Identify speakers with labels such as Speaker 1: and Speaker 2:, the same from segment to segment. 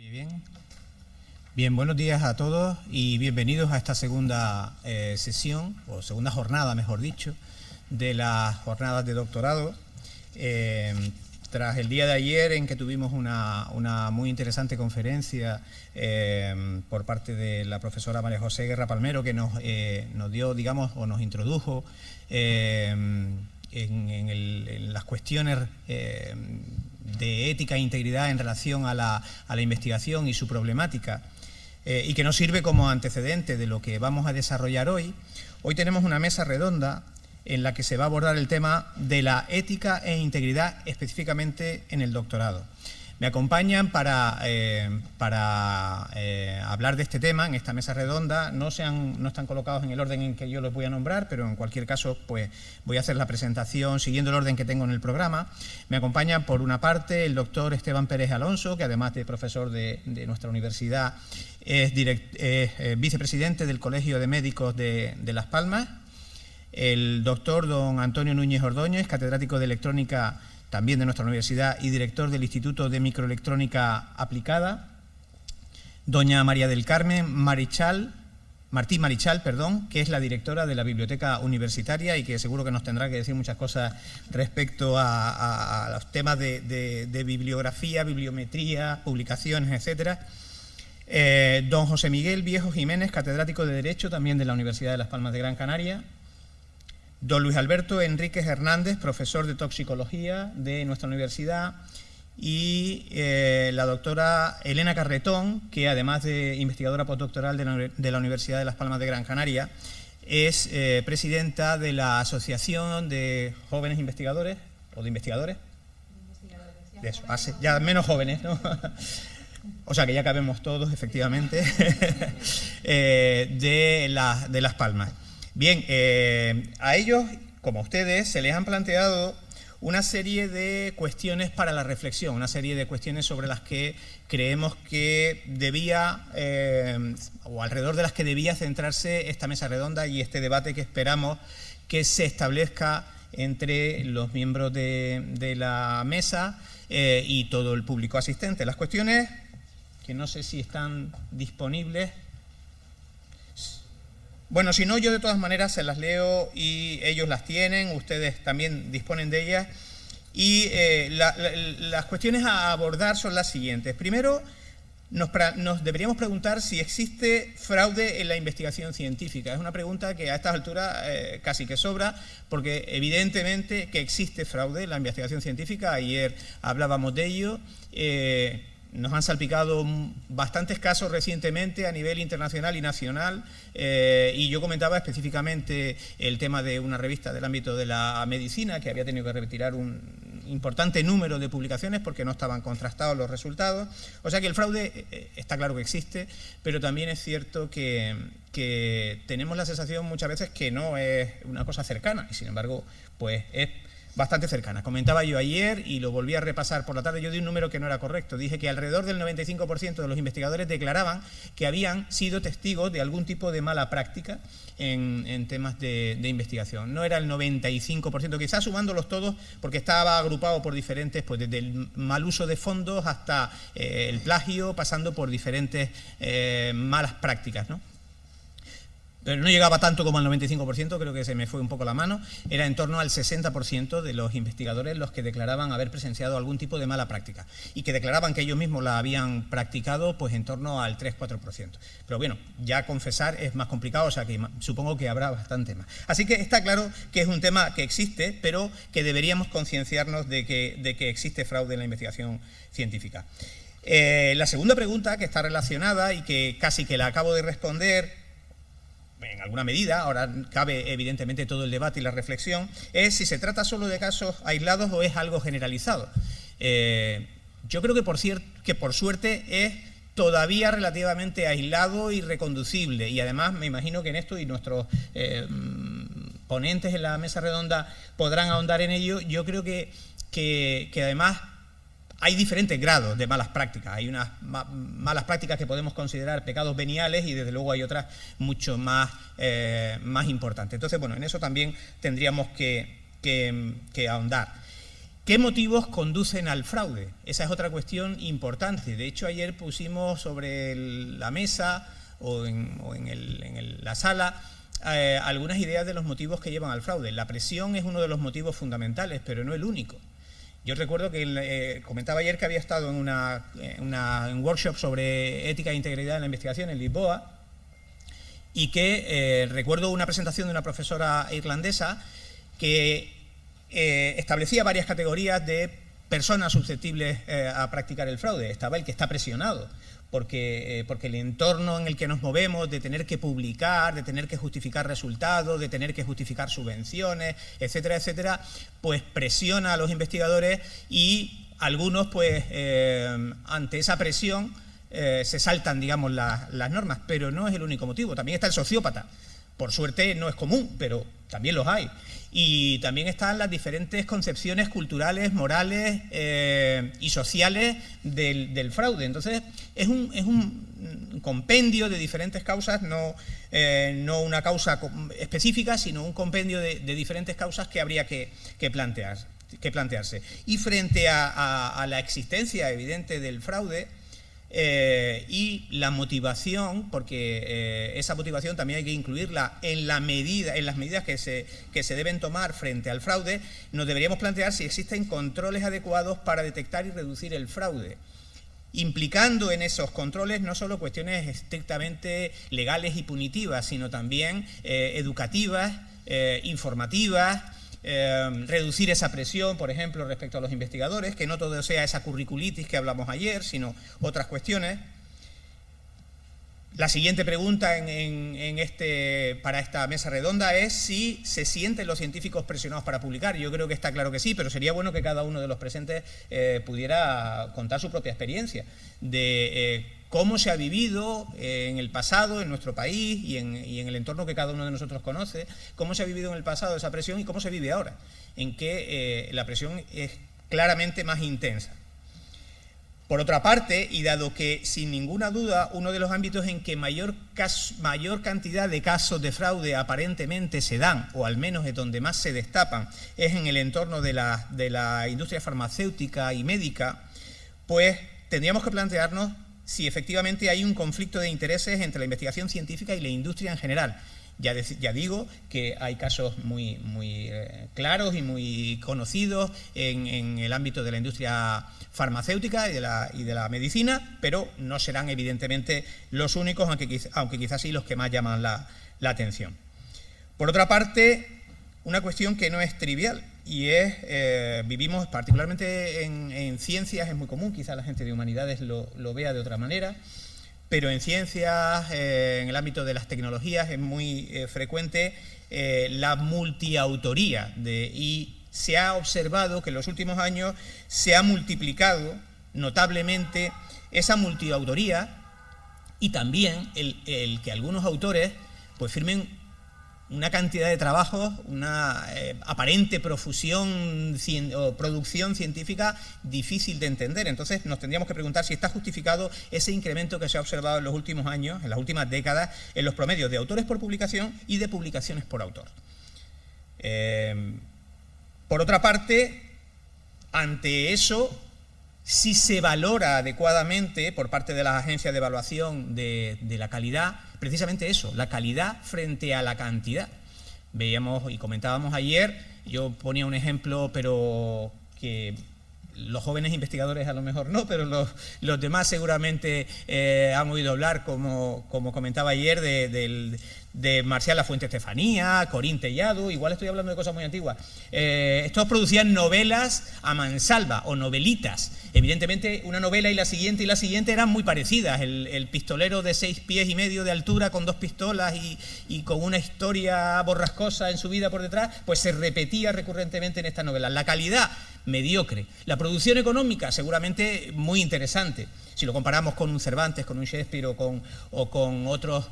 Speaker 1: ¿Oye bien? Bien, buenos días a todos y bienvenidos a esta segunda sesión, o segunda jornada, mejor dicho, de las jornadas de doctorado. Tras el día de ayer en que tuvimos una muy interesante conferencia por parte de la profesora María José Guerra Palmero, que nos dio, digamos, o nos introdujo en las cuestiones de ética e integridad en relación a la investigación y su problemática, y que nos sirve como antecedente de lo que vamos a desarrollar hoy. Hoy tenemos una mesa redonda en la que se va a abordar el tema de la ética e integridad específicamente en el doctorado. Me acompañan para hablar de este tema en esta mesa redonda. No están colocados en el orden en que yo los voy a nombrar, pero en cualquier caso pues voy a hacer la presentación siguiendo el orden que tengo en el programa. Me acompaña por una parte el doctor Esteban Pérez Alonso, que además de profesor de nuestra universidad es vicepresidente del Colegio de Médicos de Las Palmas. El doctor don Antonio Núñez Ordóñez, catedrático de electrónica también de nuestra universidad y director del Instituto de Microelectrónica Aplicada. Doña María del Carmen Martí Marichal, que es la directora de la Biblioteca Universitaria y que seguro que nos tendrá que decir muchas cosas respecto a los temas de bibliografía, bibliometría, publicaciones, etcétera. Don José Miguel Viejo Jiménez, catedrático de Derecho también de la Universidad de Las Palmas de Gran Canaria. Don Luis Alberto Enríquez Hernández, profesor de toxicología de nuestra universidad, y la doctora Elena Carretón, que además de investigadora postdoctoral de la Universidad de Las Palmas de Gran Canaria, es presidenta de la Asociación de Jóvenes Investigadores, o de Investigadores, de eso, ya menos jóvenes, ¿no? O sea que ya cabemos todos, efectivamente, de Las Palmas. Bien, a ellos, como a ustedes, se les han planteado una serie de cuestiones para la reflexión, una serie de cuestiones sobre las que creemos que debía, o alrededor de las que debía centrarse esta mesa redonda y este debate que esperamos que se establezca entre los miembros de la mesa y todo el público asistente. Las cuestiones, que no sé si están disponibles. Bueno, si no, yo de todas maneras se las leo y ellos las tienen, ustedes también disponen de ellas. Y las cuestiones a abordar son las siguientes. Primero, nos deberíamos preguntar si existe fraude en la investigación científica. Es una pregunta que a estas alturas casi que sobra, porque evidentemente que existe fraude en la investigación científica. Ayer hablábamos de ello. Nos han salpicado bastantes casos recientemente a nivel internacional y nacional, y yo comentaba específicamente el tema de una revista del ámbito de la medicina que había tenido que retirar un importante número de publicaciones porque no estaban contrastados los resultados. O sea que el fraude está claro que existe, pero también es cierto que tenemos la sensación muchas veces que no es una cosa cercana y sin embargo pues es bastante cercana. Comentaba yo ayer y lo volví a repasar por la tarde, yo di un número que no era correcto. Dije que alrededor del 95% de los investigadores declaraban que habían sido testigos de algún tipo de mala práctica en temas de investigación. No era el 95%, quizás sumándolos todos, porque estaba agrupado por diferentes, pues desde el mal uso de fondos hasta el plagio, pasando por diferentes malas prácticas, ¿no? Pero no llegaba tanto como al 95%, creo que se me fue un poco la mano. Era en torno al 60% de los investigadores los que declaraban haber presenciado algún tipo de mala práctica y que declaraban que ellos mismos la habían practicado pues en torno al 3-4%. Pero bueno, ya confesar es más complicado, o sea que supongo que habrá bastante más. Así que está claro que es un tema que existe, pero que deberíamos concienciarnos de que existe fraude en la investigación científica. La segunda pregunta, que está relacionada y que casi que la acabo de responder en alguna medida, ahora cabe evidentemente todo el debate y la reflexión, es si se trata solo de casos aislados o es algo generalizado. Yo creo que por suerte es todavía relativamente aislado y reconducible, y además me imagino que en esto y nuestros ponentes en la mesa redonda podrán ahondar en ello. Yo creo que además hay diferentes grados de malas prácticas. Hay unas malas prácticas que podemos considerar pecados veniales y desde luego hay otras mucho más importantes. Entonces, bueno, en eso también tendríamos que ahondar. ¿Qué motivos conducen al fraude? Esa es otra cuestión importante. De hecho, ayer pusimos sobre la mesa o en la sala algunas ideas de los motivos que llevan al fraude. La presión es uno de los motivos fundamentales, pero no el único. Yo recuerdo que comentaba ayer que había estado en un workshop sobre ética e integridad en la investigación en Lisboa, y que recuerdo una presentación de una profesora irlandesa que establecía varias categorías de personas susceptibles a practicar el fraude. Estaba el que está presionado, porque el entorno en el que nos movemos, de tener que publicar, de tener que justificar resultados, de tener que justificar subvenciones, etcétera, etcétera, pues presiona a los investigadores, y algunos, pues, ante esa presión, se saltan, digamos, las normas, pero no es el único motivo. También está el sociópata. Por suerte no es común, pero también los hay. Y también están las diferentes concepciones culturales, morales y sociales del fraude. Entonces, es un compendio de diferentes causas, no una causa específica, sino un compendio de diferentes causas que habría que plantearse. Y frente a la existencia evidente del fraude, y la motivación, porque esa motivación también hay que incluirla en las medidas que se deben tomar frente al fraude, nos deberíamos plantear si existen controles adecuados para detectar y reducir el fraude, implicando en esos controles no solo cuestiones estrictamente legales y punitivas, sino también educativas, informativas, reducir esa presión, por ejemplo, respecto a los investigadores, que no todo sea esa curriculitis que hablamos ayer, sino otras cuestiones. La siguiente pregunta para esta mesa redonda es si se sienten los científicos presionados para publicar. Yo creo que está claro que sí, pero sería bueno que cada uno de los presentes pudiera contar su propia experiencia de cómo se ha vivido en el pasado en nuestro país y en el entorno que cada uno de nosotros conoce, cómo se ha vivido en el pasado esa presión y cómo se vive ahora, en que la presión es claramente más intensa. Por otra parte, y dado que sin ninguna duda uno de los ámbitos en que mayor cantidad de casos de fraude aparentemente se dan, o al menos es donde más se destapan, es en el entorno de la industria farmacéutica y médica, pues tendríamos que plantearnos si efectivamente hay un conflicto de intereses entre la investigación científica y la industria en general. Ya digo que hay casos muy claros y muy conocidos en el ámbito de la industria farmacéutica y de la medicina, pero no serán evidentemente los únicos, aunque quizás sí los que más llaman la atención. Por otra parte, una cuestión que no es trivial, y es, vivimos particularmente en ciencias, es muy común, quizás la gente de humanidades lo vea de otra manera, pero en ciencias, en el ámbito de las tecnologías, es muy frecuente la multiautoría, y se ha observado que en los últimos años se ha multiplicado notablemente esa multiautoría, y también el que algunos autores pues firmen una cantidad de trabajos, una aparente profusión o producción científica difícil de entender. Entonces nos tendríamos que preguntar si está justificado ese incremento que se ha observado en los últimos años, en las últimas décadas, en los promedios de autores por publicación y de publicaciones por autor. Por otra parte, ante eso, si se valora adecuadamente por parte de las agencias de evaluación de la calidad, precisamente eso, la calidad frente a la cantidad. Veíamos y comentábamos ayer, yo ponía un ejemplo, pero que los jóvenes investigadores a lo mejor no, pero los demás seguramente han oído hablar, como comentaba ayer, de Marcial Lafuente Estefanía, Corín Tellado, igual estoy hablando de cosas muy antiguas. Estos producían novelas a mansalva o novelitas. Evidentemente una novela y la siguiente eran muy parecidas. El pistolero de 6 pies y medio de altura con 2 pistolas y con una historia borrascosa en su vida por detrás, pues se repetía recurrentemente en estas novelas. La calidad, mediocre. La producción económica, seguramente muy interesante. Si lo comparamos con un Cervantes, con un Shakespeare o con otros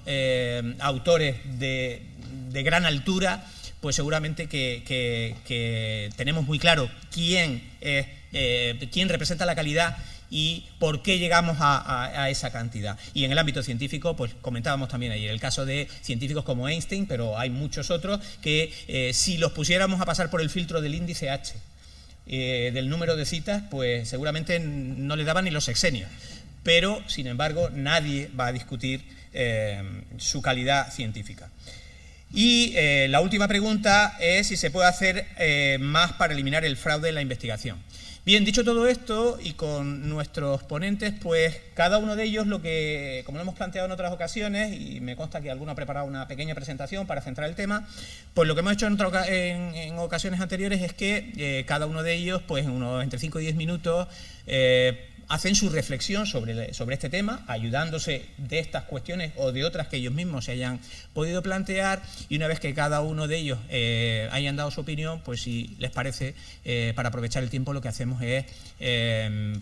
Speaker 1: autores de gran altura, pues seguramente que tenemos muy claro quién representa la calidad y por qué llegamos a esa cantidad. Y en el ámbito científico, pues comentábamos también ayer el caso de científicos como Einstein, pero hay muchos otros que si los pusiéramos a pasar por el filtro del índice H, del número de citas, pues seguramente no le daban ni los sexenios. Pero, sin embargo, nadie va a discutir su calidad científica. Y la última pregunta es si se puede hacer más para eliminar el fraude en la investigación. Bien, dicho todo esto, y con nuestros ponentes, pues cada uno de ellos, como lo hemos planteado en otras ocasiones, y me consta que alguno ha preparado una pequeña presentación para centrar el tema, pues lo que hemos hecho en ocasiones anteriores es que cada uno de ellos, pues en unos entre 5 y 10 minutos, hacen su reflexión sobre este tema, ayudándose de estas cuestiones o de otras que ellos mismos se hayan podido plantear, y una vez que cada uno de ellos hayan dado su opinión, pues si les parece, para aprovechar el tiempo lo que hacemos es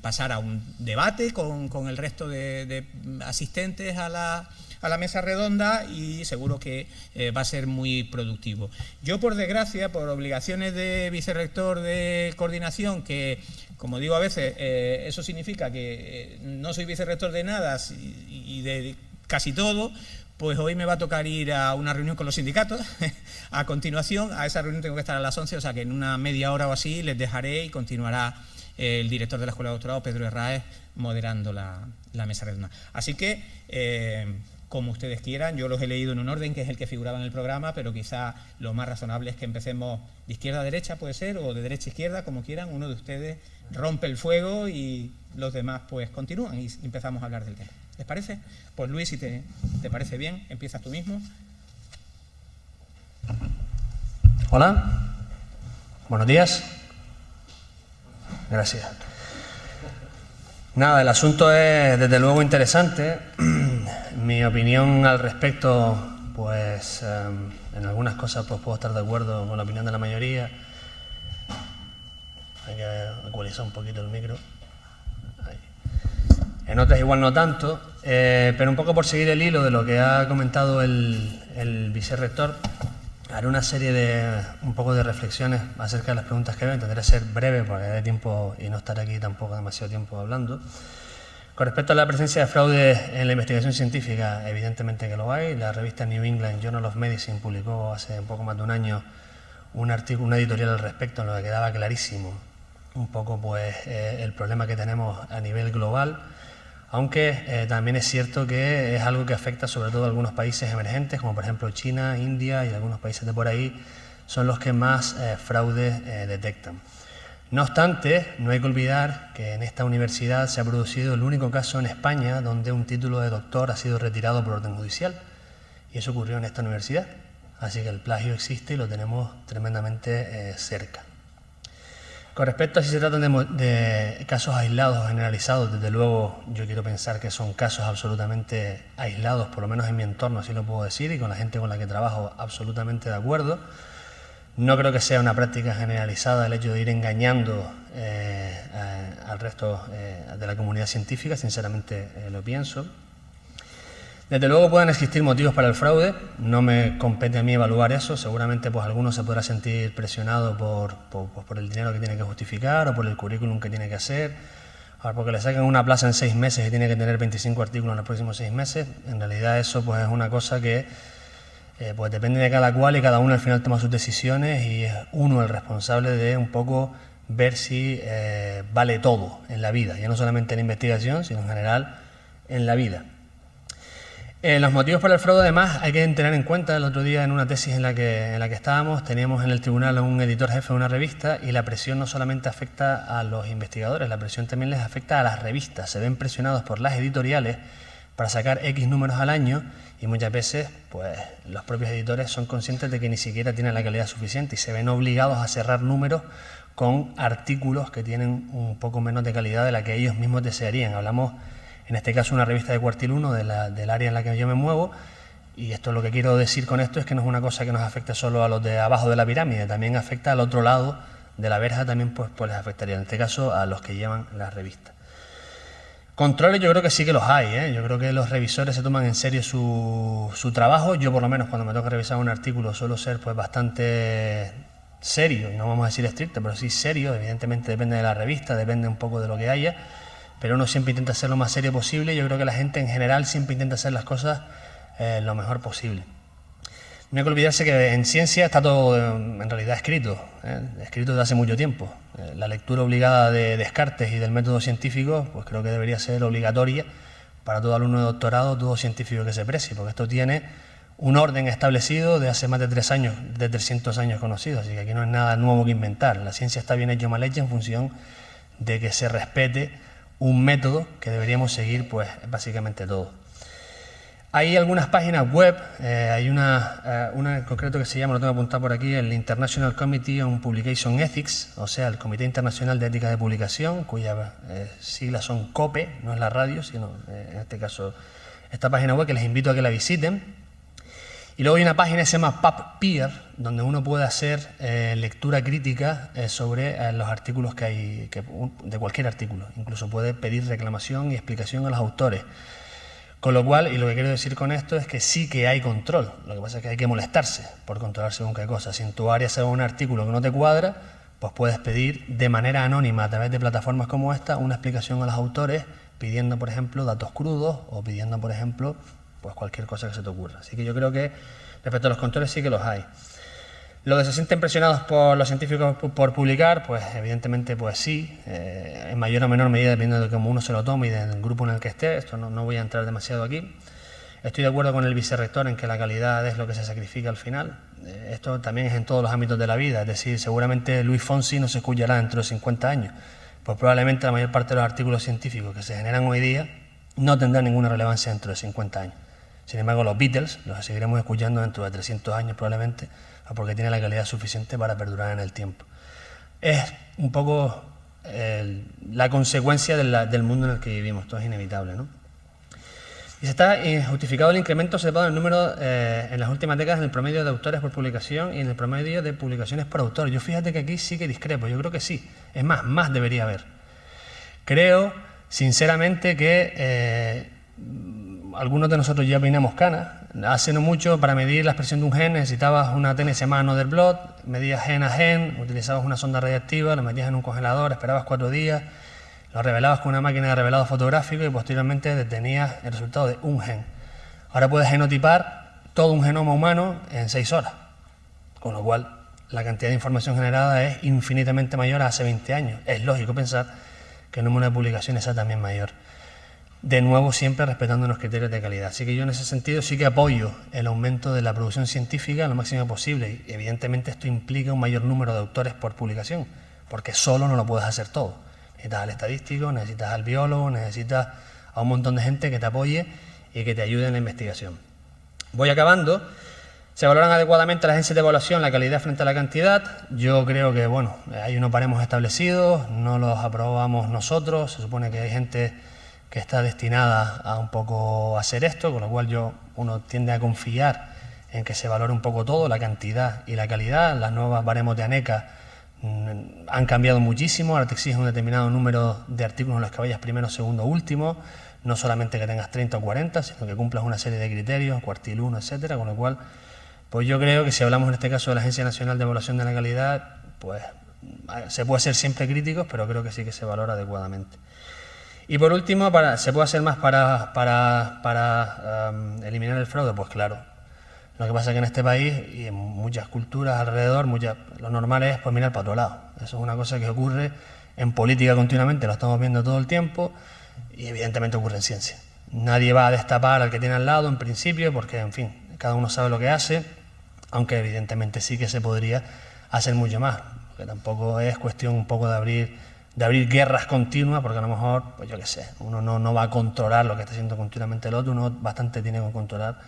Speaker 1: pasar a un debate con el resto de asistentes a la mesa redonda, y seguro que va a ser muy productivo. Yo, por desgracia, por obligaciones de vicerrector de coordinación, que como digo a veces, eso significa que no soy vicerrector de nada y de casi todo, pues hoy me va a tocar ir a una reunión con los sindicatos. A continuación, a esa reunión tengo que estar a las 11, o sea que en una media hora o así les dejaré y continuará el director de la Escuela de Doctorado, Pedro Herráez, moderando la mesa redonda. Así que, como ustedes quieran, yo los he leído en un orden que es el que figuraba en el programa, pero quizá lo más razonable es que empecemos de izquierda a derecha, puede ser, o de derecha a izquierda, como quieran. Uno de ustedes rompe el fuego y los demás pues continúan y empezamos a hablar del tema. ¿Les parece? Pues Luis, si te parece bien, empiezas tú mismo.
Speaker 2: Hola, buenos días. Gracias. Nada, el asunto es desde luego interesante. Mi opinión al respecto, pues en algunas cosas pues puedo estar de acuerdo con la opinión de la mayoría. Hay que ecualizar un poquito el micro. Ahí. En otras igual no tanto, pero un poco por seguir el hilo de lo que ha comentado el vicerrector, haré una serie de un poco de reflexiones acerca de las preguntas que veo. Intentaré ser breve porque hay tiempo y no estaré aquí tampoco demasiado tiempo hablando. Con respecto a la presencia de fraude en la investigación científica, evidentemente que lo hay. La revista New England Journal of Medicine publicó hace un poco más de un año un artículo, una editorial al respecto, en lo que quedaba clarísimo un poco pues el problema que tenemos a nivel global, aunque también es cierto que es algo que afecta sobre todo a algunos países emergentes, como por ejemplo China, India y algunos países de por ahí, son los que más fraude detectan. No obstante, no hay que olvidar que en esta universidad se ha producido el único caso en España donde un título de doctor ha sido retirado por orden judicial, y eso ocurrió en esta universidad. Así que el plagio existe y lo tenemos tremendamente cerca. Con respecto a si se tratan de casos aislados o generalizados, desde luego yo quiero pensar que son casos absolutamente aislados, por lo menos en mi entorno, así lo puedo decir, y con la gente con la que trabajo absolutamente de acuerdo. No creo que sea una práctica generalizada el hecho de ir engañando al resto de la comunidad científica, sinceramente lo pienso. Desde luego pueden existir motivos para el fraude, no me compete a mí evaluar eso, seguramente pues alguno se podrá sentir presionado por el dinero que tiene que justificar o por el currículum que tiene que hacer, porque le sacan una plaza en 6 meses y tiene que tener 25 artículos en los próximos 6 meses. En realidad eso pues es una cosa que pues depende de cada cual y cada uno al final toma sus decisiones y es uno el responsable de un poco ver si vale todo en la vida, ya no solamente en la investigación, sino en general en la vida. Los motivos para el fraude, además, hay que tener en cuenta. El otro día, en una tesis en la que estábamos, teníamos en el tribunal a un editor jefe de una revista y la presión no solamente afecta a los investigadores, la presión también les afecta a las revistas. Se ven presionados por las editoriales para sacar X números al año y muchas veces pues, los propios editores son conscientes de que ni siquiera tienen la calidad suficiente y se ven obligados a cerrar números con artículos que tienen un poco menos de calidad de la que ellos mismos desearían. Hablamos en este caso una revista de Cuartil 1 del área en la que yo me muevo, y esto lo que quiero decir con esto es que no es una cosa que nos afecte solo a los de abajo de la pirámide, también afecta al otro lado de la verja, también pues les afectaría, en este caso a los que llevan las revistas. Controles yo creo que sí que los hay, yo creo que los revisores se toman en serio su trabajo. Yo por lo menos cuando me toca revisar un artículo suelo ser pues bastante serio, y no vamos a decir estricto, pero sí serio, evidentemente depende de la revista, depende un poco de lo que haya, pero uno siempre intenta ser lo más serio posible. Yo creo que la gente en general siempre intenta hacer las cosas lo mejor posible. No hay que olvidarse que en ciencia está todo en realidad escrito, escrito desde hace mucho tiempo. La lectura obligada de Descartes y del método científico, pues creo que debería ser obligatoria para todo alumno de doctorado, todo científico que se precie, porque esto tiene un orden establecido de hace más de 300 años conocido, así que aquí no es nada nuevo que inventar. La ciencia está bien hecha o mal hecha en función de que se respete un método que deberíamos seguir, pues básicamente todo. Hay algunas páginas web, hay una en concreto que se llama, lo tengo apuntado por aquí, el International Committee on Publication Ethics, o sea, el Comité Internacional de Ética de Publicación, cuyas siglas son COPE, no es la radio, sino en este caso esta página web, que les invito a que la visiten. Y luego hay una página que se llama PubPeer, donde uno puede hacer lectura crítica sobre los artículos que hay, de cualquier artículo. Incluso puede pedir reclamación y explicación a los autores. Con lo cual, y lo que quiero decir con esto es que sí que hay control. Lo que pasa es que hay que molestarse por controlar según qué cosa. Si en tu área se ve un artículo que no te cuadra, pues puedes pedir de manera anónima a través de plataformas como esta una explicación a los autores, pidiendo, por ejemplo, datos crudos o pidiendo, por ejemplo, pues cualquier cosa que se te ocurra. Así que yo creo que respecto a los controles sí que los hay. Lo que se sienten presionados por los científicos por publicar, pues evidentemente pues sí, en mayor o menor medida dependiendo de cómo uno se lo tome y del grupo en el que esté. Esto no voy a entrar demasiado aquí. Estoy de acuerdo con el vicerrector en que la calidad es lo que se sacrifica al final. Esto también es en todos los ámbitos de la vida, es decir, seguramente Luis Fonsi no se escuchará dentro de 50 años, pues probablemente la mayor parte de los artículos científicos que se generan hoy día no tendrán ninguna relevancia dentro de 50 años. Sin embargo, los Beatles los seguiremos escuchando dentro de 300 años probablemente, porque tiene la calidad suficiente para perdurar en el tiempo. Es un poco la consecuencia del mundo en el que vivimos, esto es inevitable, ¿no? Y se está justificado el incremento observado en el número en las últimas décadas en el promedio de autores por publicación y en el promedio de publicaciones por autor. Yo fíjate que aquí sí que discrepo, yo creo que sí, es más debería haber. Creo, sinceramente, que algunos de nosotros ya peinamos canas. Hace no mucho, para medir la expresión de un gen, necesitabas una TNS Mother Blot, medías gen a gen, utilizabas una sonda radiactiva, lo metías en un congelador, esperabas 4 días, lo revelabas con una máquina de revelado fotográfico y posteriormente detenías el resultado de un gen. Ahora puedes genotipar todo un genoma humano en 6 horas, con lo cual la cantidad de información generada es infinitamente mayor a hace 20 años. Es lógico pensar que el número de publicaciones sea también mayor. De nuevo, siempre respetando los criterios de calidad. Así que yo en ese sentido sí que apoyo el aumento de la producción científica lo máximo posible. Y evidentemente esto implica un mayor número de autores por publicación, porque solo no lo puedes hacer todo. Necesitas al estadístico, necesitas al biólogo, necesitas a un montón de gente que te apoye y que te ayude en la investigación. Voy acabando. Se valoran adecuadamente las agencias de evaluación la calidad frente a la cantidad. Yo creo que, bueno, hay unos baremos establecidos, no los aprobamos nosotros, se supone que hay gente que está destinada a un poco hacer esto, con lo cual uno tiende a confiar en que se valore un poco todo, la cantidad y la calidad. Las nuevas baremos de ANECA han cambiado muchísimo, ahora te exigen un determinado número de artículos en los que vayas primero, segundo, último, no solamente que tengas 30 o 40, sino que cumplas una serie de criterios, cuartil 1, etcétera, con lo cual, pues yo creo que si hablamos en este caso de la Agencia Nacional de Evaluación de la Calidad, pues se puede ser siempre críticos, pero creo que sí que se valora adecuadamente. Y por último, ¿se puede hacer más para eliminar el fraude? Pues claro. Lo que pasa es que en este país y en muchas culturas alrededor, lo normal es pues mirar para otro lado. Eso es una cosa que ocurre en política continuamente, lo estamos viendo todo el tiempo y evidentemente ocurre en ciencia. Nadie va a destapar al que tiene al lado en principio porque, en fin, cada uno sabe lo que hace, aunque evidentemente sí que se podría hacer mucho más, porque tampoco es cuestión un poco de abrir guerras continuas, porque a lo mejor, pues yo qué sé, uno no va a controlar lo que está haciendo continuamente el otro, uno bastante tiene que controlar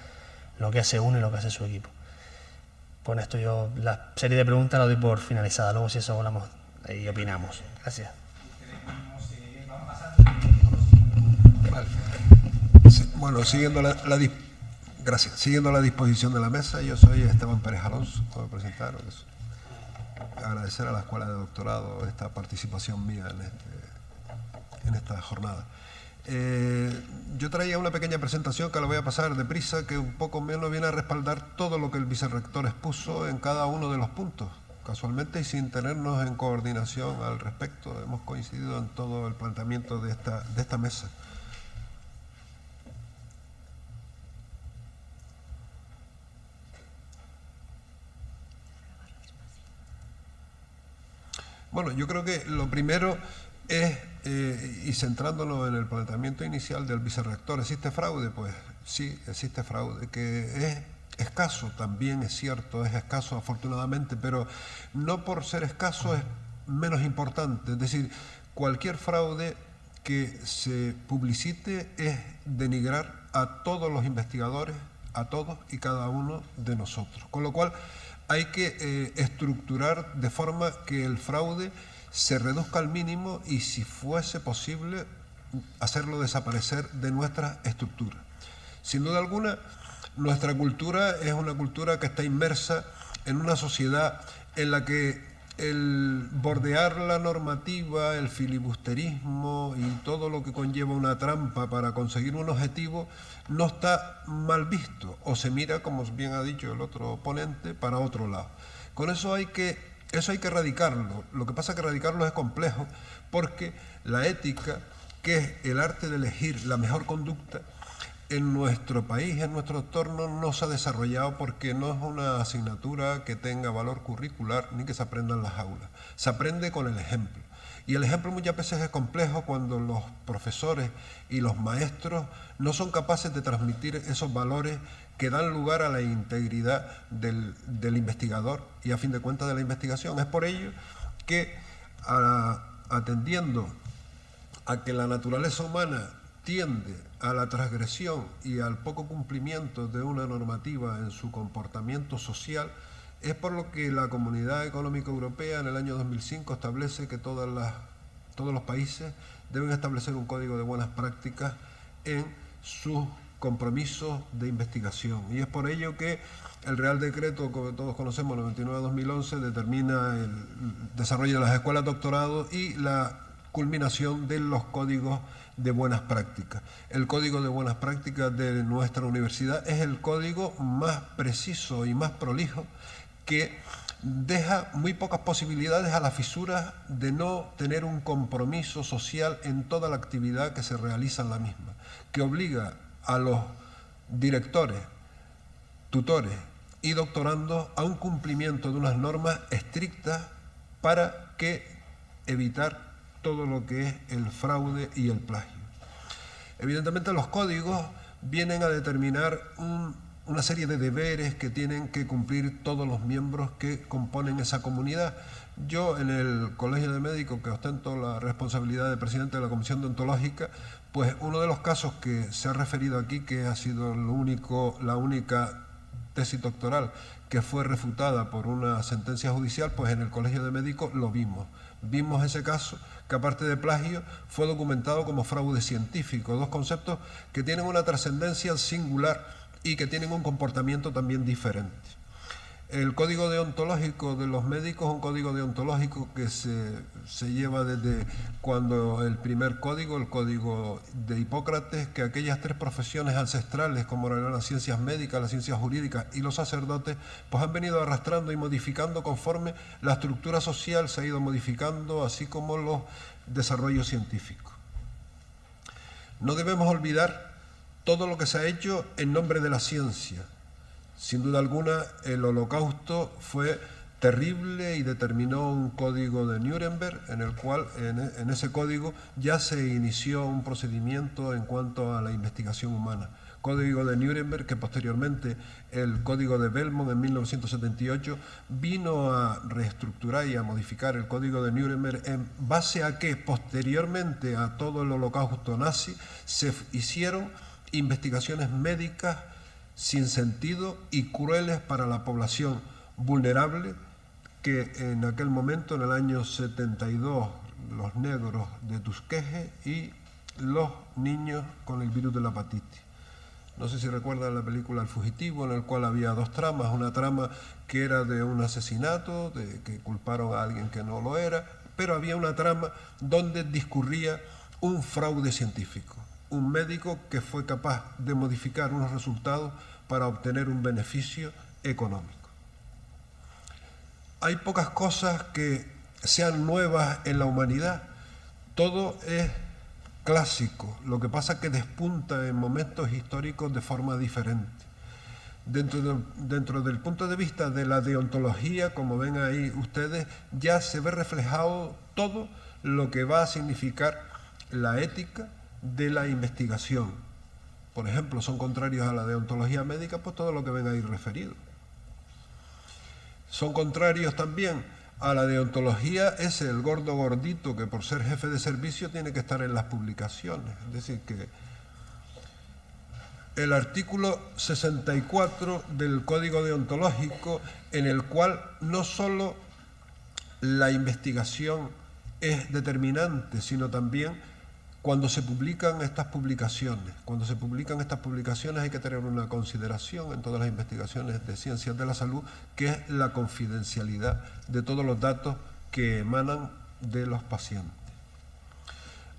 Speaker 2: lo que hace uno y lo que hace su equipo. Con esto yo la serie de preguntas la doy por finalizada, luego si eso hablamos y opinamos. Gracias.
Speaker 3: Vale. Bueno, siguiendo la disposición de la mesa, yo soy Esteban Pérez Alonso, puedo presentar. Agradecer a la Escuela de Doctorado esta participación mía en esta jornada. Yo traía una pequeña presentación que la voy a pasar deprisa, que un poco menos viene a respaldar todo lo que el vicerrector expuso en cada uno de los puntos. Casualmente y sin tenernos en coordinación al respecto, hemos coincidido en todo el planteamiento de esta mesa. Bueno, yo creo que lo primero es, y centrándonos en el planteamiento inicial del vicerrector, ¿existe fraude? Pues sí, existe fraude, que es escaso, también es cierto, es escaso afortunadamente, pero no por ser escaso es menos importante. Es decir, cualquier fraude que se publicite es denigrar a todos los investigadores, a todos y cada uno de nosotros. Con lo cual hay que estructurar de forma que el fraude se reduzca al mínimo y, si fuese posible, hacerlo desaparecer de nuestra estructura. Sin duda alguna, nuestra cultura es una cultura que está inmersa en una sociedad en la que el bordear la normativa, el filibusterismo y todo lo que conlleva una trampa para conseguir un objetivo no está mal visto, o se mira, como bien ha dicho el otro ponente, para otro lado. Con eso hay que erradicarlo. Lo que pasa es que erradicarlo es complejo, porque la ética, que es el arte de elegir la mejor conducta, en nuestro país, en nuestro entorno, no se ha desarrollado porque no es una asignatura que tenga valor curricular ni que se aprenda en las aulas. Se aprende con el ejemplo. Y el ejemplo muchas veces es complejo cuando los profesores y los maestros no son capaces de transmitir esos valores que dan lugar a la integridad del investigador y, a fin de cuentas, de la investigación. Es por ello que, atendiendo a que la naturaleza humana tiende a la transgresión y al poco cumplimiento de una normativa en su comportamiento social, es por lo que la Comunidad Económica Europea en el año 2005 establece que todos los países deben establecer un código de buenas prácticas en sus compromisos de investigación. Y es por ello que el Real Decreto, como todos conocemos, 99/2011, determina el desarrollo de las escuelas de doctorado y la culminación de los códigos de buenas prácticas. El código de buenas prácticas de nuestra universidad es el código más preciso y más prolijo, que deja muy pocas posibilidades a las fisuras de no tener un compromiso social en toda la actividad que se realiza en la misma, que obliga a los directores, tutores y doctorandos a un cumplimiento de unas normas estrictas para evitar todo lo que es el fraude y el plagio. Evidentemente, los códigos vienen a determinar una serie de deberes que tienen que cumplir todos los miembros que componen esa comunidad. Yo, en el Colegio de Médicos, que ostento la responsabilidad de presidente de la Comisión Deontológica, pues uno de los casos que se ha referido aquí, que ha sido la única tesis doctoral que fue refutada por una sentencia judicial, pues en el Colegio de Médicos lo vimos. Vimos ese caso, que aparte de plagio fue documentado como fraude científico, dos conceptos que tienen una trascendencia singular y que tienen un comportamiento también diferente. El código deontológico de los médicos es un código deontológico que se lleva desde cuando el primer código, el código de Hipócrates, que aquellas tres profesiones ancestrales, como eran las ciencias médicas, las ciencias jurídicas y los sacerdotes, pues han venido arrastrando y modificando conforme la estructura social se ha ido modificando, así como los desarrollos científicos. No debemos olvidar todo lo que se ha hecho en nombre de la ciencia. Sin duda alguna, el Holocausto fue terrible y determinó un código de Nuremberg, en el cual, en ese código, ya se inició un procedimiento en cuanto a la investigación humana. Código de Nuremberg, que posteriormente el Código de Belmont en 1978 vino a reestructurar y a modificar el Código de Nuremberg en base a que posteriormente a todo el Holocausto nazi se hicieron investigaciones médicas sin sentido y crueles para la población vulnerable, que en aquel momento, en el año 72, los negros de Tuskegee y los niños con el virus de la hepatitis. No sé si recuerdan la película El Fugitivo, en el cual había dos tramas, una trama que era de un asesinato, de que culparon a alguien que no lo era, pero había una trama donde discurría un fraude científico. Un médico que fue capaz de modificar unos resultados para obtener un beneficio económico. Hay pocas cosas que sean nuevas en la humanidad. Todo es clásico. Lo que pasa es que despunta en momentos históricos de forma diferente. Dentro del punto de vista de la deontología, como ven ahí ustedes, ya se ve reflejado todo lo que va a significar la ética de la investigación. Por ejemplo, son contrarios a la deontología médica, pues todo lo que ven ahí referido. Son contrarios también a la deontología ese, el gordo gordito, que por ser jefe de servicio tiene que estar en las publicaciones. Es decir, que el artículo 64 del Código Deontológico, en el cual no solo la investigación es determinante, sino también cuando se publican estas publicaciones. Cuando se publican estas publicaciones hay que tener una consideración en todas las investigaciones de ciencias de la salud, que es la confidencialidad de todos los datos que emanan de los pacientes.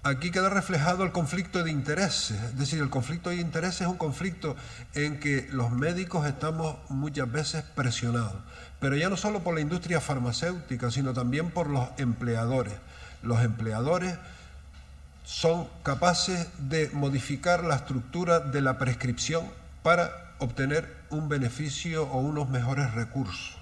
Speaker 3: Aquí queda reflejado el conflicto de intereses, es decir, el conflicto de intereses es un conflicto en que los médicos estamos muchas veces presionados, pero ya no solo por la industria farmacéutica, sino también por los empleadores. Los empleadores son capaces de modificar la estructura de la prescripción para obtener un beneficio o unos mejores recursos.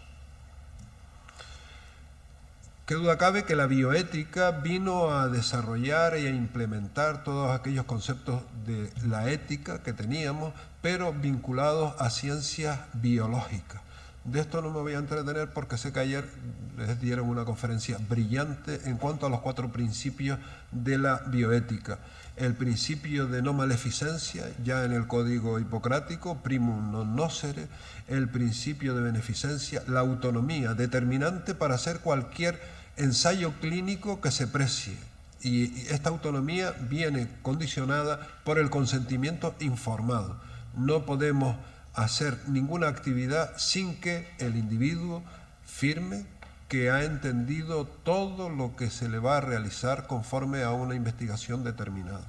Speaker 3: Qué duda cabe que la bioética vino a desarrollar y a implementar todos aquellos conceptos de la ética que teníamos, pero vinculados a ciencias biológicas. De esto no me voy a entretener porque sé que ayer les dieron una conferencia brillante en cuanto a los 4 principios de la bioética. El principio de no maleficencia, ya en el Código Hipocrático, primum non nocere, el principio de beneficencia, la autonomía, determinante para hacer cualquier ensayo clínico que se precie. Y esta autonomía viene condicionada por el consentimiento informado. No podemos hacer ninguna actividad sin que el individuo firme que ha entendido todo lo que se le va a realizar conforme a una investigación determinada.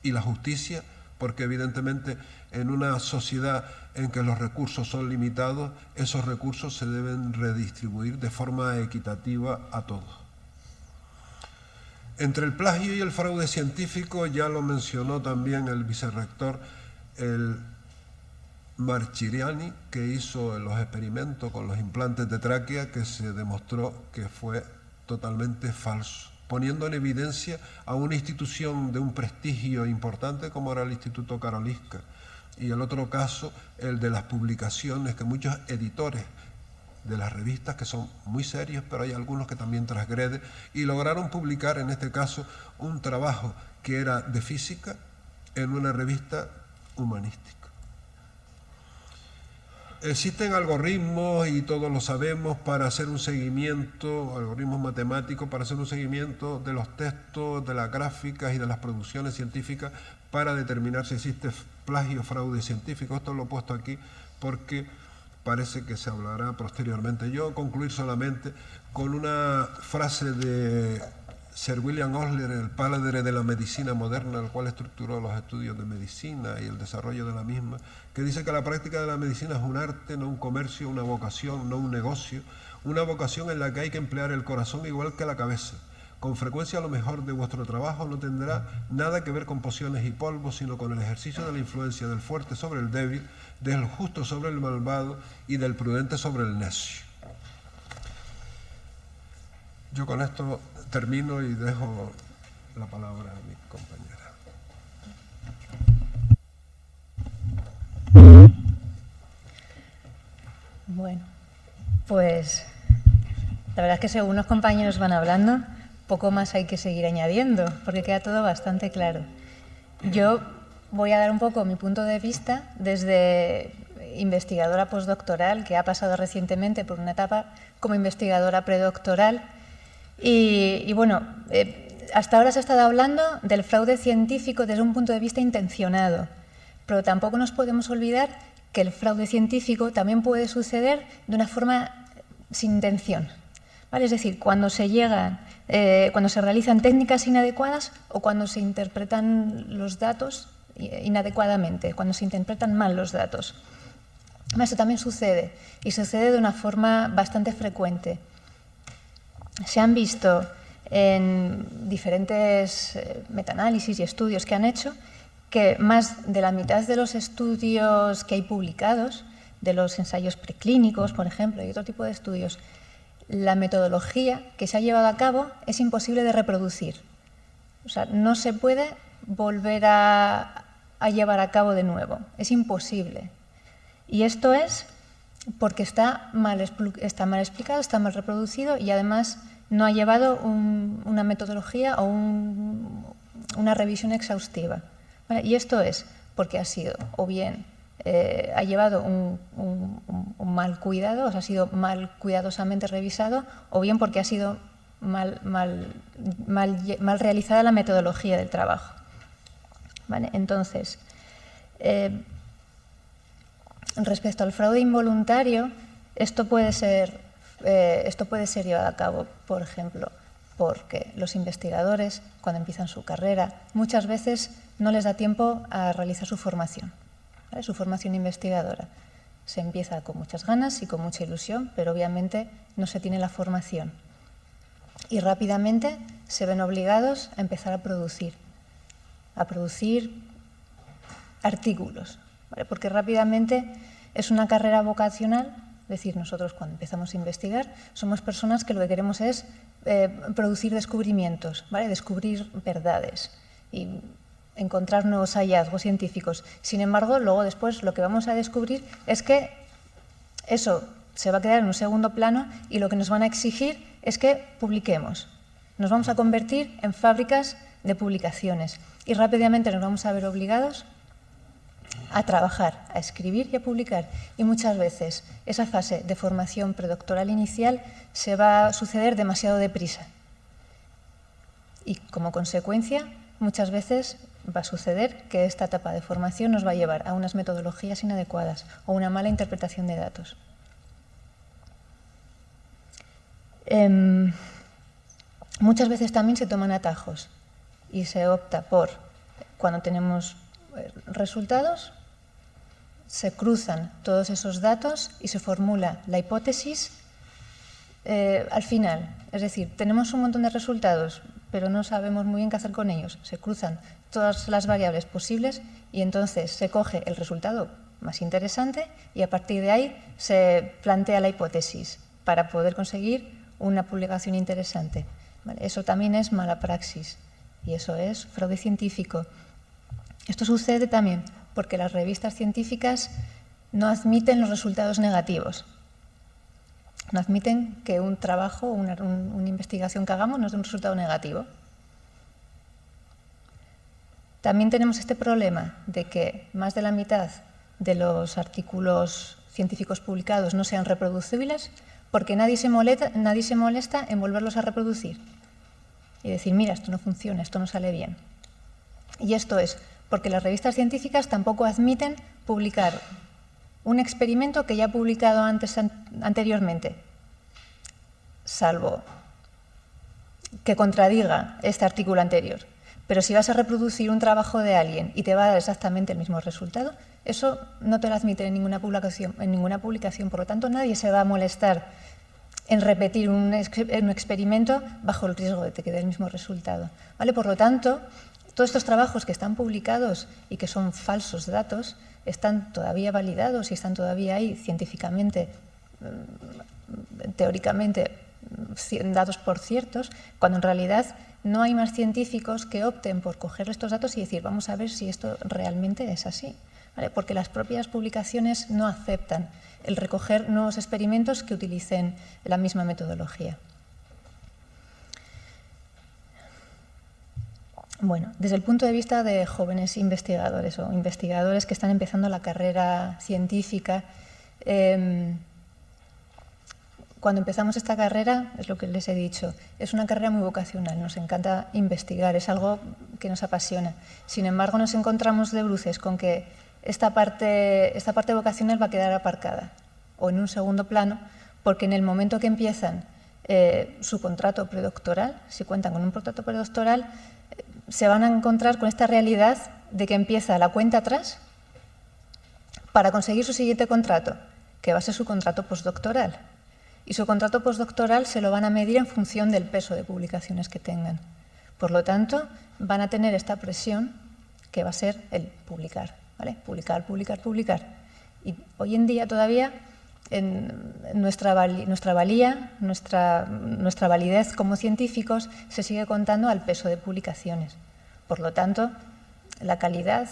Speaker 3: Y la justicia, porque evidentemente en una sociedad en que los recursos son limitados, esos recursos se deben redistribuir de forma equitativa a todos. Entre el plagio y el fraude científico, ya lo mencionó también el vicerrector, el Marchiriani, que hizo los experimentos con los implantes de tráquea, que se demostró que fue totalmente falso, poniendo en evidencia a una institución de un prestigio importante como era el Instituto Karolinska. Y el otro caso, el de las publicaciones, que muchos editores de las revistas, que son muy serios, pero hay algunos que también transgreden, y lograron publicar en este caso un trabajo que era de física en una revista humanística. Existen algoritmos, y todos lo sabemos, para hacer un seguimiento, algoritmos matemáticos para hacer un seguimiento de los textos, de las gráficas y de las producciones científicas para determinar si existe plagio o fraude científico. Esto lo he puesto aquí porque parece que se hablará posteriormente. Yo concluir solamente con una frase de Sir William Osler, el padre de la medicina moderna, el cual estructuró los estudios de medicina y el desarrollo de la misma, que dice que la práctica de la medicina es un arte, no un comercio, una vocación, no un negocio, una vocación en la que hay que emplear el corazón igual que la cabeza. Con frecuencia lo mejor de vuestro trabajo no tendrá nada que ver con pociones y polvos, sino con el ejercicio de la influencia del fuerte sobre el débil, del justo sobre el malvado y del prudente sobre el necio. Yo con esto termino y dejo la palabra a mi compañera.
Speaker 4: Bueno, pues la verdad es que según los compañeros van hablando, poco más hay que seguir añadiendo, porque queda todo bastante claro. Yo voy a dar un poco mi punto de vista desde investigadora postdoctoral, que ha pasado recientemente por una etapa como investigadora predoctoral. Y bueno, hasta ahora se ha estado hablando del fraude científico desde un punto de vista intencionado, pero tampoco nos podemos olvidar que el fraude científico también puede suceder de una forma sin intención, ¿vale? Es decir, cuando se realizan técnicas inadecuadas o cuando se interpretan los datos inadecuadamente, cuando se interpretan mal los datos. Esto también sucede, y sucede de una forma bastante frecuente. Se han visto en diferentes metaanálisis y estudios que han hecho que más de la mitad de los estudios que hay publicados de los ensayos preclínicos, por ejemplo, y otro tipo de estudios, la metodología que se ha llevado a cabo es imposible de reproducir. O sea, no se puede volver a llevar a cabo de nuevo, es imposible. Y esto es porque está mal explicado, está mal reproducido y además no ha llevado una metodología o una revisión exhaustiva. ¿Vale? Y esto es porque ha sido o bien ha llevado un mal cuidado, o sea, ha sido mal cuidadosamente revisado, o bien porque ha sido mal realizada la metodología del trabajo. ¿Vale? Entonces, respecto al fraude involuntario, esto puede ser llevado a cabo, por ejemplo, porque los investigadores, cuando empiezan su carrera, muchas veces no les da tiempo a realizar su formación, ¿vale? Su formación investigadora. Se empieza con muchas ganas y con mucha ilusión, pero obviamente no se tiene la formación. Y rápidamente se ven obligados a empezar a producir artículos, ¿vale? Porque rápidamente es una carrera vocacional. Es decir, nosotros cuando empezamos a investigar somos personas que lo que queremos es producir descubrimientos, ¿vale? Descubrir verdades y encontrar nuevos hallazgos científicos. Sin embargo, luego después lo que vamos a descubrir es que eso se va a quedar en un segundo plano y lo que nos van a exigir es que publiquemos. Nos vamos a convertir en fábricas de publicaciones y rápidamente nos vamos a ver obligados a trabajar, a escribir y a publicar. Y muchas veces esa fase de formación predoctoral inicial se va a suceder demasiado deprisa. Y como consecuencia, muchas veces va a suceder que esta etapa de formación nos va a llevar a unas metodologías inadecuadas o una mala interpretación de datos. Muchas veces también se toman atajos y se opta por, cuando tenemos resultados, se cruzan todos esos datos y se formula la hipótesis al final. Es decir, tenemos un montón de resultados, pero no sabemos muy bien qué hacer con ellos. Se cruzan todas las variables posibles y entonces se coge el resultado más interesante y a partir de ahí se plantea la hipótesis para poder conseguir una publicación interesante. ¿Vale? Eso también es mala praxis y eso es fraude científico. Esto sucede también porque las revistas científicas no admiten los resultados negativos. No admiten que un trabajo, una investigación que hagamos nos dé un resultado negativo. También tenemos este problema de que más de la mitad de los artículos científicos publicados no sean reproducibles porque nadie se molesta en volverlos a reproducir y decir, mira, esto no funciona, esto no sale bien. Y esto es porque las revistas científicas tampoco admiten publicar un experimento que ya ha publicado anteriormente, salvo que contradiga este artículo anterior. Pero si vas a reproducir un trabajo de alguien y te va a dar exactamente el mismo resultado, eso no te lo admiten en ninguna publicación. Por lo tanto, nadie se va a molestar en repetir un experimento bajo el riesgo de que te dé el mismo resultado. ¿Vale? Por lo tanto, todos estos trabajos que están publicados y que son falsos datos están todavía validados y están todavía ahí científicamente, teóricamente, dados por ciertos, cuando en realidad no hay más científicos que opten por coger estos datos y decir, vamos a ver si esto realmente es así. ¿Vale? Porque las propias publicaciones no aceptan el recoger nuevos experimentos que utilicen la misma metodología. Bueno, desde el punto de vista de jóvenes investigadores o investigadores que están empezando la carrera científica, cuando empezamos esta carrera, es lo que les he dicho, es una carrera muy vocacional, nos encanta investigar, es algo que nos apasiona. Sin embargo, nos encontramos de bruces con que esta parte vocacional va a quedar aparcada o en un segundo plano, porque en el momento que empiezan su contrato predoctoral, si cuentan con un contrato predoctoral, se van a encontrar con esta realidad de que empieza la cuenta atrás para conseguir su siguiente contrato, que va a ser su contrato postdoctoral. Y su contrato postdoctoral se lo van a medir en función del peso de publicaciones que tengan. Por lo tanto, van a tener esta presión que va a ser el publicar, ¿vale? Publicar, publicar, publicar. Y hoy en día todavía nuestra validez como científicos se sigue contando al peso de publicaciones. Por lo tanto, la calidad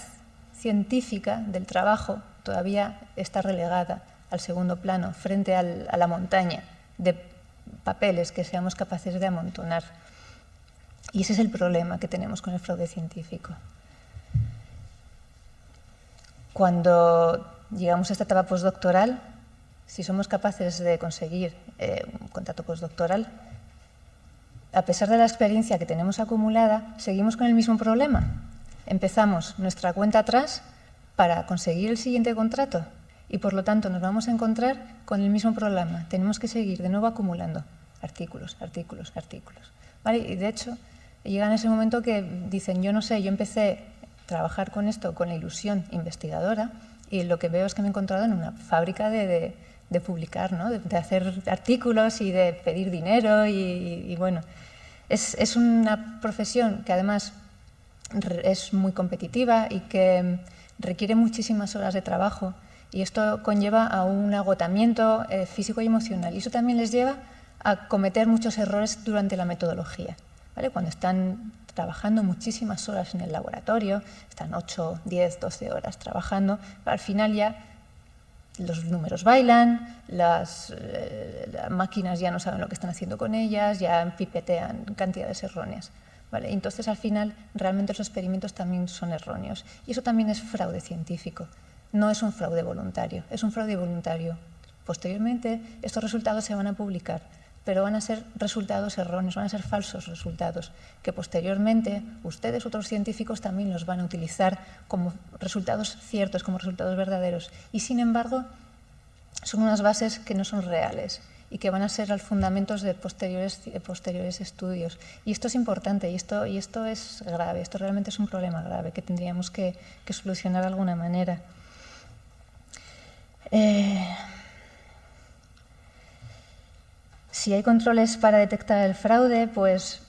Speaker 4: científica del trabajo todavía está relegada al segundo plano, frente a la montaña de papeles que seamos capaces de amontonar. Y ese es el problema que tenemos con el fraude científico. Cuando llegamos a esta etapa postdoctoral, si somos capaces de conseguir un contrato postdoctoral, a pesar de la experiencia que tenemos acumulada, seguimos con el mismo problema. Empezamos nuestra cuenta atrás para conseguir el siguiente contrato y, por lo tanto, nos vamos a encontrar con el mismo problema. Tenemos que seguir de nuevo acumulando artículos, artículos, artículos. ¿Vale? Y, de hecho, llega en ese momento que dicen, yo no sé, yo empecé a trabajar con esto con la ilusión investigadora y lo que veo es que me he encontrado en una fábrica de publicar, ¿no? de hacer artículos y de pedir dinero y bueno, es una profesión que además es muy competitiva y que requiere muchísimas horas de trabajo y esto conlleva a un agotamiento físico y emocional y eso también les lleva a cometer muchos errores durante la metodología, ¿vale? Cuando están trabajando muchísimas horas en el laboratorio, están 8, 10, 12 horas trabajando, pero al final ya los números bailan, las máquinas ya no saben lo que están haciendo con ellas, ya pipetean cantidades erróneas. ¿Vale? Entonces, al final, realmente los experimentos también son erróneos. Y eso también es fraude científico. No es un fraude voluntario, es un fraude voluntario. Posteriormente, estos resultados se van a publicar, pero van a ser resultados erróneos, van a ser falsos resultados, que posteriormente ustedes, otros científicos, también los van a utilizar como resultados ciertos, como resultados verdaderos. Y, sin embargo, son unas bases que no son reales y que van a ser los fundamentos de posteriores estudios. Y esto es importante y esto es grave, esto realmente es un problema grave que tendríamos que solucionar de alguna manera. Si hay controles para detectar el fraude, pues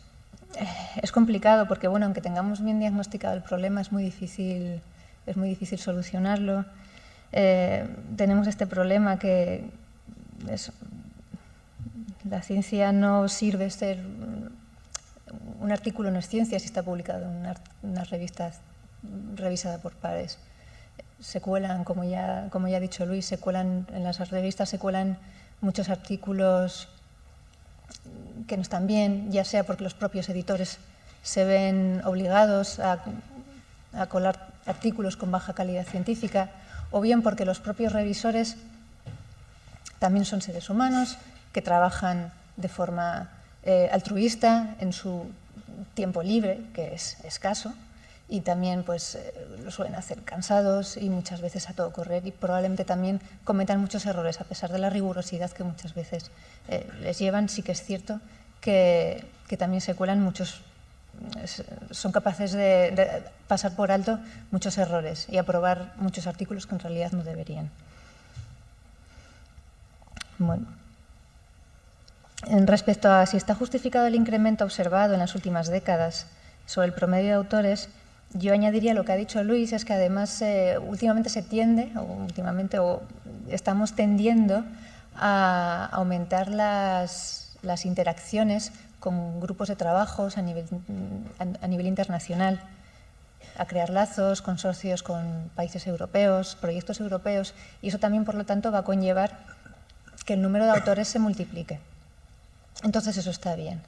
Speaker 4: es complicado porque, bueno, aunque tengamos bien diagnosticado el problema, es muy difícil solucionarlo. Tenemos este problema que la ciencia no sirve ser un artículo no es ciencia si está publicado en una revista revisada por pares. Se cuelan, como ya ha dicho Luis, en las revistas se cuelan muchos artículos que no están bien, ya sea porque los propios editores se ven obligados a colar artículos con baja calidad científica, o bien porque los propios revisores también son seres humanos que trabajan de forma altruista en su tiempo libre, que es escaso, y también pues, lo suelen hacer cansados y muchas veces a todo correr y probablemente también cometan muchos errores a pesar de la rigurosidad que muchas veces les llevan. Sí que es cierto que también se cuelan muchos, son capaces de pasar por alto muchos errores y aprobar muchos artículos que en realidad no deberían. Bueno. Respecto a si está justificado el incremento observado en las últimas décadas sobre el promedio de autores, yo añadiría lo que ha dicho Luis, es que además últimamente estamos tendiendo a aumentar las interacciones con grupos de trabajos a nivel internacional, a crear lazos, consorcios con países europeos, proyectos europeos, y eso también, por lo tanto, va a conllevar que el número de autores se multiplique. Entonces eso está bien,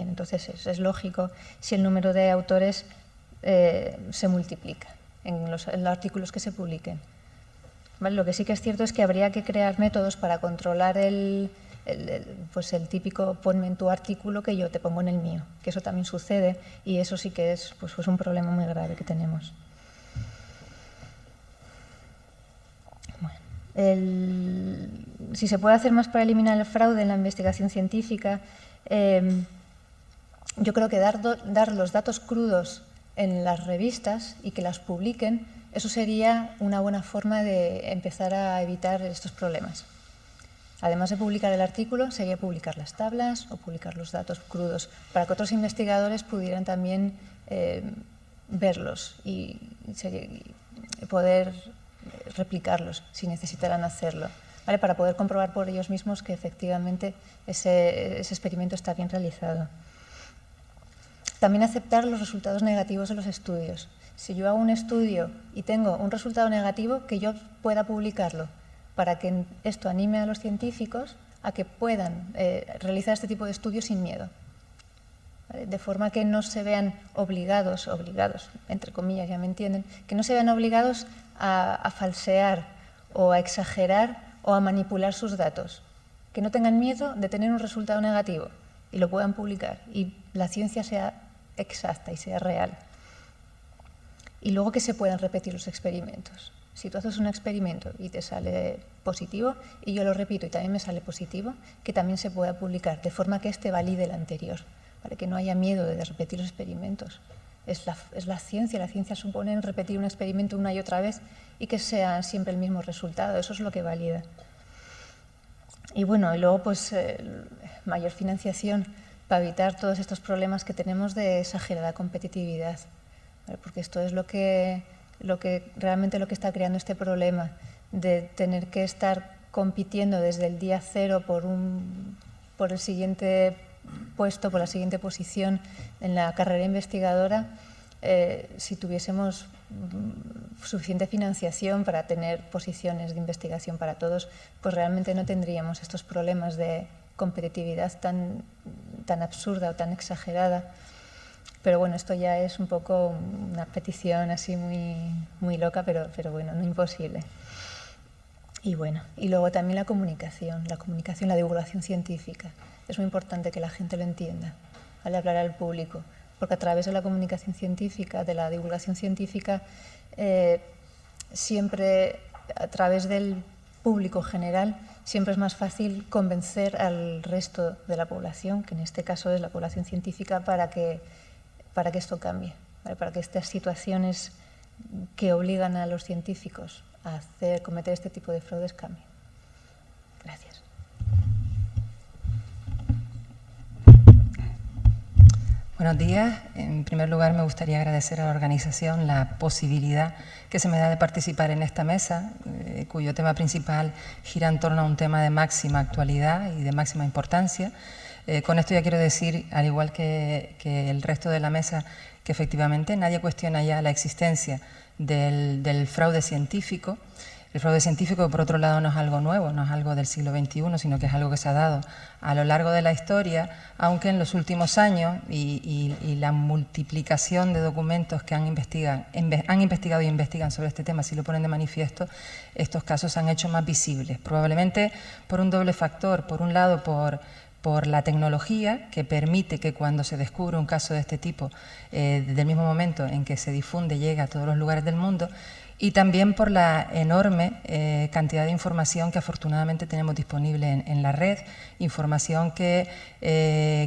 Speaker 4: Entonces es lógico si el número de autores se multiplica en los artículos que se publiquen. ¿Vale? Lo que sí que es cierto es que habría que crear métodos para controlar el típico ponme en tu artículo que yo te pongo en el mío, que eso también sucede y eso sí que es pues un problema muy grave que tenemos. Si se puede hacer más para eliminar el fraude en la investigación científica, yo creo que dar los datos crudos en las revistas y que las publiquen, eso sería una buena forma de empezar a evitar estos problemas. Además de publicar el artículo, sería publicar las tablas o publicar los datos crudos para que otros investigadores pudieran también verlos y poder replicarlos si necesitaran hacerlo, ¿vale? Para poder comprobar por ellos mismos que efectivamente ese experimento está bien realizado. También aceptar los resultados negativos de los estudios. Si yo hago un estudio y tengo un resultado negativo, que yo pueda publicarlo, para que esto anime a los científicos a que puedan realizar este tipo de estudios sin miedo, ¿vale? De forma que no se vean obligados, entre comillas, ya me entienden, que no se vean obligados a falsear o a exagerar o a manipular sus datos, que no tengan miedo de tener un resultado negativo y lo puedan publicar y la ciencia sea exacta y sea real. Y luego que se puedan repetir los experimentos. Si tú haces un experimento y te sale positivo, y yo lo repito y también me sale positivo, que también se pueda publicar, de forma que este valide el anterior, para que no haya miedo de repetir los experimentos. Es la ciencia supone repetir un experimento una y otra vez y que sea siempre el mismo resultado, eso es lo que valida. Y bueno, y luego pues mayor financiación para evitar todos estos problemas que tenemos de exagerada competitividad, ¿vale? Porque esto es realmente lo que está creando este problema de tener que estar compitiendo desde el día cero por el siguiente puesto, por la siguiente posición en la carrera investigadora. Si tuviésemos suficiente financiación para tener posiciones de investigación para todos, pues realmente no tendríamos estos problemas de competitividad tan absurda o tan exagerada. Pero bueno, esto ya es un poco una petición así muy loca, pero bueno, no imposible. Y bueno, y luego también la comunicación, la divulgación científica. Es muy importante que la gente lo entienda al hablar al público, porque a través de la comunicación científica, de la divulgación científica, siempre a través del público general, siempre es más fácil convencer al resto de la población, que en este caso es la población científica, para que esto cambie, ¿vale? Para que estas situaciones que obligan a los científicos a cometer este tipo de fraudes cambien. Gracias.
Speaker 5: Buenos días. En primer lugar, me gustaría agradecer a la organización la posibilidad que se me da de participar en esta mesa, cuyo tema principal gira en torno a un tema de máxima actualidad y de máxima importancia. Con esto ya quiero decir, al igual que el resto de la mesa, que efectivamente nadie cuestiona ya la existencia del fraude científico. El fraude científico, por otro lado, no es algo nuevo, no es algo del siglo XXI, sino que es algo que se ha dado a lo largo de la historia, aunque en los últimos años y la multiplicación de documentos que han investigado y investigan sobre este tema, si lo ponen de manifiesto, estos casos se han hecho más visibles, probablemente por un doble factor. Por un lado, por la tecnología, que permite que cuando se descubre un caso de este tipo, desde el mismo momento en que se difunde, llega a todos los lugares del mundo, y también por la enorme cantidad de información que afortunadamente tenemos disponible en la red, información que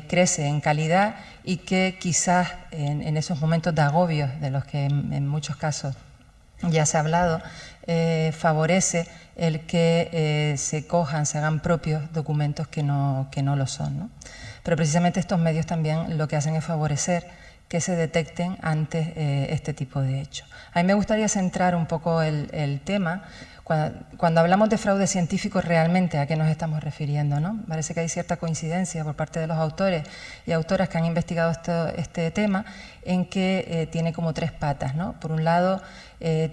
Speaker 5: crece en calidad y que quizás en esos momentos de agobio, de los que en muchos casos ya se ha hablado, favorece el que se cojan, se hagan propios documentos que no lo son, ¿no? Pero precisamente estos medios también lo que hacen es favorecer que se detecten antes este tipo de hechos. A mí me gustaría centrar un poco el tema. Cuando hablamos de fraude científico, realmente ¿a qué nos estamos refiriendo, ¿no? Parece que hay cierta coincidencia por parte de los autores y autoras que han investigado este tema en que tiene como tres patas, ¿no? Por un lado,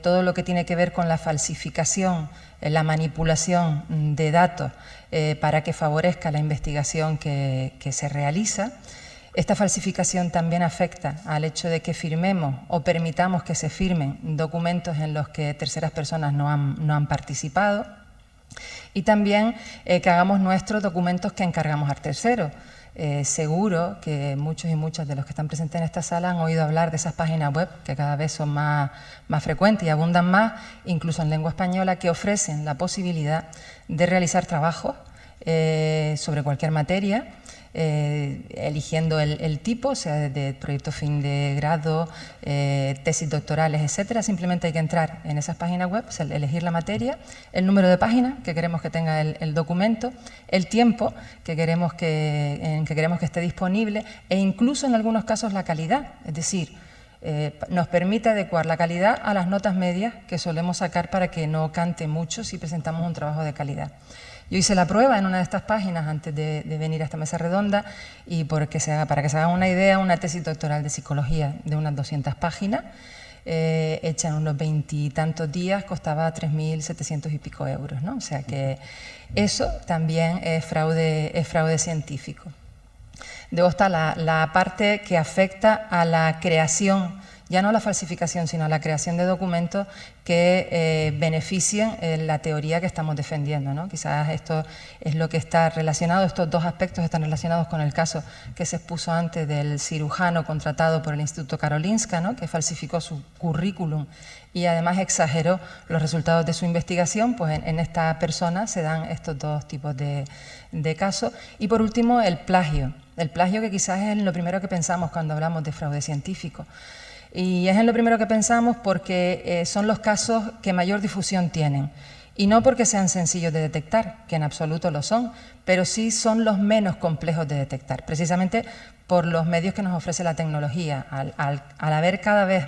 Speaker 5: todo lo que tiene que ver con la falsificación, la manipulación de datos para que favorezca la investigación que se realiza. Esta falsificación también afecta al hecho de que firmemos o permitamos que se firmen documentos en los que terceras personas no han participado, y también que hagamos nuestros documentos que encargamos a terceros. Seguro que muchos y muchas de los que están presentes en esta sala han oído hablar de esas páginas web que cada vez son más frecuentes y abundan más, incluso en lengua española, que ofrecen la posibilidad de realizar trabajos sobre cualquier materia, eligiendo el tipo, o sea, de proyecto fin de grado, tesis doctorales, etcétera. Simplemente hay que entrar en esas páginas web, elegir la materia, el número de páginas que queremos que tenga el documento, el tiempo en que queremos que esté disponible, e incluso en algunos casos la calidad. Es decir, nos permite adecuar la calidad a las notas medias que solemos sacar para que no cante mucho si presentamos un trabajo de calidad. Yo hice la prueba en una de estas páginas antes de venir a esta mesa redonda y para que se hagan una idea, una tesis doctoral de psicología de unas 200 páginas, hecha en unos 20 y tantos días, costaba 3.700 y pico euros, ¿no? O sea que eso también es fraude científico. Luego está la parte que afecta a la creación, ya no a la falsificación, sino a la creación de documentos que beneficien la teoría que estamos defendiendo, ¿no? Quizás esto es lo que está relacionado, estos dos aspectos están relacionados con el caso que se expuso antes del cirujano contratado por el Instituto Karolinska, ¿no? Que falsificó su currículum y además exageró los resultados de su investigación. Pues en esta persona se dan estos dos tipos de casos. Y por último, el plagio que quizás es lo primero que pensamos cuando hablamos de fraude científico. Y es en lo primero que pensamos porque son los casos que mayor difusión tienen. Y no porque sean sencillos de detectar, que en absoluto lo son, pero sí son los menos complejos de detectar, precisamente por los medios que nos ofrece la tecnología. Al haber cada vez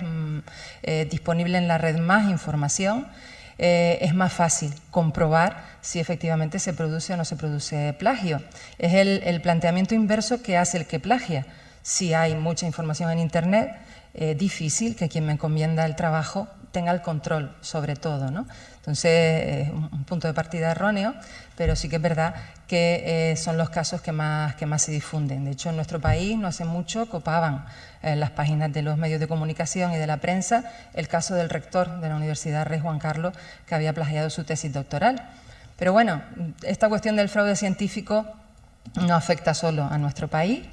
Speaker 5: disponible en la red más información, es más fácil comprobar si efectivamente se produce o no se produce plagio. Es el planteamiento inverso que hace el que plagia. Si hay mucha información en Internet, difícil que quien me encomienda el trabajo tenga el control sobre todo, ¿no? Entonces, un punto de partida erróneo, pero sí que es verdad que son los casos que más se difunden. De hecho, en nuestro país no hace mucho copaban las páginas de los medios de comunicación y de la prensa el caso del rector de la Universidad Rey Juan Carlos, que había plagiado su tesis doctoral. Pero bueno, esta cuestión del fraude científico no afecta solo a nuestro país,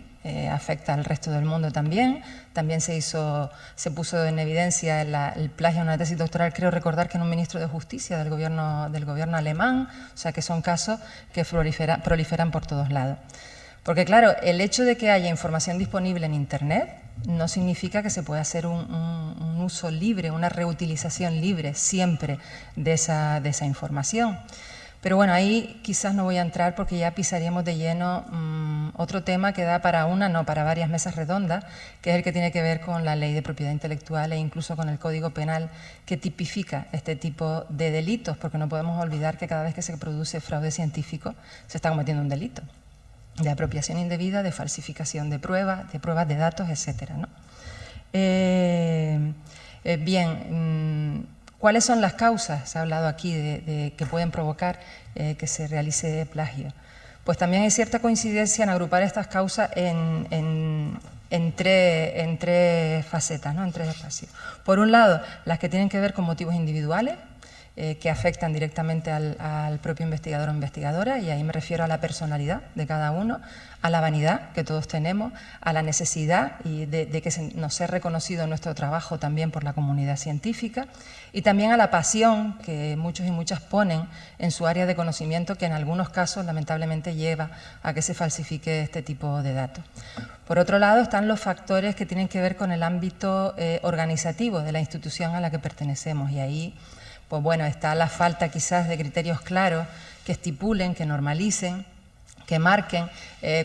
Speaker 5: afecta al resto del mundo también. También se puso en evidencia el plagio en una tesis doctoral, creo recordar que en un ministro de Justicia del gobierno alemán. O sea que son casos que proliferan por todos lados. Porque claro, el hecho de que haya información disponible en Internet no significa que se pueda hacer un uso libre, una reutilización libre siempre de esa información. Pero bueno, ahí quizás no voy a entrar porque ya pisaríamos de lleno otro tema que da para para varias mesas redondas, que es el que tiene que ver con la ley de propiedad intelectual e incluso con el Código Penal que tipifica este tipo de delitos, porque no podemos olvidar que cada vez que se produce fraude científico se está cometiendo un delito de apropiación indebida, de falsificación de pruebas de datos, etcétera, ¿no? ¿Cuáles son las causas? Se ha hablado aquí de que pueden provocar que se realice plagio. Pues también hay cierta coincidencia en agrupar estas causas en tres facetas, ¿no? En tres espacios. Por un lado, las que tienen que ver con motivos individuales, que afectan directamente al propio investigador o investigadora, y ahí me refiero a la personalidad de cada uno, a la vanidad que todos tenemos, a la necesidad de que nos sea reconocido nuestro trabajo también por la comunidad científica, y también a la pasión que muchos y muchas ponen en su área de conocimiento, que en algunos casos lamentablemente lleva a que se falsifique este tipo de datos. Por otro lado están los factores que tienen que ver con el ámbito organizativo de la institución a la que pertenecemos, y ahí pues bueno, está la falta quizás de criterios claros que estipulen, que normalicen, que marquen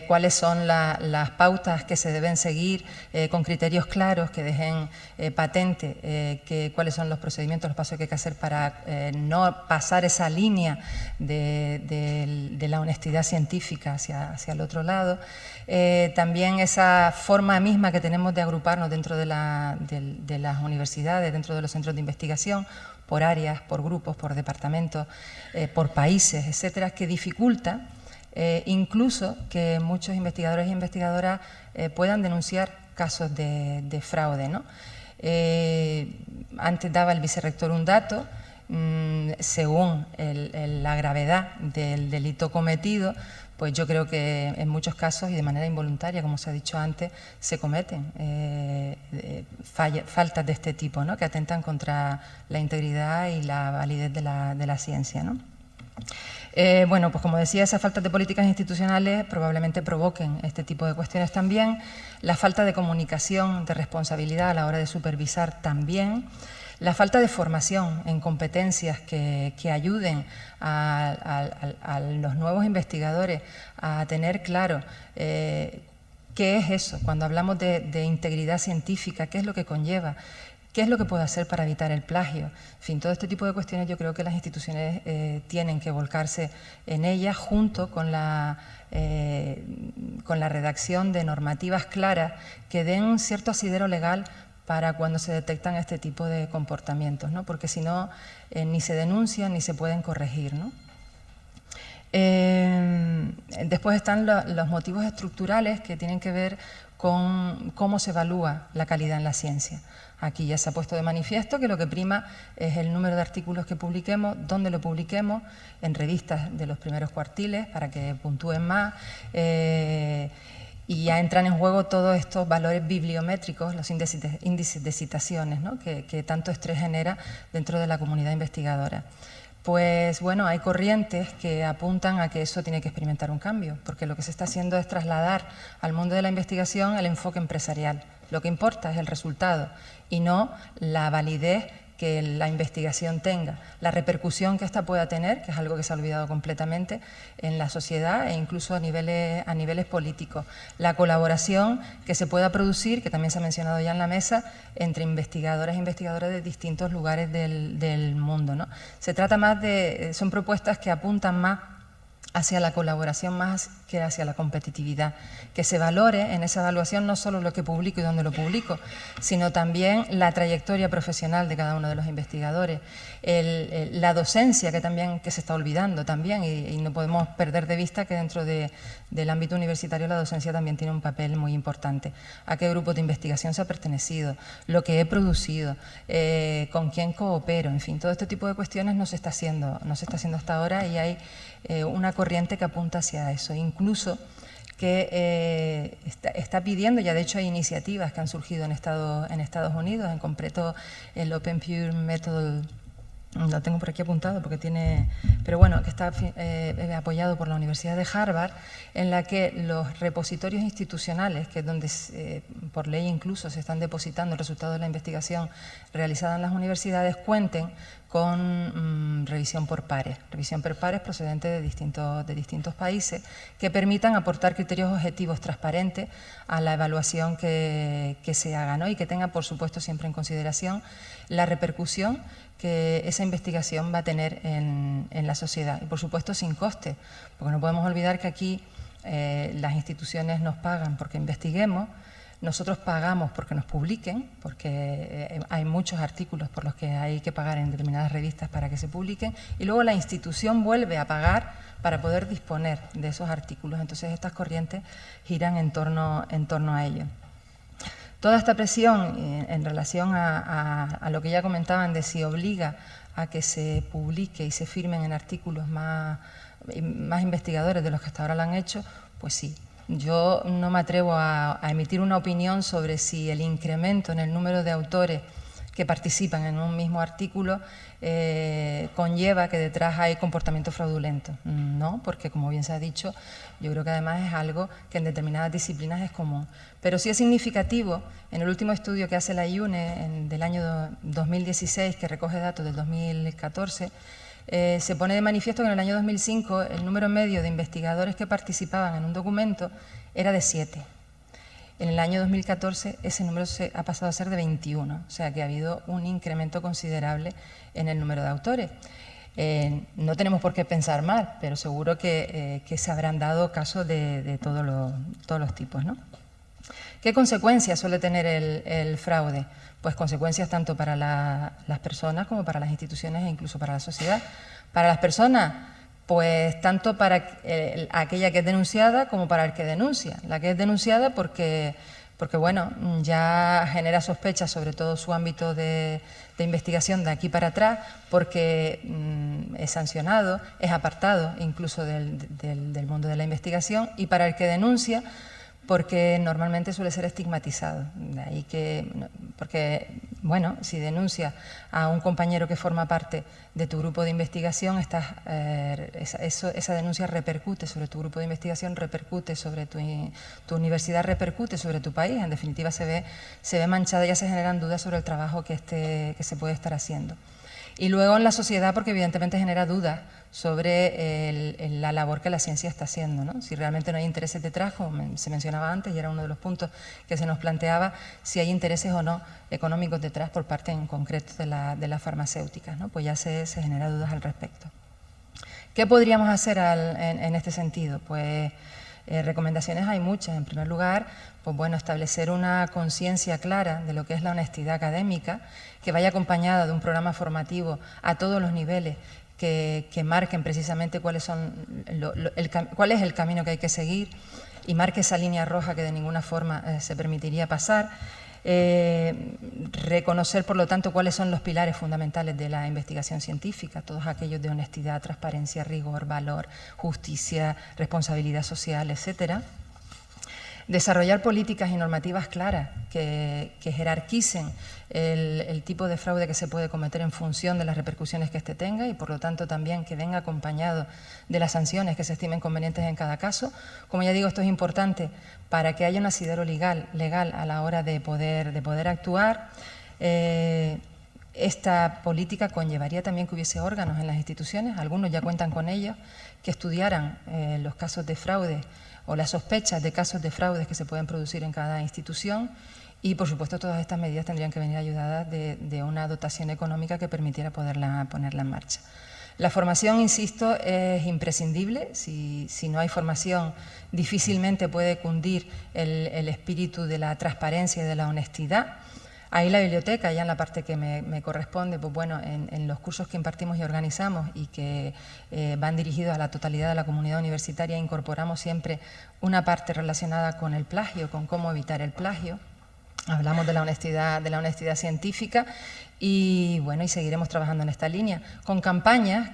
Speaker 5: cuáles son las pautas que se deben seguir con criterios claros, que dejen patente cuáles son los procedimientos, los pasos que hay que hacer para no pasar esa línea de la honestidad científica hacia el otro lado. También esa forma misma que tenemos de agruparnos dentro de las universidades, dentro de los centros de investigación, por áreas, por grupos, por departamentos, por países, etcétera, que dificulta incluso que muchos investigadores e investigadoras puedan denunciar casos de fraude, ¿no? Antes daba el vicerrector un dato, según la gravedad del delito cometido, pues yo creo que en muchos casos y de manera involuntaria, como se ha dicho antes, se cometen faltas de este tipo, ¿no? Que atentan contra la integridad y la validez de la ciencia, ¿no? Bueno, pues como decía, esas faltas de políticas institucionales probablemente provoquen este tipo de cuestiones también. La falta de comunicación, de responsabilidad a la hora de supervisar también. La falta de formación en competencias que ayuden a los nuevos investigadores a tener claro ¿Qué es eso? Cuando hablamos de integridad científica, ¿qué es lo que conlleva? ¿Qué es lo que puede hacer para evitar el plagio? En fin, todo este tipo de cuestiones yo creo que las instituciones tienen que volcarse en ellas junto con la redacción de normativas claras que den cierto asidero legal para cuando se detectan este tipo de comportamientos, ¿no? Porque si no, ni se denuncian ni se pueden corregir, ¿no? Después están los motivos estructurales que tienen que ver con cómo se evalúa la calidad en la ciencia. Aquí ya se ha puesto de manifiesto que lo que prima es el número de artículos que publiquemos, dónde lo publiquemos, en revistas de los primeros cuartiles para que puntúen más, y ya entran en juego todos estos valores bibliométricos, los índices de citaciones, ¿no? que tanto estrés genera dentro de la comunidad investigadora. Pues bueno, hay corrientes que apuntan a que eso tiene que experimentar un cambio, porque lo que se está haciendo es trasladar al mundo de la investigación el enfoque empresarial. Lo que importa es el resultado y no la validez que la investigación tenga, la repercusión que ésta pueda tener, que es algo que se ha olvidado completamente en la sociedad e incluso a niveles políticos. La colaboración que se pueda producir, que también se ha mencionado ya en la mesa, entre investigadoras e investigadores de distintos lugares del mundo, ¿no? Se trata más son propuestas que apuntan más hacia la colaboración más que hacia la competitividad, que se valore en esa evaluación no solo lo que publico y dónde lo publico, sino también la trayectoria profesional de cada uno de los investigadores, la docencia que se está olvidando también y no podemos perder de vista que dentro del ámbito universitario la docencia también tiene un papel muy importante. A qué grupo de investigación se ha pertenecido, lo que he producido, con quién coopero, en fin, todo este tipo de cuestiones no se está haciendo hasta ahora y hay una corriente que apunta hacia eso, incluso que está pidiendo, ya de hecho hay iniciativas que han surgido en Estados Unidos, en concreto el Open Pure Method, lo tengo por aquí apuntado porque tiene, pero bueno, que está apoyado por la Universidad de Harvard, en la que los repositorios institucionales, que es donde por ley incluso se están depositando el resultado de la investigación realizada en las universidades, cuenten con revisión por pares procedentes de distintos países que permitan aportar criterios objetivos transparentes a la evaluación que se haga, ¿no? Y que tenga, por supuesto, siempre en consideración la repercusión que esa investigación va a tener en la sociedad y, por supuesto, sin coste, porque no podemos olvidar que aquí las instituciones nos pagan porque investiguemos. Nosotros pagamos porque nos publiquen, porque hay muchos artículos por los que hay que pagar en determinadas revistas para que se publiquen, y luego la institución vuelve a pagar para poder disponer de esos artículos. Entonces estas corrientes giran en torno a ello. Toda esta presión en relación a lo que ya comentaban de si obliga a que se publique y se firmen en artículos más investigadores de los que hasta ahora lo han hecho, pues sí. Yo no me atrevo a emitir una opinión sobre si el incremento en el número de autores que participan en un mismo artículo conlleva que detrás hay comportamiento fraudulento. No, porque como bien se ha dicho, yo creo que además es algo que en determinadas disciplinas es común. Pero sí es significativo, en el último estudio que hace la IUNE del año 2016, que recoge datos del 2014, se pone de manifiesto que en el año 2005 el número medio de investigadores que participaban en un documento era de 7. En el año 2014 ese número ha pasado a ser de 21, o sea que ha habido un incremento considerable en el número de autores. No tenemos por qué pensar mal, pero seguro que se habrán dado casos de todos los tipos, ¿no? ¿Qué consecuencias suele tener el fraude? Pues consecuencias tanto para las personas como para las instituciones e incluso para la sociedad. Para las personas, pues tanto para aquella que es denunciada como para el que denuncia. La que es denunciada porque bueno, ya genera sospechas sobre todo su ámbito de investigación de aquí para atrás, porque es sancionado, es apartado incluso del mundo de la investigación, y para el que denuncia, porque normalmente suele ser estigmatizado. De ahí porque, bueno, si denuncias a un compañero que forma parte de tu grupo de investigación, esa denuncia repercute sobre tu grupo de investigación, repercute sobre tu universidad, repercute sobre tu país. En definitiva, se ve manchada, ya se generan dudas sobre el trabajo que se puede estar haciendo. Y luego en la sociedad, porque evidentemente genera dudas sobre la labor que la ciencia está haciendo, ¿no? Si realmente no hay intereses detrás, como se mencionaba antes, y era uno de los puntos que se nos planteaba, si hay intereses o no económicos detrás por parte en concreto de las farmacéuticas, ¿no? Pues ya se genera dudas al respecto. ¿Qué podríamos hacer en este sentido? Pues recomendaciones hay muchas. En primer lugar, pues bueno, establecer una conciencia clara de lo que es la honestidad académica, que vaya acompañada de un programa formativo a todos los niveles que marquen precisamente cuál es el camino que hay que seguir y marque esa línea roja que de ninguna forma se permitiría pasar. Reconocer, por lo tanto, cuáles son los pilares fundamentales de la investigación científica, todos aquellos de honestidad, transparencia, rigor, valor, justicia, responsabilidad social, etcétera. Desarrollar políticas y normativas claras que jerarquicen el tipo de fraude que se puede cometer en función de las repercusiones que éste tenga y, por lo tanto, también que venga acompañado de las sanciones que se estimen convenientes en cada caso. Como ya digo, esto es importante para que haya un asidero legal a la hora de poder actuar. Esta política conllevaría también que hubiese órganos en las instituciones, algunos ya cuentan con ellos, que estudiaran los casos de fraude o las sospechas de casos de fraudes que se pueden producir en cada institución y, por supuesto, todas estas medidas tendrían que venir ayudadas de una dotación económica que permitiera ponerla en marcha. La formación, insisto, es imprescindible. Si no hay formación, difícilmente puede cundir el espíritu de la transparencia y de la honestidad. Ahí la biblioteca, ya en la parte que me corresponde, pues bueno, en los cursos que impartimos y organizamos y que van dirigidos a la totalidad de la comunidad universitaria, incorporamos siempre una parte relacionada con el plagio, con cómo evitar el plagio. Hablamos de la honestidad científica y bueno, y seguiremos trabajando en esta línea con campañas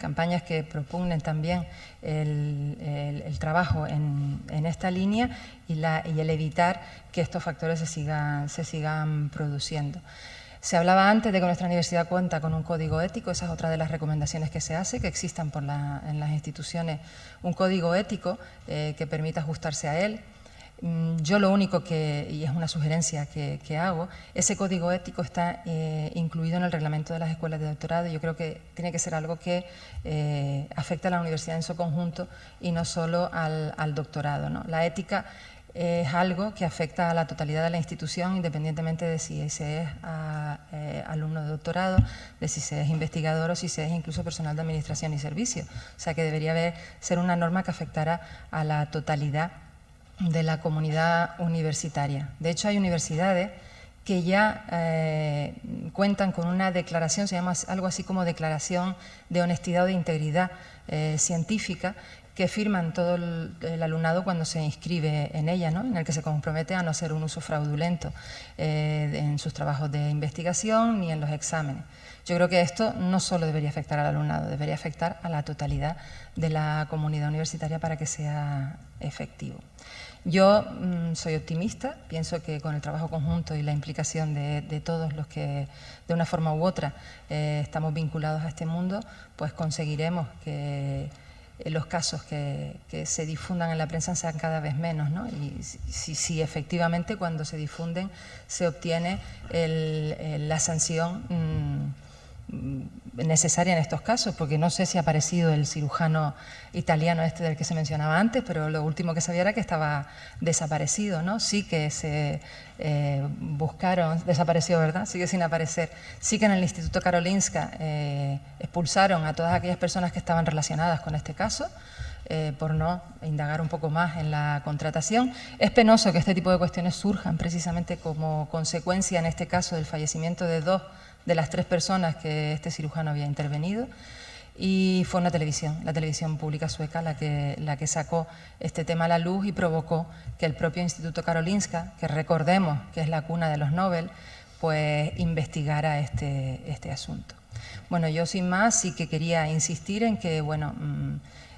Speaker 5: que propugnen también el trabajo en esta línea y el evitar que estos factores se sigan produciendo. Se hablaba antes de que nuestra universidad cuenta con un código ético, esa es otra de las recomendaciones que se hace, que existan en las instituciones un código ético que permita ajustarse a él. Yo lo único y es una sugerencia que hago, ese código ético está incluido en el reglamento de las escuelas de doctorado y yo creo que tiene que ser algo que afecte a la universidad en su conjunto y no solo al doctorado, ¿no? La ética es algo que afecta a la totalidad de la institución, independientemente de si se es alumno de doctorado, de si se es investigador o si se es incluso personal de administración y servicio. O sea que debería ser una norma que afectara a la totalidad de la comunidad universitaria. De hecho, hay universidades que ya cuentan con una declaración, se llama algo así como declaración de honestidad o de integridad científica, que firman todo el alumnado cuando se inscribe en ella, ¿no? En el que se compromete a no hacer un uso fraudulento en sus trabajos de investigación ni en los exámenes. Yo creo que esto no solo debería afectar al alumnado, debería afectar a la totalidad de la comunidad universitaria para que sea efectivo. Yo soy optimista, pienso que con el trabajo conjunto y la implicación de todos los que de una forma u otra estamos vinculados a este mundo, pues conseguiremos que los casos que se difundan en la prensa sean cada vez menos, ¿no? Y si efectivamente cuando se difunden se obtiene la sanción necesaria en estos casos, porque no sé si ha aparecido el cirujano italiano del que se mencionaba antes, pero lo último que sabía era que estaba desaparecido, ¿no? Sí que se buscaron, desapareció, ¿verdad? Sigue sin aparecer. Sí que en el Instituto Karolinska expulsaron a todas aquellas personas que estaban relacionadas con este caso, por no indagar un poco más en la contratación. Es penoso que este tipo de cuestiones surjan precisamente como consecuencia, en este caso, del fallecimiento de 2 de las 3 personas que este cirujano había intervenido, y fue la televisión pública sueca la que sacó este tema a la luz y provocó que el propio Instituto Karolinska, que recordemos que es la cuna de los Nobel, pues investigara este asunto. Bueno, yo sin más sí que quería insistir en que, bueno,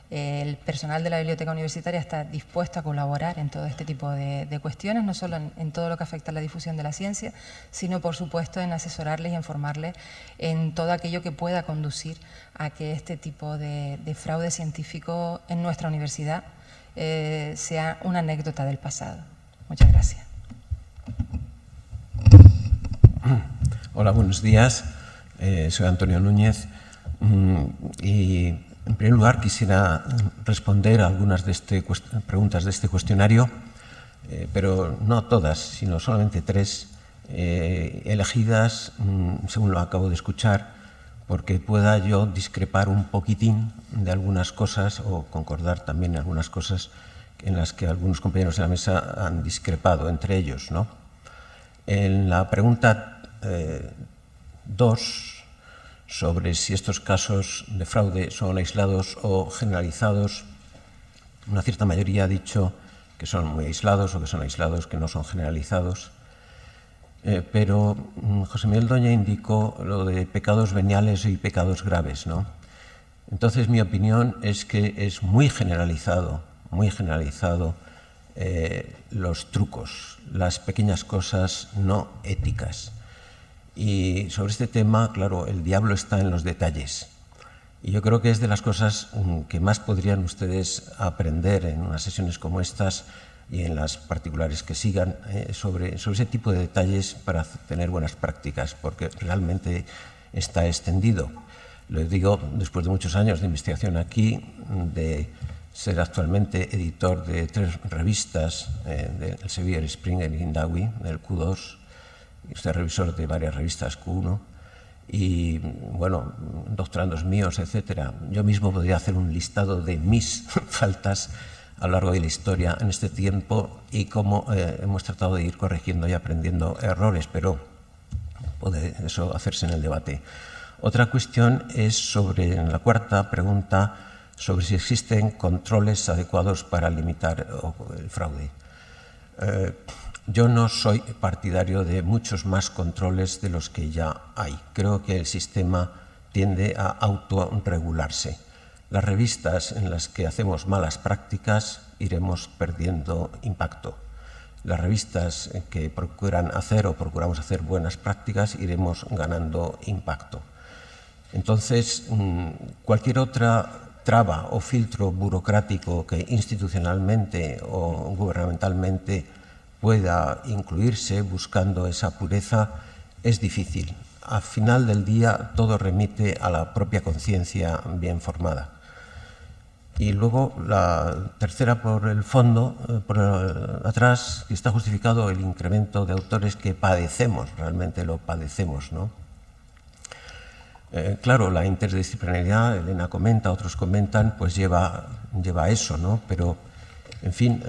Speaker 5: el personal de la Biblioteca Universitaria está dispuesto a colaborar en todo este tipo de cuestiones, no solo en todo lo que afecta a la difusión de la ciencia, sino, por supuesto, en asesorarles y informarles en todo aquello que pueda conducir a que este tipo de fraude científico en nuestra universidad sea una anécdota del pasado. Muchas gracias.
Speaker 6: Hola, buenos días. Soy Antonio Núñez y, en primer lugar, quisiera responder a algunas preguntas de este cuestionario, pero no todas, sino solamente 3, elegidas, según lo acabo de escuchar, porque pueda yo discrepar un poquitín de algunas cosas o concordar también en algunas cosas en las que algunos compañeros de la mesa han discrepado entre ellos, ¿no? En la pregunta 2, sobre si estos casos de fraude son aislados o generalizados, una cierta mayoría ha dicho que son muy aislados o que son aislados, que no son generalizados. Pero José Miguel Doña indicó lo de pecados veniales y pecados graves, ¿no? Entonces, mi opinión es que es muy generalizado los trucos, las pequeñas cosas no éticas. Y sobre este tema, claro, el diablo está en los detalles. Y yo creo que es de las cosas que más podrían ustedes aprender en unas sesiones como estas y en las particulares que sigan, sobre ese tipo de detalles para tener buenas prácticas, porque realmente está extendido. Lo digo después de muchos años de investigación aquí, de ser actualmente editor de 3 revistas, del Elsevier, Springer y Hindawi, del Q2, y usted revisor de varias revistas Q1, y, bueno, doctorandos míos, etcétera. Yo mismo podría hacer un listado de mis faltas a lo largo de la historia en este tiempo y cómo hemos tratado de ir corrigiendo y aprendiendo errores, pero puede eso hacerse en el debate. Otra cuestión es sobre, en la 4ª pregunta, sobre si existen controles adecuados para limitar el fraude. Yo no soy partidario de muchos más controles de los que ya hay. Creo que el sistema tiende a autorregularse. Las revistas en las que hacemos malas prácticas iremos perdiendo impacto. Las revistas que procuran hacer o procuramos hacer buenas prácticas iremos ganando impacto. Entonces, cualquier otra traba o filtro burocrático que institucionalmente o gubernamentalmente pueda incluirse buscando esa pureza es difícil. Al final del día todo remite a la propia conciencia bien formada. Y luego la tercera por el fondo, por atrás, que está justificado el incremento de autores que padecemos, realmente lo padecemos, ¿no? Claro, la interdisciplinariedad, Elena comenta, otros comentan, pues lleva a eso, ¿no? Pero, en fin,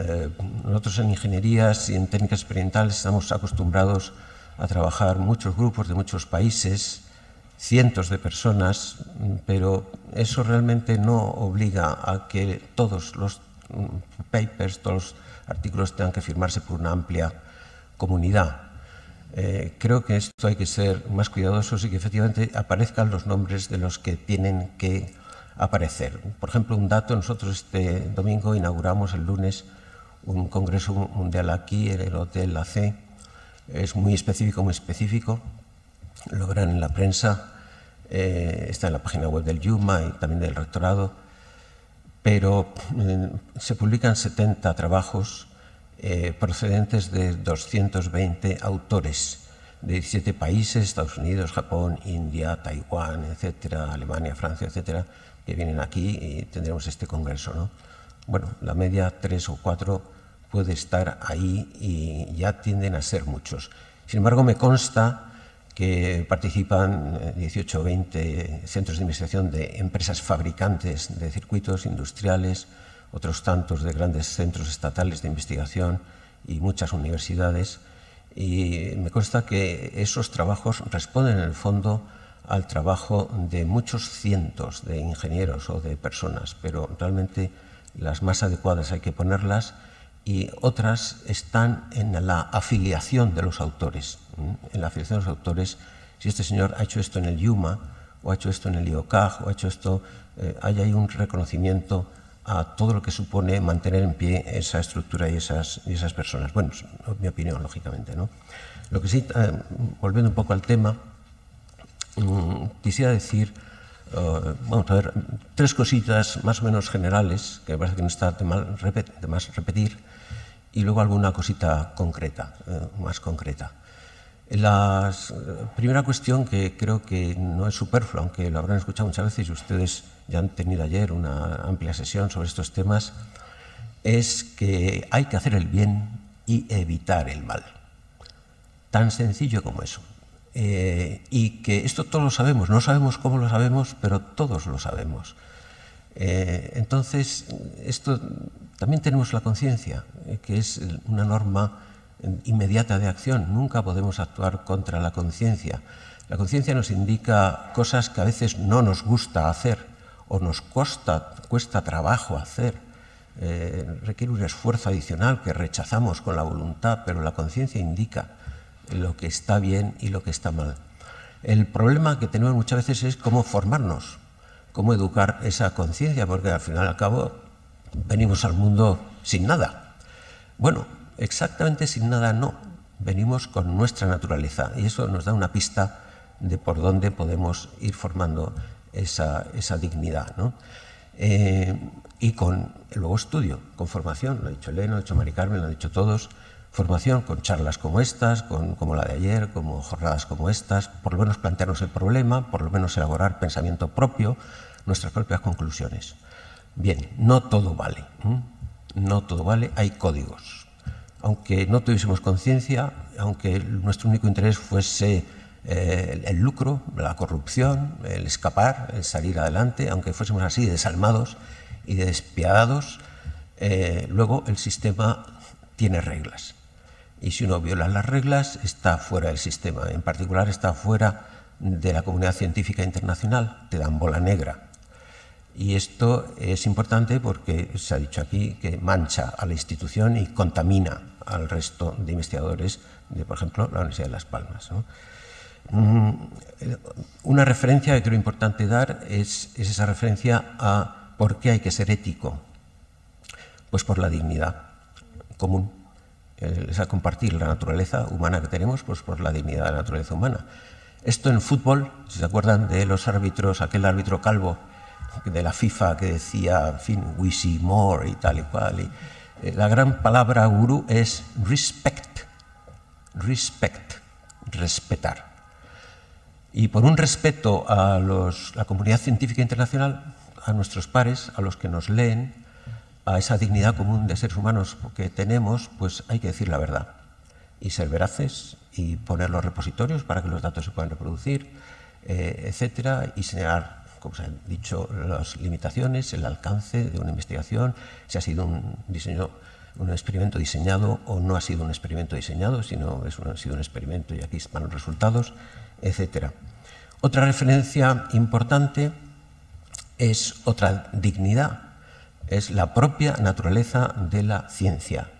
Speaker 6: nosotros en ingenierías y en técnicas experimentales estamos acostumbrados a trabajar muchos grupos de muchos países, cientos de personas, pero eso realmente no obliga a que todos los papers, todos los artículos tengan que firmarse por una amplia comunidad. Creo que esto hay que ser más cuidadosos y que efectivamente aparezcan los nombres de los que tienen que aparecer. Por ejemplo, un dato, nosotros este domingo inauguramos el lunes un congreso mundial aquí en el Hotel AC. Es muy específico, lo verán en la prensa, está en la página web del IUMA y también del rectorado, pero se publican 70 trabajos procedentes de 220 autores de 17 países, Estados Unidos, Japón, India, Taiwán, etcétera, Alemania, Francia, etcétera, que vienen aquí y tendremos este congreso, ¿no? Bueno, la media 3 o 4 puede estar ahí y ya tienden a ser muchos. Sin embargo, me consta que participan 18 o 20 centros de investigación de empresas fabricantes de circuitos industriales, otros tantos de grandes centros estatales de investigación y muchas universidades. Y me consta que esos trabajos responden en el fondo al trabajo de muchos cientos de ingenieros o de personas, pero realmente las más adecuadas hay que ponerlas y otras están en la afiliación de los autores. En la afiliación de los autores, si este señor ha hecho esto en el IUMA o ha hecho esto en el IOCAG o ha hecho esto, hay ahí un reconocimiento a todo lo que supone mantener en pie esa estructura y esas personas. Bueno, es mi opinión, lógicamente, ¿no? Lo que sí, volviendo un poco al tema, quisiera decir, vamos a ver, 3 cositas más o menos generales, que me parece que no está de más repetir, y luego alguna cosita concreta, más concreta. La primera cuestión, que creo que no es superflua, aunque lo habrán escuchado muchas veces y ustedes ya han tenido ayer una amplia sesión sobre estos temas, es que hay que hacer el bien y evitar el mal. Tan sencillo como eso. Y que esto todos lo sabemos, no sabemos cómo lo sabemos, pero todos lo sabemos. Entonces, esto también tenemos la conciencia, que es una norma inmediata de acción. Nunca podemos actuar contra la conciencia. La conciencia nos indica cosas que a veces no nos gusta hacer o nos cuesta trabajo hacer. Requiere un esfuerzo adicional que rechazamos con la voluntad, pero la conciencia indica lo que está bien y lo que está mal. El problema que tenemos muchas veces es cómo formarnos, cómo educar esa conciencia, porque al final y al cabo venimos al mundo sin nada. Bueno, exactamente sin nada no, venimos con nuestra naturaleza y eso nos da una pista de por dónde podemos ir formando esa dignidad, ¿no? Y con luego estudio, con formación, lo ha dicho Elena, lo ha dicho Mari Carmen, lo han dicho todos, formación con charlas como estas, como la de ayer, como jornadas como estas, por lo menos plantearnos el problema, por lo menos elaborar pensamiento propio, nuestras propias conclusiones. Bien, no todo vale, no todo vale, hay códigos. Aunque no tuviésemos conciencia, aunque nuestro único interés fuese el lucro, la corrupción, el escapar, el salir adelante, aunque fuésemos así desalmados y despiadados, luego el sistema tiene reglas. Y si uno viola las reglas, está fuera del sistema. En particular, está fuera de la comunidad científica internacional. Te dan bola negra. Y esto es importante porque se ha dicho aquí que mancha a la institución y contamina al resto de investigadores de, por ejemplo, la Universidad de Las Palmas, ¿no? Una referencia que creo importante dar es esa referencia a por qué hay que ser ético. Pues por la dignidad común. Es a compartir la naturaleza humana que tenemos, pues por la dignidad de la naturaleza humana. Esto en fútbol, si se acuerdan de los árbitros, aquel árbitro calvo de la FIFA que decía, en fin, we see more y tal y cual. Y, la gran palabra gurú es respect, respetar. Y por un respeto a la comunidad científica internacional, a nuestros pares, a los que nos leen, a esa dignidad común de seres humanos que tenemos, pues hay que decir la verdad y ser veraces y poner los repositorios para que los datos se puedan reproducir, etcétera, y señalar, como se han dicho, las limitaciones, el alcance de una investigación, si ha sido un experimento diseñado o no ha sido un experimento diseñado, sino ha sido un experimento y aquí están los resultados, etcétera. Otra referencia importante es otra dignidad, es la propia naturaleza de la ciencia.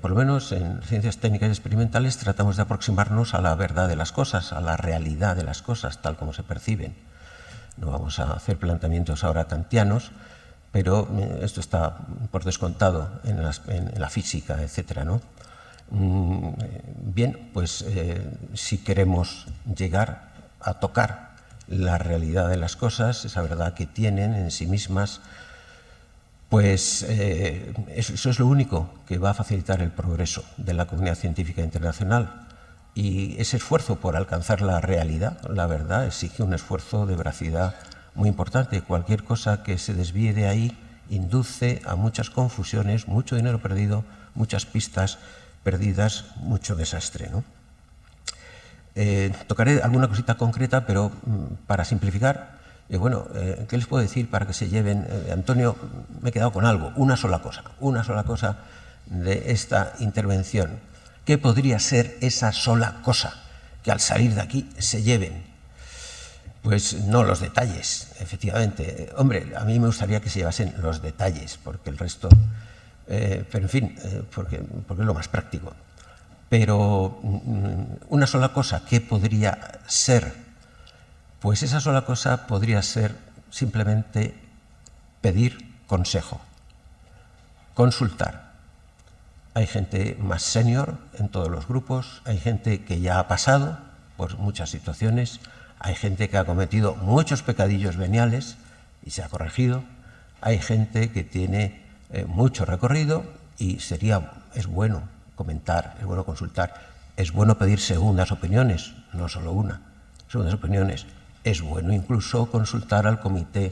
Speaker 6: Por lo menos en ciencias técnicas y experimentales tratamos de aproximarnos a la verdad de las cosas, a la realidad de las cosas, tal como se perciben. No vamos a hacer planteamientos ahora kantianos, pero esto está por descontado en la física, etcétera, ¿no? Bien, pues si queremos llegar a tocar la realidad de las cosas, esa verdad que tienen en sí mismas, pues eso es lo único que va a facilitar el progreso de la comunidad científica internacional. Y ese esfuerzo por alcanzar la realidad, la verdad, exige un esfuerzo de veracidad muy importante. Cualquier cosa que se desvíe de ahí induce a muchas confusiones, mucho dinero perdido, muchas pistas perdidas, mucho desastre, ¿no? Tocaré alguna cosita concreta, pero para simplificar, bueno, ¿qué les puedo decir para que se lleven? Antonio, me he quedado con algo, una sola cosa de esta intervención. ¿Qué podría ser esa sola cosa que al salir de aquí se lleven? Pues no los detalles, efectivamente. Hombre, a mí me gustaría que se llevasen los detalles, porque el resto... pero en fin, porque es lo más práctico. Pero una sola cosa, ¿qué podría ser? Pues esa sola cosa podría ser simplemente pedir consejo, consultar. Hay gente más senior en todos los grupos, hay gente que ya ha pasado por muchas situaciones, hay gente que ha cometido muchos pecadillos veniales y se ha corregido, hay gente que tiene mucho recorrido y es bueno comentar, es bueno consultar Es bueno pedir segundas opiniones, no solo una, segundas opiniones. Es bueno incluso consultar al comité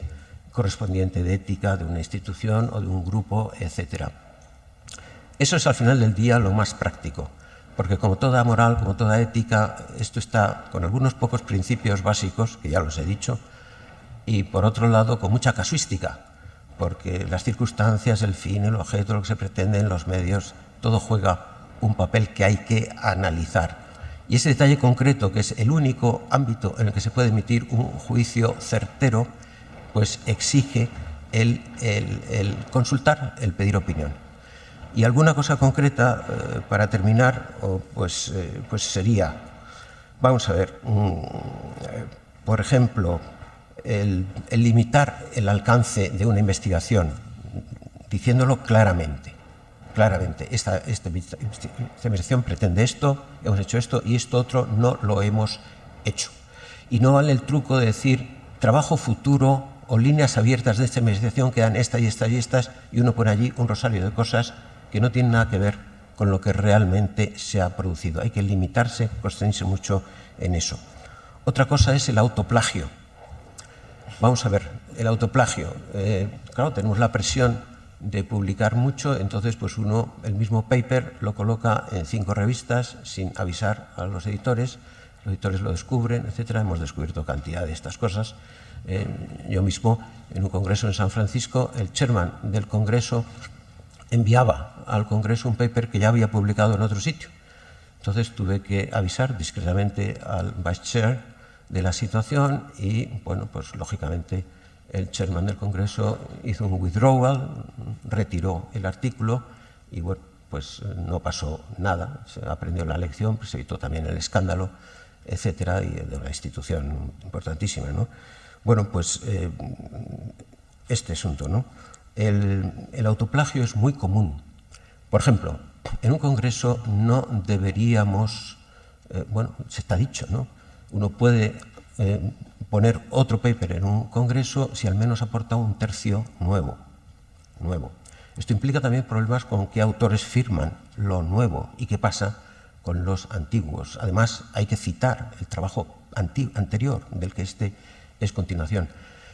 Speaker 6: correspondiente de ética de una institución o de un grupo, etc. Eso es al final del día lo más práctico, porque como toda moral, como toda ética, esto está con algunos pocos principios básicos, que ya los he dicho, y por otro lado con mucha casuística, porque las circunstancias, el fin, el objeto, lo que se pretende en los medios, todo juega un papel que hay que analizar. Y ese detalle concreto, que es el único ámbito en el que se puede emitir un juicio certero, pues exige el consultar, el pedir opinión. Y alguna cosa concreta para terminar, pues sería, vamos a ver, por ejemplo, el limitar el alcance de una investigación, diciéndolo claramente. Esta investigación pretende esto, hemos hecho esto y esto otro no lo hemos hecho. Y no vale el truco de decir trabajo futuro o líneas abiertas de esta investigación que dan estas y estas y estas, y uno pone allí un rosario de cosas que no tienen nada que ver con lo que realmente se ha producido. Hay que limitarse, constreñirse mucho en eso. Otra cosa es el autoplagio. Vamos a ver, el autoplagio. Claro, tenemos la presión de publicar mucho, entonces pues uno, el mismo paper, lo coloca en 5 revistas sin avisar a los editores lo descubren, etcétera. Hemos descubierto cantidad de estas cosas. Yo mismo, en un congreso en San Francisco, el chairman del congreso enviaba al congreso un paper que ya había publicado en otro sitio. Entonces tuve que avisar discretamente al vice chair de la situación y, bueno, pues lógicamente el chairman del Congreso hizo un withdrawal, retiró el artículo y, bueno, pues no pasó nada. Se aprendió la lección, pues se evitó también el escándalo, etcétera, y de una institución importantísima, ¿no? Bueno, pues este asunto, ¿no? El autoplagio es muy común. Por ejemplo, en un congreso no deberíamos, bueno, se está dicho, ¿no? Uno puede poner otro paper en un congreso si al menos aporta un tercio nuevo. Esto implica también problemas con qué autores firman lo nuevo y qué pasa con los antiguos. Además, hay que citar el trabajo anterior del que este es continuación.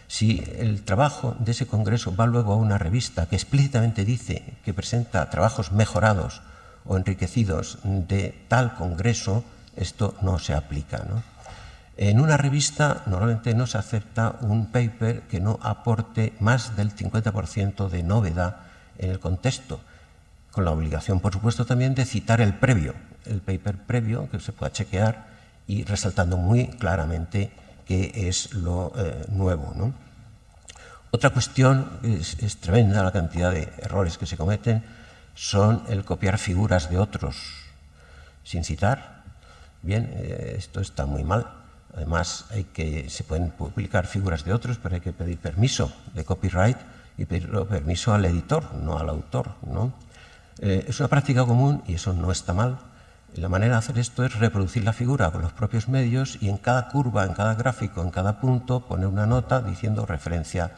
Speaker 6: Si el trabajo de ese congreso va luego a una revista que explícitamente dice que presenta trabajos mejorados o enriquecidos de tal congreso, esto no se aplica, ¿no? En una revista normalmente no se acepta un paper que no aporte más del 50% de novedad en el contexto, con la obligación, por supuesto, también de citar el previo, el paper previo que se pueda chequear y resaltando muy claramente qué es lo nuevo, ¿no? Otra cuestión, es tremenda la cantidad de errores que se cometen, son el copiar figuras de otros sin citar. Bien, esto está muy mal. Además, se pueden publicar figuras de otros, pero hay que pedir permiso de copyright y pedir permiso al editor, no al autor, ¿no? Es una práctica común y eso no está mal. La manera de hacer esto es reproducir la figura con los propios medios y en cada curva, en cada gráfico, en cada punto, poner una nota diciendo referencia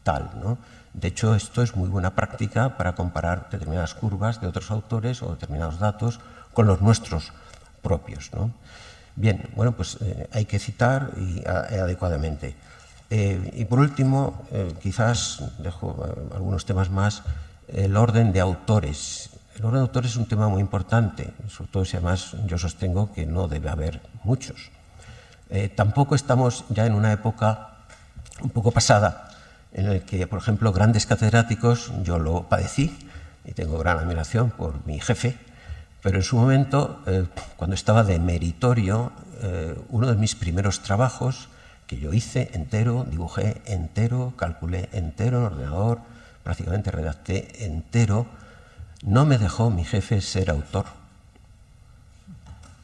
Speaker 6: tal, ¿no? De hecho, esto es muy buena práctica para comparar determinadas curvas de otros autores o determinados datos con los nuestros propios, ¿no? Bien, bueno, pues hay que citar adecuadamente. Y por último, quizás dejo algunos temas más, el orden de autores. El orden de autores es un tema muy importante, sobre todo si además yo sostengo que no debe haber muchos. Tampoco estamos ya en una época un poco pasada en la que, por ejemplo, grandes catedráticos, yo lo padecí y tengo gran admiración por mi jefe, pero en su momento, cuando estaba de meritorio, uno de mis primeros trabajos que yo hice entero, dibujé entero, calculé entero en ordenador, prácticamente redacté entero, no me dejó mi jefe ser autor.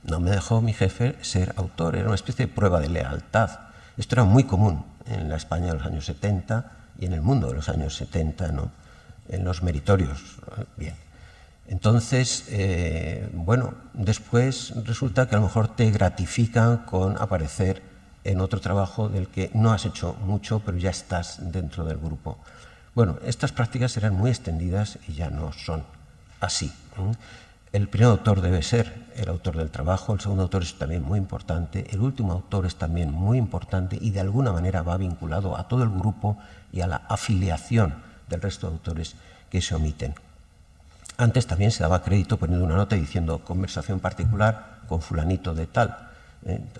Speaker 6: No me dejó mi jefe ser autor, era una especie de prueba de lealtad. Esto era muy común en la España de los años 70 y en el mundo de los años 70, ¿no? En los meritorios. Bien. Entonces, bueno, después resulta que a lo mejor te gratifican con aparecer en otro trabajo del que no has hecho mucho, pero ya estás dentro del grupo. Bueno, estas prácticas eran muy extendidas y ya no son así. el primer autor debe ser el autor del trabajo, el segundo autor es también muy importante, el último autor es también muy importante y de alguna manera va vinculado a todo el grupo y a la afiliación del resto de autores que se omiten. Antes también se daba crédito poniendo una nota diciendo conversación particular con fulanito de tal,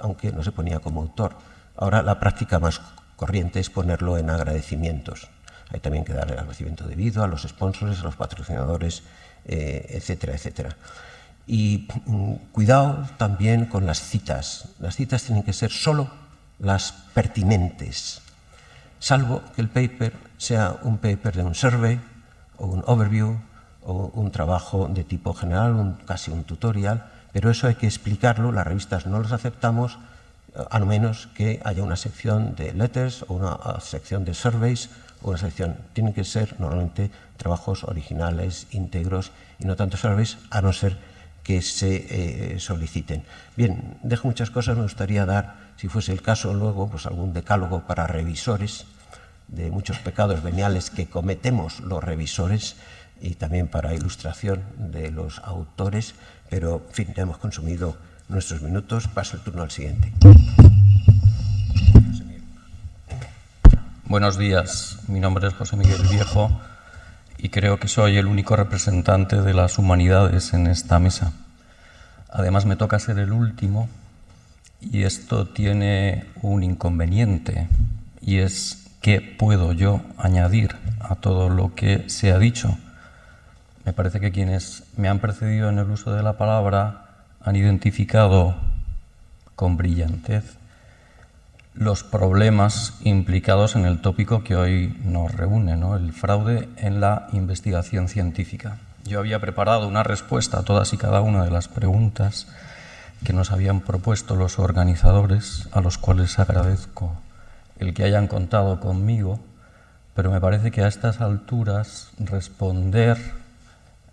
Speaker 6: aunque no se ponía como autor. Ahora la práctica más corriente es ponerlo en agradecimientos. Hay también que dar el agradecimiento debido a los sponsors, a los patrocinadores, etcétera, etcétera. Y cuidado también con las citas. Las citas tienen que ser solo las pertinentes, salvo que el paper sea un paper de un survey o un overview o un trabajo de tipo general, casi un tutorial, pero eso hay que explicarlo, las revistas no los aceptamos, a no menos que haya una sección de letters o una sección de surveys o una sección. Tienen que ser normalmente trabajos originales, íntegros y no tanto surveys, a no ser que se soliciten. Bien, dejo muchas cosas, me gustaría dar, si fuese el caso, luego pues algún decálogo para revisores de muchos pecados veniales que cometemos los revisores y también para ilustración de los autores, pero en fin, ya hemos consumido nuestros minutos, paso el turno al siguiente.
Speaker 7: Buenos días, mi nombre es José Miguel Viejo y creo que soy el único representante de las humanidades en esta mesa. Además me toca ser el último y esto tiene un inconveniente y es ¿qué puedo yo añadir a todo lo que se ha dicho? Me parece que quienes me han precedido en el uso de la palabra han identificado con brillantez los problemas implicados en el tópico que hoy nos reúne, ¿no? El fraude en la investigación científica. Yo había preparado una respuesta a todas y cada una de las preguntas que nos habían propuesto los organizadores, a los cuales agradezco el que hayan contado conmigo, pero me parece que a estas alturas responder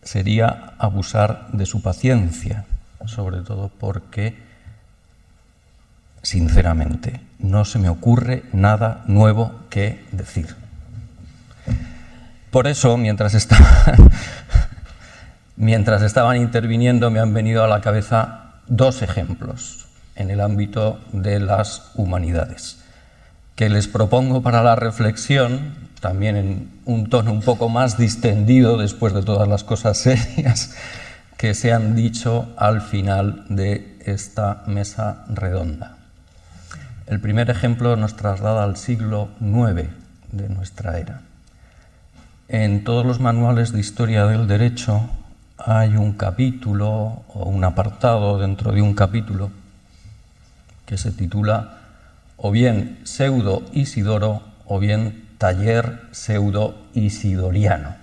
Speaker 7: sería abusar de su paciencia, sobre todo porque, sinceramente, no se me ocurre nada nuevo que decir. Por eso, mientras estaban interviniendo, me han venido a la cabeza dos ejemplos en el ámbito de las humanidades, que les propongo para la reflexión, también en un tono un poco más distendido después de todas las cosas serias que se han dicho al final de esta mesa redonda. El primer ejemplo nos traslada al siglo IX de nuestra era. En todos los manuales de historia del derecho hay un capítulo o un apartado dentro de un capítulo que se titula o bien Pseudo Isidoro o bien Taller Pseudo Isidoriano.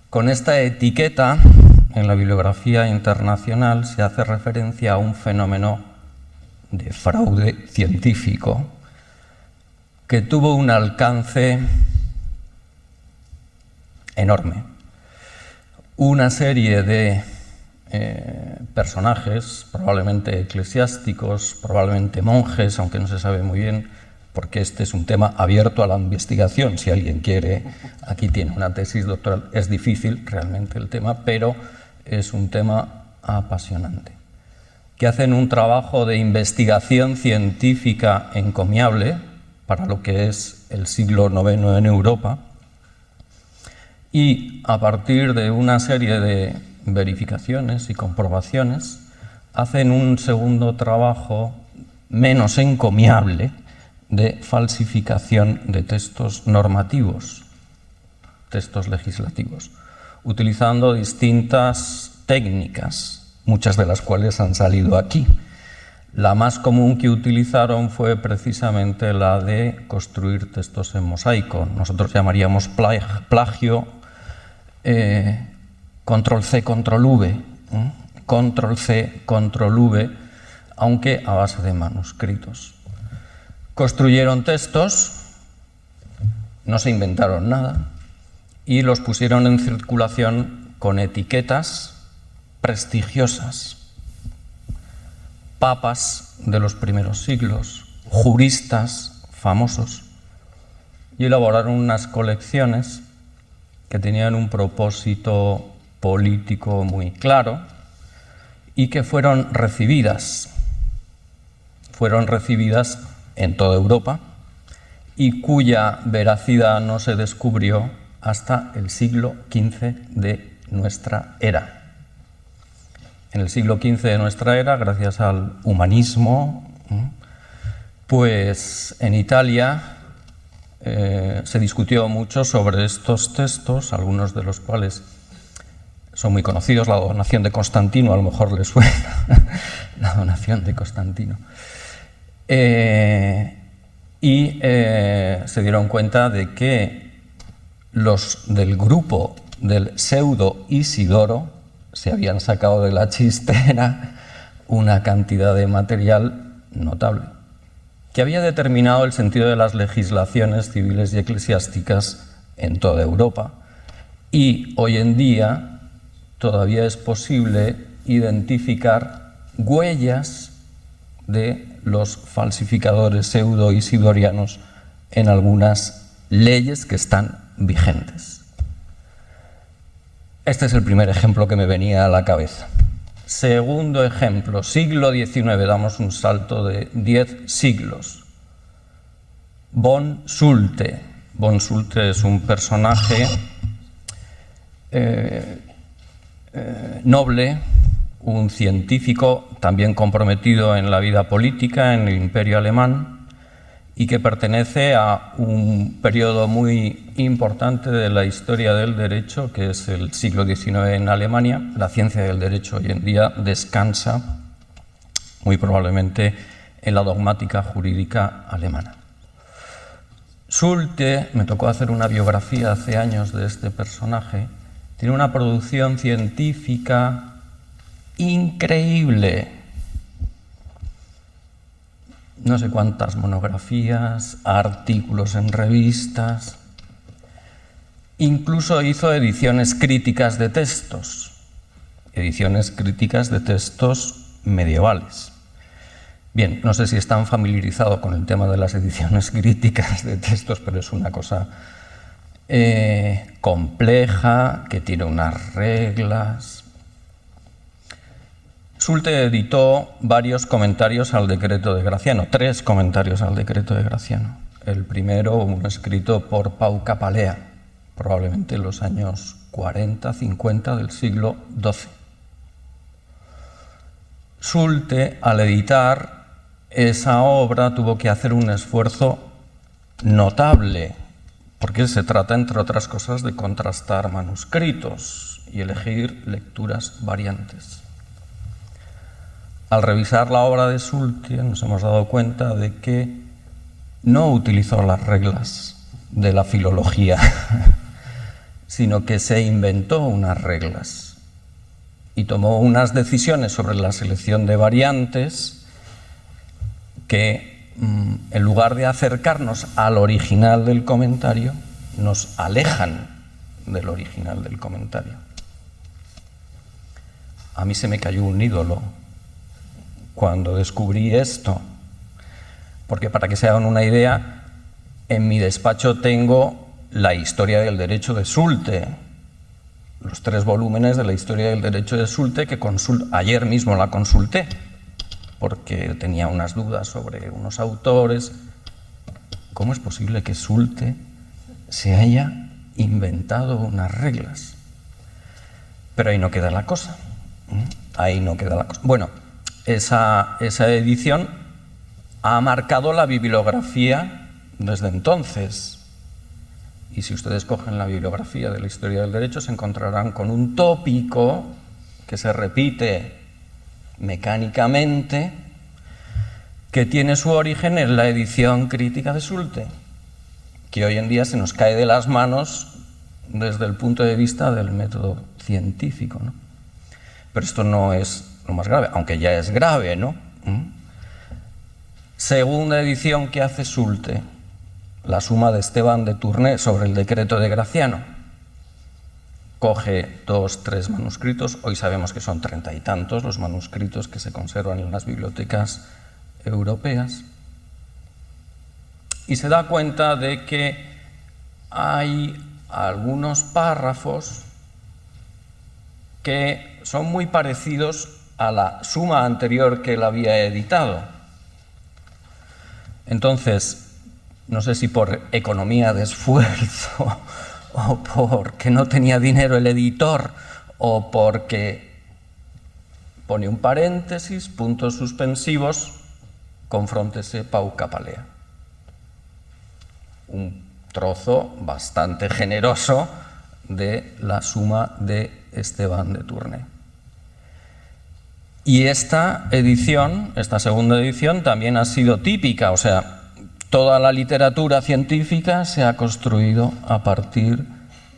Speaker 7: Con esta etiqueta, en la bibliografía internacional se hace referencia a un fenómeno de fraude científico que tuvo un alcance enorme. Una serie de personajes, probablemente eclesiásticos, probablemente monjes, aunque no se sabe muy bien, porque este es un tema abierto a la investigación. Si alguien quiere, aquí tiene una tesis doctoral. Es difícil realmente el tema, pero es un tema apasionante. Que hacen un trabajo de investigación científica encomiable para lo que es el siglo IX en Europa, y a partir de una serie de verificaciones y comprobaciones hacen un segundo trabajo menos encomiable de falsificación de textos normativos, textos legislativos, utilizando distintas técnicas, muchas de las cuales han salido aquí. La más común que utilizaron fue precisamente la de construir textos en mosaico. Nosotros llamaríamos plagio, control-C, control-V, control-C, control-V, aunque a base de manuscritos. Construyeron textos, no se inventaron nada, y los pusieron en circulación con etiquetas prestigiosas. Papas de los primeros siglos, juristas famosos, y elaboraron unas colecciones que tenían un propósito político muy claro y que fueron recibidas en toda Europa y cuya veracidad no se descubrió hasta el siglo XV de nuestra era. En el siglo XV de nuestra era, gracias al humanismo, pues en Italia se discutió mucho sobre estos textos, algunos de los cuales son muy conocidos. La donación de Constantino, a lo mejor les suena, la donación de Constantino. Y se dieron cuenta de que los del grupo del pseudo Isidoro se habían sacado de la chistera una cantidad de material notable, que había determinado el sentido de las legislaciones civiles y eclesiásticas en toda Europa. Y hoy en día todavía es posible identificar huellas de los falsificadores pseudo-isidorianos en algunas leyes que están vigentes. Este es el primer ejemplo que me venía a la cabeza. Segundo ejemplo, siglo XIX, damos un salto de 10 siglos. Von Sulte. Von Sulte es un personaje noble, un científico también comprometido en la vida política en el Imperio Alemán y que pertenece a un periodo muy importante de la historia del derecho, que es el siglo XIX en Alemania. La ciencia del derecho hoy en día descansa muy probablemente en la dogmática jurídica alemana. Sulte, me tocó hacer una biografía hace años de este personaje, tiene una producción científica increíble. No sé cuántas monografías, artículos en revistas. Incluso hizo ediciones críticas de textos medievales. Bien, no sé si están familiarizados con el tema de las ediciones críticas de textos, pero es una cosa compleja, que tiene unas reglas. Sulte editó varios comentarios al decreto de Graciano, 3 comentarios al decreto de Graciano. El primero, uno escrito por Pau Capalea, probablemente en los años 40, 50 del siglo XII. Sulte, al editar esa obra, tuvo que hacer un esfuerzo notable, porque se trata, entre otras cosas, de contrastar manuscritos y elegir lecturas variantes. Al revisar la obra de Sulte nos hemos dado cuenta de que no utilizó las reglas de la filología, sino que se inventó unas reglas y tomó unas decisiones sobre la selección de variantes que, en lugar de acercarnos al original del comentario, nos alejan del original del comentario. A mí se me cayó un ídolo cuando descubrí esto, porque para que se hagan una idea, en mi despacho tengo la historia del derecho de Sulte, los 3 volúmenes de la historia del derecho de Sulte que ayer mismo la consulté, porque tenía unas dudas sobre unos autores. ¿Cómo es posible que Sulte se haya inventado unas reglas? Pero ahí no queda la cosa. Bueno, esa edición ha marcado la bibliografía desde entonces. Y si ustedes cogen la bibliografía de la historia del derecho, se encontrarán con un tópico que se repite mecánicamente, que tiene su origen en la edición crítica de Sulte, que hoy en día se nos cae de las manos desde el punto de vista del método científico, ¿no? Pero esto no es lo más grave, aunque ya es grave, ¿no? Segunda edición que hace Sulte, la Suma de Esteban de Tournai sobre el decreto de Graciano. Coge 2, 3 manuscritos, hoy sabemos que son 30 y tantos los manuscritos que se conservan en las bibliotecas europeas, y se da cuenta de que hay algunos párrafos que son muy parecidos a la suma anterior que él había editado. Entonces, no sé si por economía de esfuerzo o porque no tenía dinero el editor o porque pone un paréntesis, puntos suspensivos, confróntese Pauca Palea. Un trozo bastante generoso de la suma de Esteban de Tournai. Y esta edición, esta segunda edición, también ha sido típica, o sea, toda la literatura científica se ha construido a partir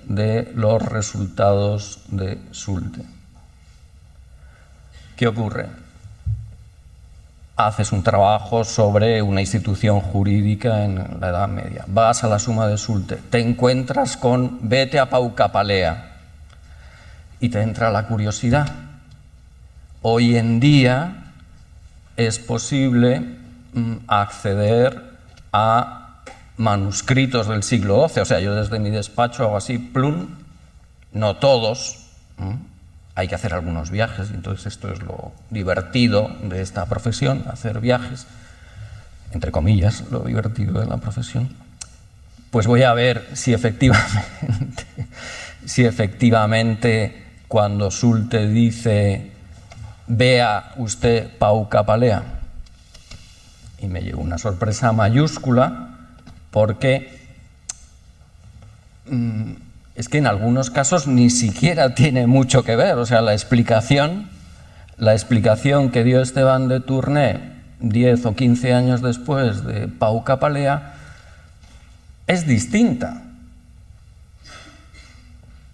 Speaker 7: de los resultados de Sulte. ¿Qué ocurre? Haces un trabajo sobre una institución jurídica en la Edad Media, vas a la suma de Sulte, te encuentras con vete a Pauca Palea y te entra la curiosidad. Hoy en día es posible acceder a manuscritos del siglo XII, o sea, yo desde mi despacho hago así, plum, no todos, hay que hacer algunos viajes, entonces esto es lo divertido de esta profesión, hacer viajes, entre comillas, lo divertido de la profesión. Pues voy a ver si efectivamente cuando Sulte dice vea usted Pauca Palea, y me llevo una sorpresa mayúscula porque es que en algunos casos ni siquiera tiene mucho que ver, o sea, la explicación que dio Esteban de Tournai 10 o 15 años después de Pauca Palea es distinta.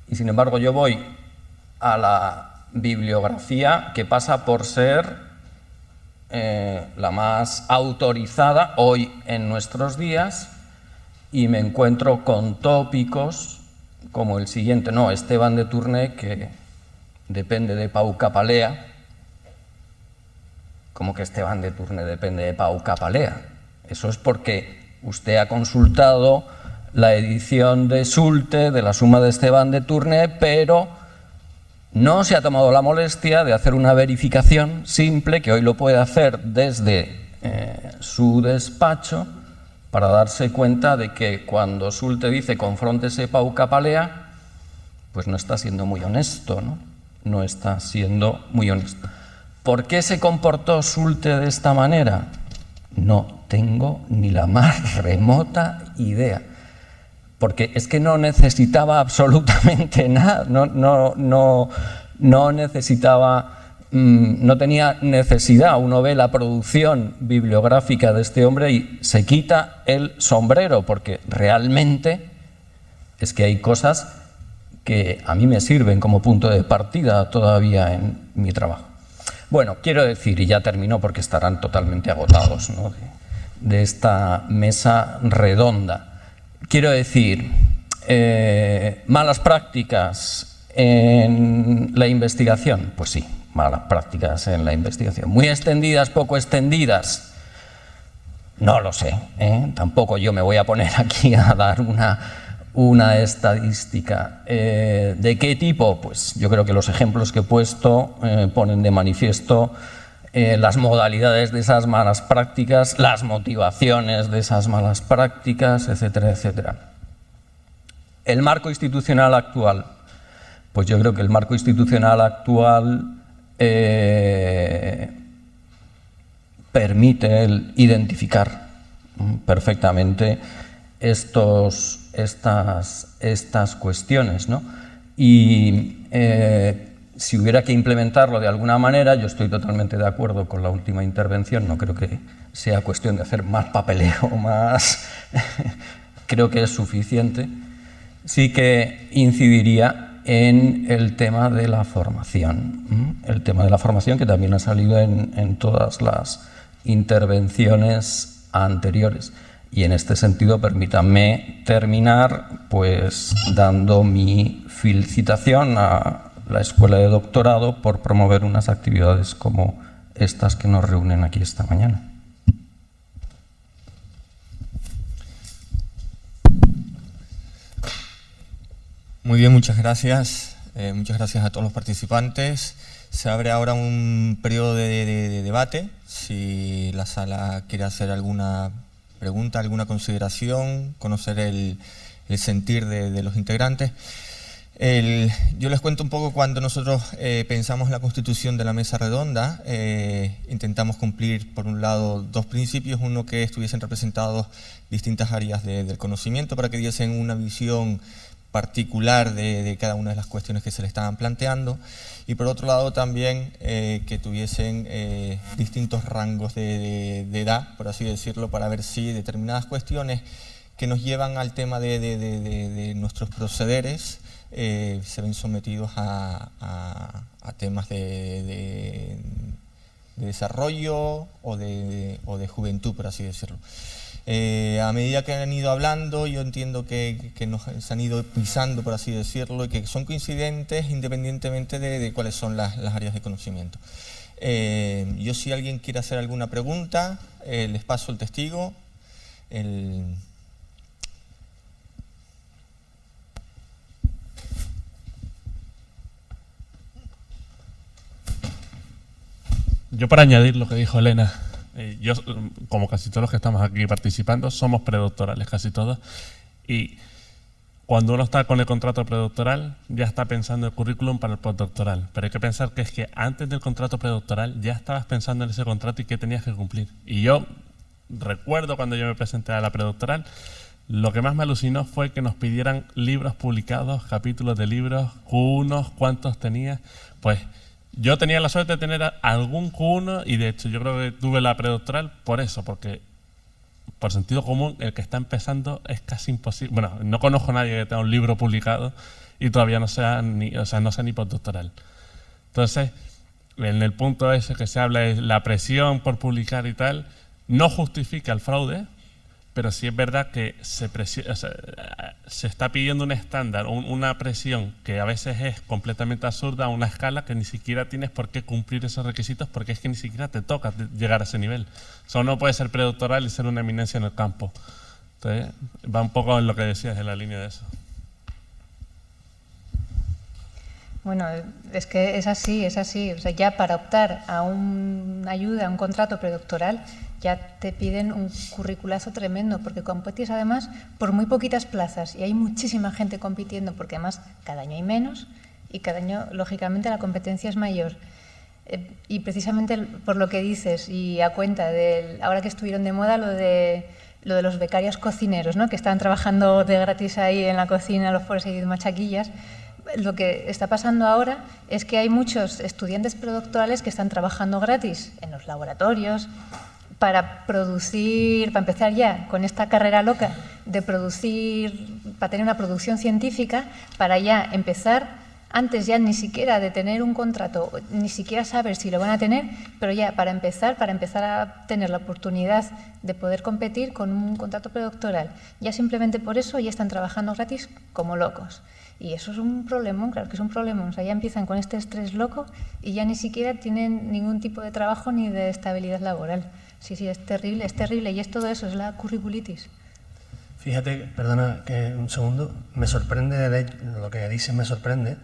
Speaker 7: Y sin embargo yo voy a la bibliografía que pasa por ser la más autorizada hoy en nuestros días y me encuentro con tópicos como el siguiente, no, Esteban de Tournai, que depende de Pauca Palea. ¿Cómo que Esteban de Tournai depende de Pauca Palea? Eso es porque usted ha consultado la edición de Sulte de la suma de Esteban de Tournai, pero no se ha tomado la molestia de hacer una verificación simple, que hoy lo puede hacer desde su despacho, para darse cuenta de que cuando Sulte dice confróntese Pauca Palea, pues no está siendo muy honesto, ¿no? No está siendo muy honesto. ¿Por qué se comportó Sulte de esta manera? No tengo ni la más remota idea. Porque es que no necesitaba absolutamente nada, no necesitaba, no tenía necesidad. Uno ve la producción bibliográfica de este hombre y se quita el sombrero, porque realmente es que hay cosas que a mí me sirven como punto de partida todavía en mi trabajo. Bueno, quiero decir, y ya termino porque estarán totalmente agotados, ¿no?, de esta mesa redonda. Quiero decir, malas prácticas en la investigación, pues sí, malas prácticas en la investigación. Muy extendidas, poco extendidas, no lo sé, tampoco yo me voy a poner aquí a dar una estadística. ¿De qué tipo? Pues yo creo que los ejemplos que he puesto ponen de manifiesto las modalidades de esas malas prácticas, las motivaciones de esas malas prácticas, etcétera, etcétera. El marco institucional actual. Pues yo creo que el marco institucional actual permite el identificar perfectamente estas cuestiones, ¿no? Y si hubiera que implementarlo de alguna manera, yo estoy totalmente de acuerdo con la última intervención, no creo que sea cuestión de hacer más papeleo, más creo que es suficiente. Sí que incidiría en el tema de la formación, el tema de la formación que también ha salido en todas las intervenciones anteriores. Y en este sentido, permítanme terminar pues dando mi felicitación a la Escuela de Doctorado por promover unas actividades como estas que nos reúnen aquí esta mañana.
Speaker 8: Muy bien, muchas gracias. Muchas gracias a todos los participantes. Se abre ahora un periodo de debate. Si la sala quiere hacer alguna pregunta, alguna consideración, conocer el sentir de los integrantes. Yo les cuento un poco cuando nosotros pensamos la constitución de la mesa redonda. Intentamos cumplir, por un lado, dos principios. Uno, que estuviesen representados distintas áreas del conocimiento para que diesen una visión particular de cada una de las cuestiones que se le estaban planteando, y por otro lado también que tuviesen distintos rangos de edad, por así decirlo, para ver si determinadas cuestiones que nos llevan al tema de nuestros procederes se ven sometidos a temas de desarrollo o de juventud, por así decirlo. A medida que han ido hablando, yo entiendo que se han ido pisando, por así decirlo, y que son coincidentes independientemente de cuáles son las áreas de conocimiento. Yo, si alguien quiere hacer alguna pregunta, les paso el testigo.
Speaker 9: Yo, para añadir lo que dijo Elena, yo, como casi todos los que estamos aquí participando, somos predoctorales, casi todos, y cuando uno está con el contrato predoctoral ya está pensando el currículum para el postdoctoral, pero hay que pensar que es que antes del contrato predoctoral ya estabas pensando en ese contrato y qué tenías que cumplir. Y yo recuerdo cuando yo me presenté a la predoctoral, lo que más me alucinó fue que nos pidieran libros publicados, capítulos de libros, Q1, cuántos tenía. Pues yo tenía la suerte de tener algún Q1, y de hecho yo creo que tuve la predoctoral por eso, porque por sentido común el que está empezando es casi imposible. Bueno, no conozco a nadie que tenga un libro publicado y todavía no sea ni postdoctoral. Entonces, en el punto ese que se habla de la presión por publicar y tal, no justifica el fraude, pero sí es verdad que se está pidiendo un estándar, una presión que a veces es completamente absurda, a una escala que ni siquiera tienes por qué cumplir esos requisitos, porque es que ni siquiera te toca llegar a ese nivel. Solo no puedes ser predoctoral y ser una eminencia en el campo. Entonces, va un poco en lo que decías, en la línea de eso.
Speaker 4: Bueno, es que es así, es así. O sea, ya para optar a una ayuda, a un contrato predoctoral, ya te piden un curriculazo tremendo, porque compites además por muy poquitas plazas y hay muchísima gente compitiendo, porque además cada año hay menos y cada año, lógicamente, la competencia es mayor. Y precisamente por lo que dices, y a cuenta de ahora que estuvieron de moda lo de los becarios cocineros, ¿no?, que están trabajando de gratis ahí en la cocina, los pobres ahí de machaquillas. Lo que está pasando ahora es que hay muchos estudiantes predoctorales que están trabajando gratis en los laboratorios para producir, para empezar ya con esta carrera loca de producir, para tener una producción científica, para ya empezar, antes ya ni siquiera de tener un contrato, ni siquiera saber si lo van a tener, pero ya para empezar a tener la oportunidad de poder competir con un contrato predoctoral. Ya simplemente por eso ya están trabajando gratis como locos. Y eso es un problemón, claro que es un problemón. O sea, ya empiezan con este estrés loco y ya ni siquiera tienen ningún tipo de trabajo ni de estabilidad laboral. Sí, sí, es terrible, y es todo eso, es la curriculitis.
Speaker 2: Fíjate, perdona que un segundo, me sorprende, lo que dices me sorprende,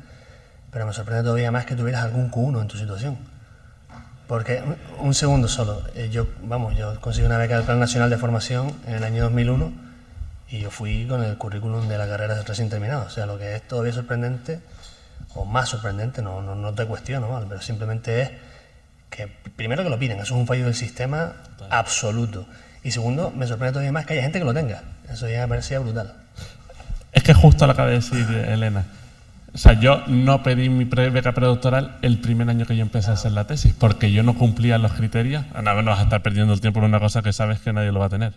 Speaker 2: pero me sorprende todavía más que tuvieras algún Q1 en tu situación. Porque, un segundo solo, yo conseguí una beca del Plan Nacional de Formación en el año 2001 y yo fui con el currículum de la carrera recién terminado. O sea, lo que es todavía sorprendente, o más sorprendente, no te cuestiono, ¿vale?, pero simplemente es que, primero, que lo piden, eso es un fallo del sistema absoluto. Y segundo, me sorprende todavía más que haya gente que lo tenga. Eso ya me parecía brutal.
Speaker 9: Es que justo lo acaba de decir Elena. O sea, yo no pedí mi beca predoctoral el primer año que yo empecé a hacer la tesis, porque yo no cumplía los criterios. No vas a estar perdiendo el tiempo en una cosa que sabes que nadie lo va a tener.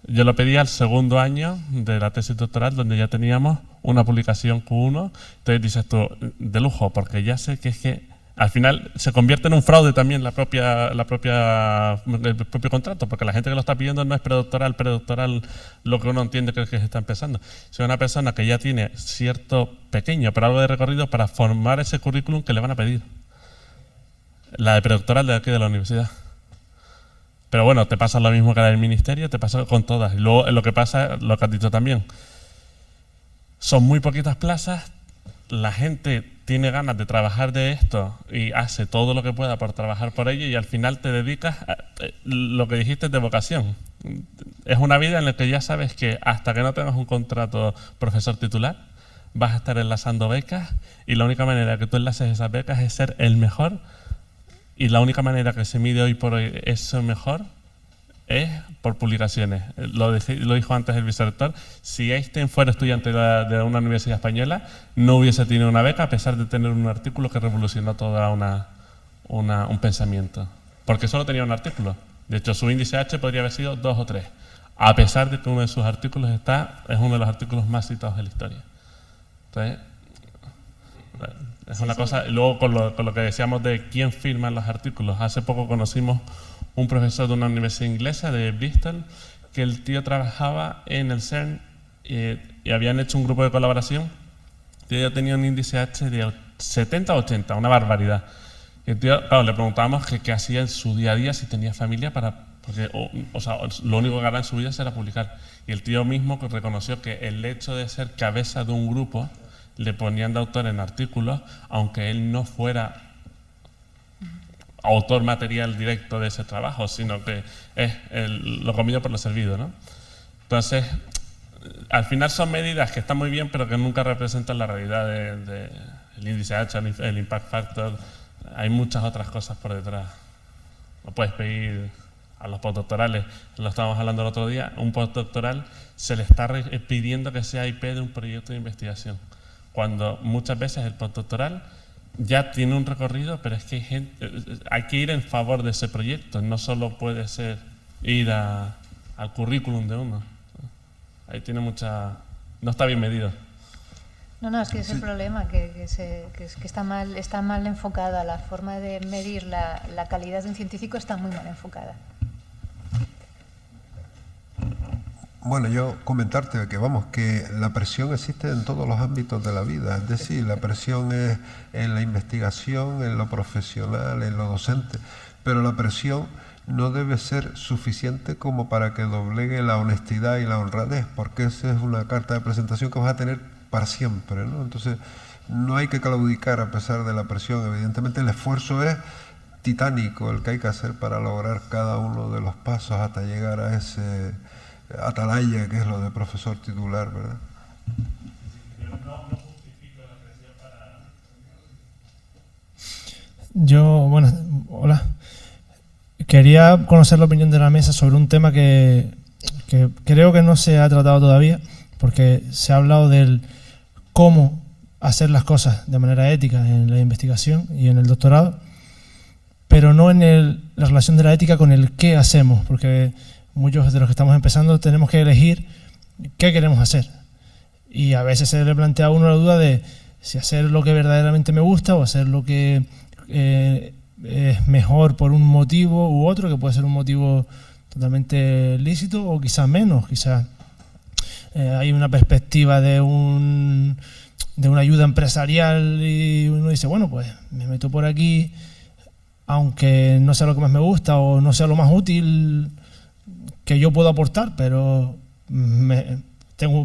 Speaker 9: Yo lo pedí al segundo año de la tesis doctoral, donde ya teníamos una publicación Q1. Entonces dices tú, de lujo, porque ya sé que es que al final se convierte en un fraude también el propio contrato, porque la gente que lo está pidiendo no es predoctoral lo que uno entiende que se está empezando. Si es una persona que ya tiene cierto pequeño, pero algo de recorrido para formar ese currículum que le van a pedir. La de predoctoral de aquí de la universidad. Pero bueno, te pasa lo mismo que la del ministerio, te pasa con todas. Y luego lo que pasa, lo que has dicho también, son muy poquitas plazas, la gente tiene ganas de trabajar de esto y hace todo lo que pueda por trabajar por ello y al final te dedicas a lo que dijiste de vocación. Es una vida en la que ya sabes que hasta que no tengas un contrato profesor titular vas a estar enlazando becas y la única manera que tú enlaces esas becas es ser el mejor y la única manera que se mide hoy por hoy eso mejor es por publicaciones. Lo dijo antes el vicerrector, si Einstein fuera estudiante de una universidad española, no hubiese tenido una beca a pesar de tener un artículo que revolucionó toda un pensamiento. Porque solo tenía un artículo. De hecho, su índice H podría haber sido 2 o 3, a pesar de que uno de sus artículos es uno de los artículos más citados de la historia. Entonces, es una cosa. Luego, con lo que decíamos de quién firma los artículos, hace poco conocimos un profesor de una universidad inglesa, de Bristol, que el tío trabajaba en el CERN y habían hecho un grupo de colaboración. El tío ya tenía un índice H de 70 o 80, una barbaridad. Y el tío, claro, le preguntábamos qué hacía en su día a día, si tenía familia porque lo único que ganaba en su vida era publicar. Y el tío mismo reconoció que el hecho de ser cabeza de un grupo le ponían de autor en artículos, aunque él no fuera autor material directo de ese trabajo, sino que es lo comido por lo servido, ¿no? Entonces, al final son medidas que están muy bien, pero que nunca representan la realidad del índice H, el impact factor. Hay muchas otras cosas por detrás. No puedes pedir a los postdoctorales, lo estábamos hablando el otro día, un postdoctoral se le está pidiendo que sea IP de un proyecto de investigación, cuando muchas veces el postdoctoral ya tiene un recorrido, pero es que hay que ir en favor de ese proyecto, no solo puede ser ir al currículum de uno. Ahí tiene no está bien medido.
Speaker 4: No, es que es el problema, que está mal enfocada. La forma de medir la calidad de un científico está muy mal enfocada.
Speaker 3: Bueno, yo comentarte que la presión existe en todos los ámbitos de la vida, es decir, la presión es en la investigación, en lo profesional, en lo docente, pero la presión no debe ser suficiente como para que doblegue la honestidad y la honradez, porque esa es una carta de presentación que vas a tener para siempre, ¿no? Entonces, no hay que claudicar a pesar de la presión. Evidentemente, el esfuerzo es titánico el que hay que hacer para lograr cada uno de los pasos hasta llegar a ese atalaya que es lo de profesor titular, ¿verdad?
Speaker 10: Hola. Quería conocer la opinión de la mesa sobre un tema que creo que no se ha tratado todavía, porque se ha hablado del cómo hacer las cosas de manera ética en la investigación y en el doctorado, pero no en la relación de la ética con el qué hacemos, porque muchos de los que estamos empezando tenemos que elegir qué queremos hacer. Y a veces se le plantea a uno la duda de si hacer lo que verdaderamente me gusta o hacer lo que es mejor por un motivo u otro, que puede ser un motivo totalmente lícito o quizás menos. Quizás hay una perspectiva de una ayuda empresarial y uno dice, bueno, pues me meto por aquí, aunque no sea lo que más me gusta o no sea lo más útil que yo puedo aportar, pero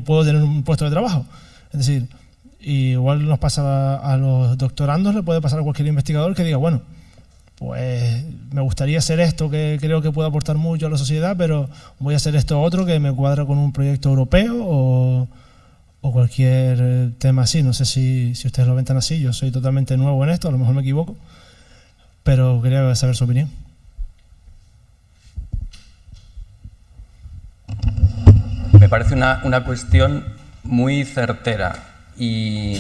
Speaker 10: puedo tener un puesto de trabajo. Es decir, igual nos pasa a los doctorandos, le puede pasar a cualquier investigador que diga, bueno, pues me gustaría hacer esto que creo que puede aportar mucho a la sociedad, pero voy a hacer esto otro que me cuadra con un proyecto europeo o cualquier tema así. No sé si ustedes lo ven tan así, yo soy totalmente nuevo en esto, a lo mejor me equivoco, pero quería saber su opinión.
Speaker 7: Me parece una cuestión muy certera y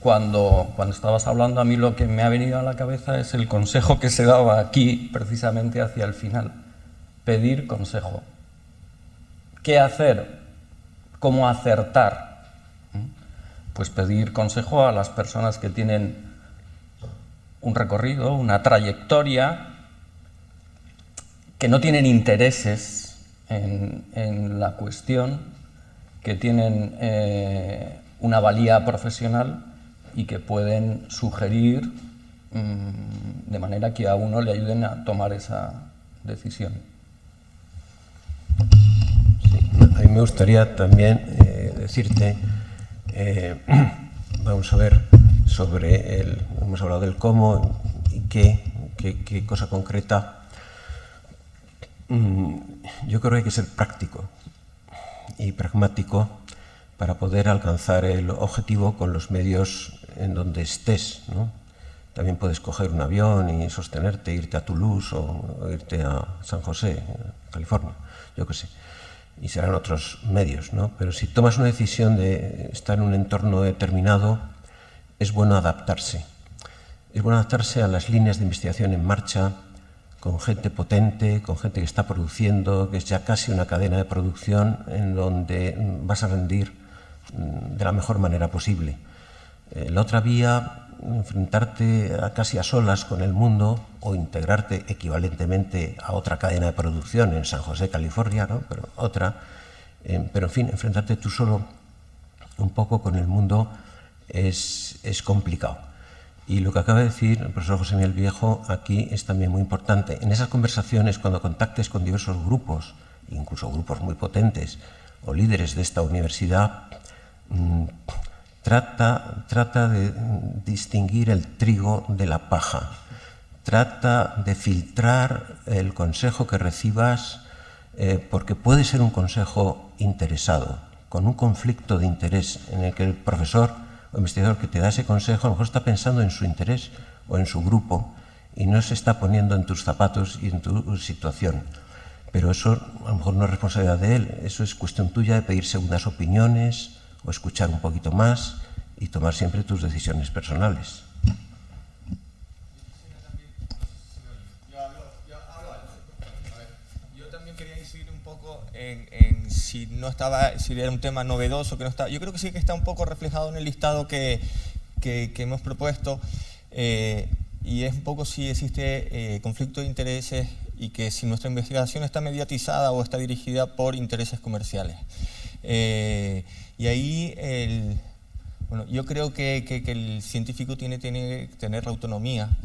Speaker 7: cuando estabas hablando a mí lo que me ha venido a la cabeza es el consejo que se daba aquí precisamente hacia el final. Pedir consejo. ¿Qué hacer? ¿Cómo acertar? Pues pedir consejo a las personas que tienen un recorrido, una trayectoria, que no tienen intereses en la cuestión, que tienen una valía profesional y que pueden sugerir de manera que a uno le ayuden a tomar esa decisión.
Speaker 6: Sí, a mí me gustaría también decirte, vamos a ver sobre hemos hablado del cómo y qué cosa concreta. Yo creo que hay que ser práctico y pragmático para poder alcanzar el objetivo con los medios en donde estés, ¿no? También puedes coger un avión y sostenerte, irte a Toulouse o irte a San José, California, yo qué sé. Y serán otros medios, ¿no? Pero si tomas una decisión de estar en un entorno determinado, es bueno adaptarse. Es bueno adaptarse a las líneas de investigación en marcha, con gente potente, con gente que está produciendo, que es ya casi una cadena de producción en donde vas a rendir de la mejor manera posible. La otra vía, enfrentarte casi a solas con el mundo o integrarte equivalentemente a otra cadena de producción en San José, California, ¿no? Pero otra, pero en fin, enfrentarte tú solo un poco con el mundo es complicado. Y lo que acaba de decir el profesor José Miguel Viejo aquí es también muy importante. En esas conversaciones, cuando contactes con diversos grupos, incluso grupos muy potentes o líderes de esta universidad, trata de distinguir el trigo de la paja. Trata de filtrar el consejo que recibas, porque puede ser un consejo interesado, con un conflicto de interés en el que el profesor o investigador que te da ese consejo a lo mejor está pensando en su interés o en su grupo y no se está poniendo en tus zapatos y en tu situación. Pero eso a lo mejor no es responsabilidad de él, eso es cuestión tuya de pedir segundas opiniones o escuchar un poquito más y tomar siempre tus decisiones personales.
Speaker 8: Yo también quería incidir un poco en si era un tema novedoso, que no estaba. Yo creo que sí que está un poco reflejado en el listado que hemos propuesto, y es un poco si existe conflicto de intereses y que si nuestra investigación está mediatizada o está dirigida por intereses comerciales. Y ahí yo creo que el científico tiene que tener la autonomía,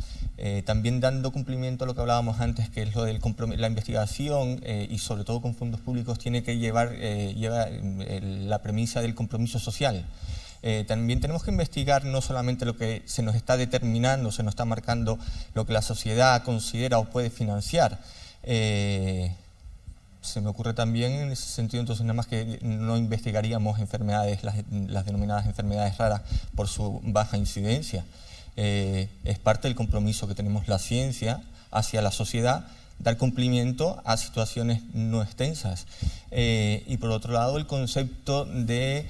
Speaker 8: también dando cumplimiento a lo que hablábamos antes, que es lo del la investigación, y sobre todo con fondos públicos tiene que lleva la premisa del compromiso social. También tenemos que investigar no solamente lo que se nos está determinando, se nos está marcando lo que la sociedad considera o puede financiar. Se me ocurre también en ese sentido, entonces, nada más que no investigaríamos enfermedades, las denominadas enfermedades raras, por su baja incidencia. Es parte del compromiso que tenemos la ciencia hacia la sociedad, dar cumplimiento a situaciones no extensas. Y por otro lado, el concepto de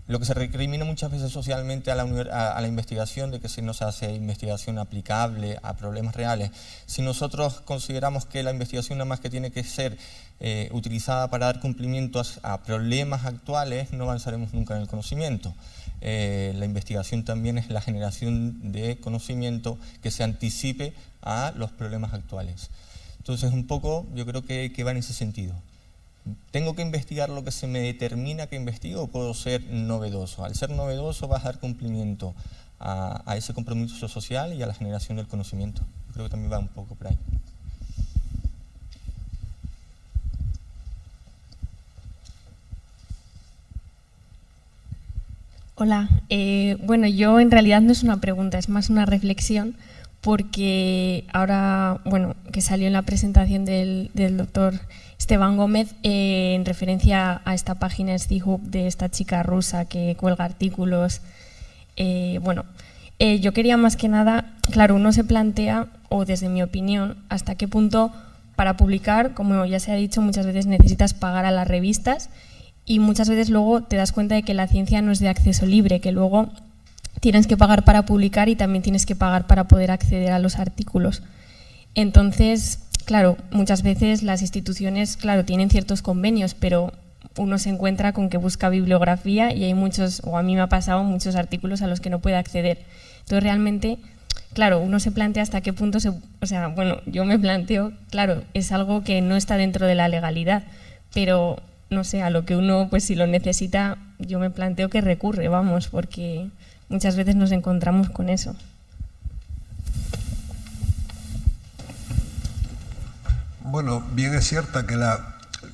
Speaker 8: lo que se recrimina muchas veces socialmente a la investigación, de que si no se hace investigación aplicable a problemas reales. Si nosotros consideramos que la investigación nada más que tiene que ser utilizada para dar cumplimiento a problemas actuales, no avanzaremos nunca en el conocimiento. La investigación también es la generación de conocimiento que se anticipe a los problemas actuales. Entonces, un poco, yo creo que va en ese sentido. ¿Tengo que investigar lo que se me determina que investigo o puedo ser novedoso? Al ser novedoso vas a dar cumplimiento a ese compromiso social y a la generación del conocimiento. Yo creo que también va un poco por ahí.
Speaker 11: Hola, bueno, yo en realidad no es una pregunta, es más una reflexión, porque ahora, bueno, que salió en la presentación del doctor Esteban Gómez, en referencia a esta página Sci-Hub de esta chica rusa que cuelga artículos. Yo quería más que nada, claro, uno se plantea, o desde mi opinión, hasta qué punto para publicar, como ya se ha dicho, muchas veces necesitas pagar a las revistas y muchas veces luego te das cuenta de que la ciencia no es de acceso libre, que luego tienes que pagar para publicar y también tienes que pagar para poder acceder a los artículos. Entonces, claro, muchas veces las instituciones, claro, tienen ciertos convenios, pero uno se encuentra con que busca bibliografía y hay muchos, o a mí me ha pasado, muchos artículos a los que no puede acceder. Entonces, realmente, claro, uno se plantea hasta qué punto yo me planteo, claro, es algo que no está dentro de la legalidad, pero no sé, a lo que uno, pues si lo necesita, yo me planteo que recurre, vamos, porque muchas veces nos encontramos con eso.
Speaker 3: Bueno, bien es cierta que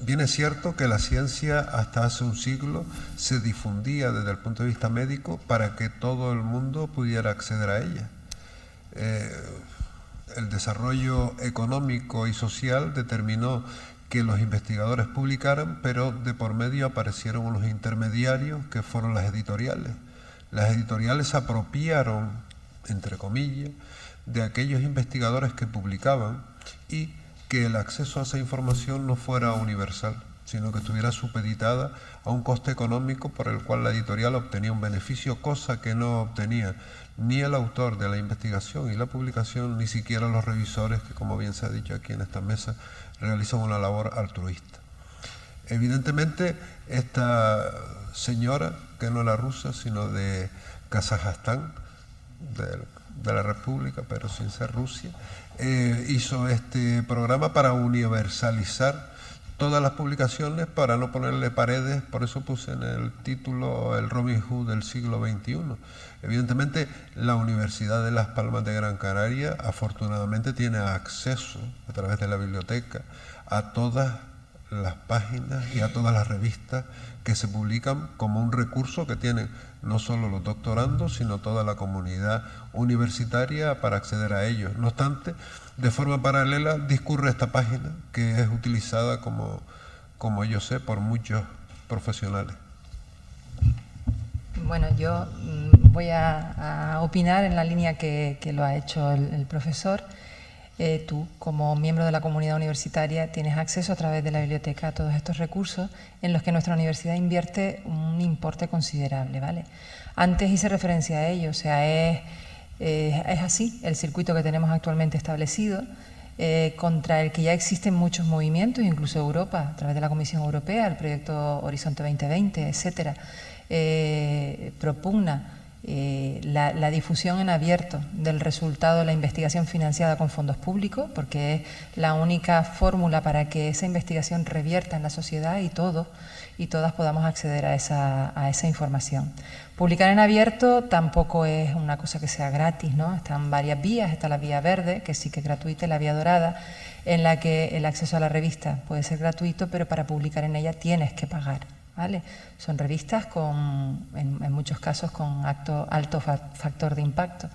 Speaker 3: bien es cierto que la ciencia hasta hace un siglo se difundía desde el punto de vista médico para que todo el mundo pudiera acceder a ella. El desarrollo económico y social determinó que los investigadores publicaran, pero de por medio aparecieron unos intermediarios que fueron las editoriales. Las editoriales se apropiaron, entre comillas, de aquellos investigadores que publicaban y que el acceso a esa información no fuera universal, sino que estuviera supeditada a un coste económico por el cual la editorial obtenía un beneficio, cosa que no obtenía ni el autor de la investigación y la publicación, ni siquiera los revisores, que como bien se ha dicho aquí en esta mesa, realizan una labor altruista. Evidentemente, esta señora, que no era rusa, sino de Kazajstán, de la República, pero sin ser Rusia, hizo este programa para universalizar todas las publicaciones, para no ponerle paredes. Por eso puse en el título el Robin Hood del siglo XXI. Evidentemente, la Universidad de Las Palmas de Gran Canaria afortunadamente tiene acceso a través de la biblioteca a todas las páginas y a todas las revistas que se publican como un recurso que tienen no solo los doctorandos, sino toda la comunidad universitaria para acceder a ellos. No obstante, de forma paralela discurre esta página, que es utilizada, como yo sé, por muchos profesionales.
Speaker 5: Bueno, yo voy a opinar en la línea que lo ha hecho el profesor. Tú, como miembro de la comunidad universitaria, tienes acceso a través de la biblioteca a todos estos recursos en los que nuestra universidad invierte un importe considerable, ¿vale? Antes hice referencia a ello, o sea, es así el circuito que tenemos actualmente establecido, contra el que ya existen muchos movimientos, incluso Europa, a través de la Comisión Europea, el proyecto Horizonte 2020, etcétera, propugna la difusión en abierto del resultado de la investigación financiada con fondos públicos, porque es la única fórmula para que esa investigación revierta en la sociedad y todos y todas podamos acceder a esa información. Publicar en abierto tampoco es una cosa que sea gratis, ¿no? Están varias vías. Está la vía verde, que sí que es gratuita, y la vía dorada, en la que el acceso a la revista puede ser gratuito, pero para publicar en ella tienes que pagar, ¿vale? Son revistas en muchos casos con alto factor de impacto.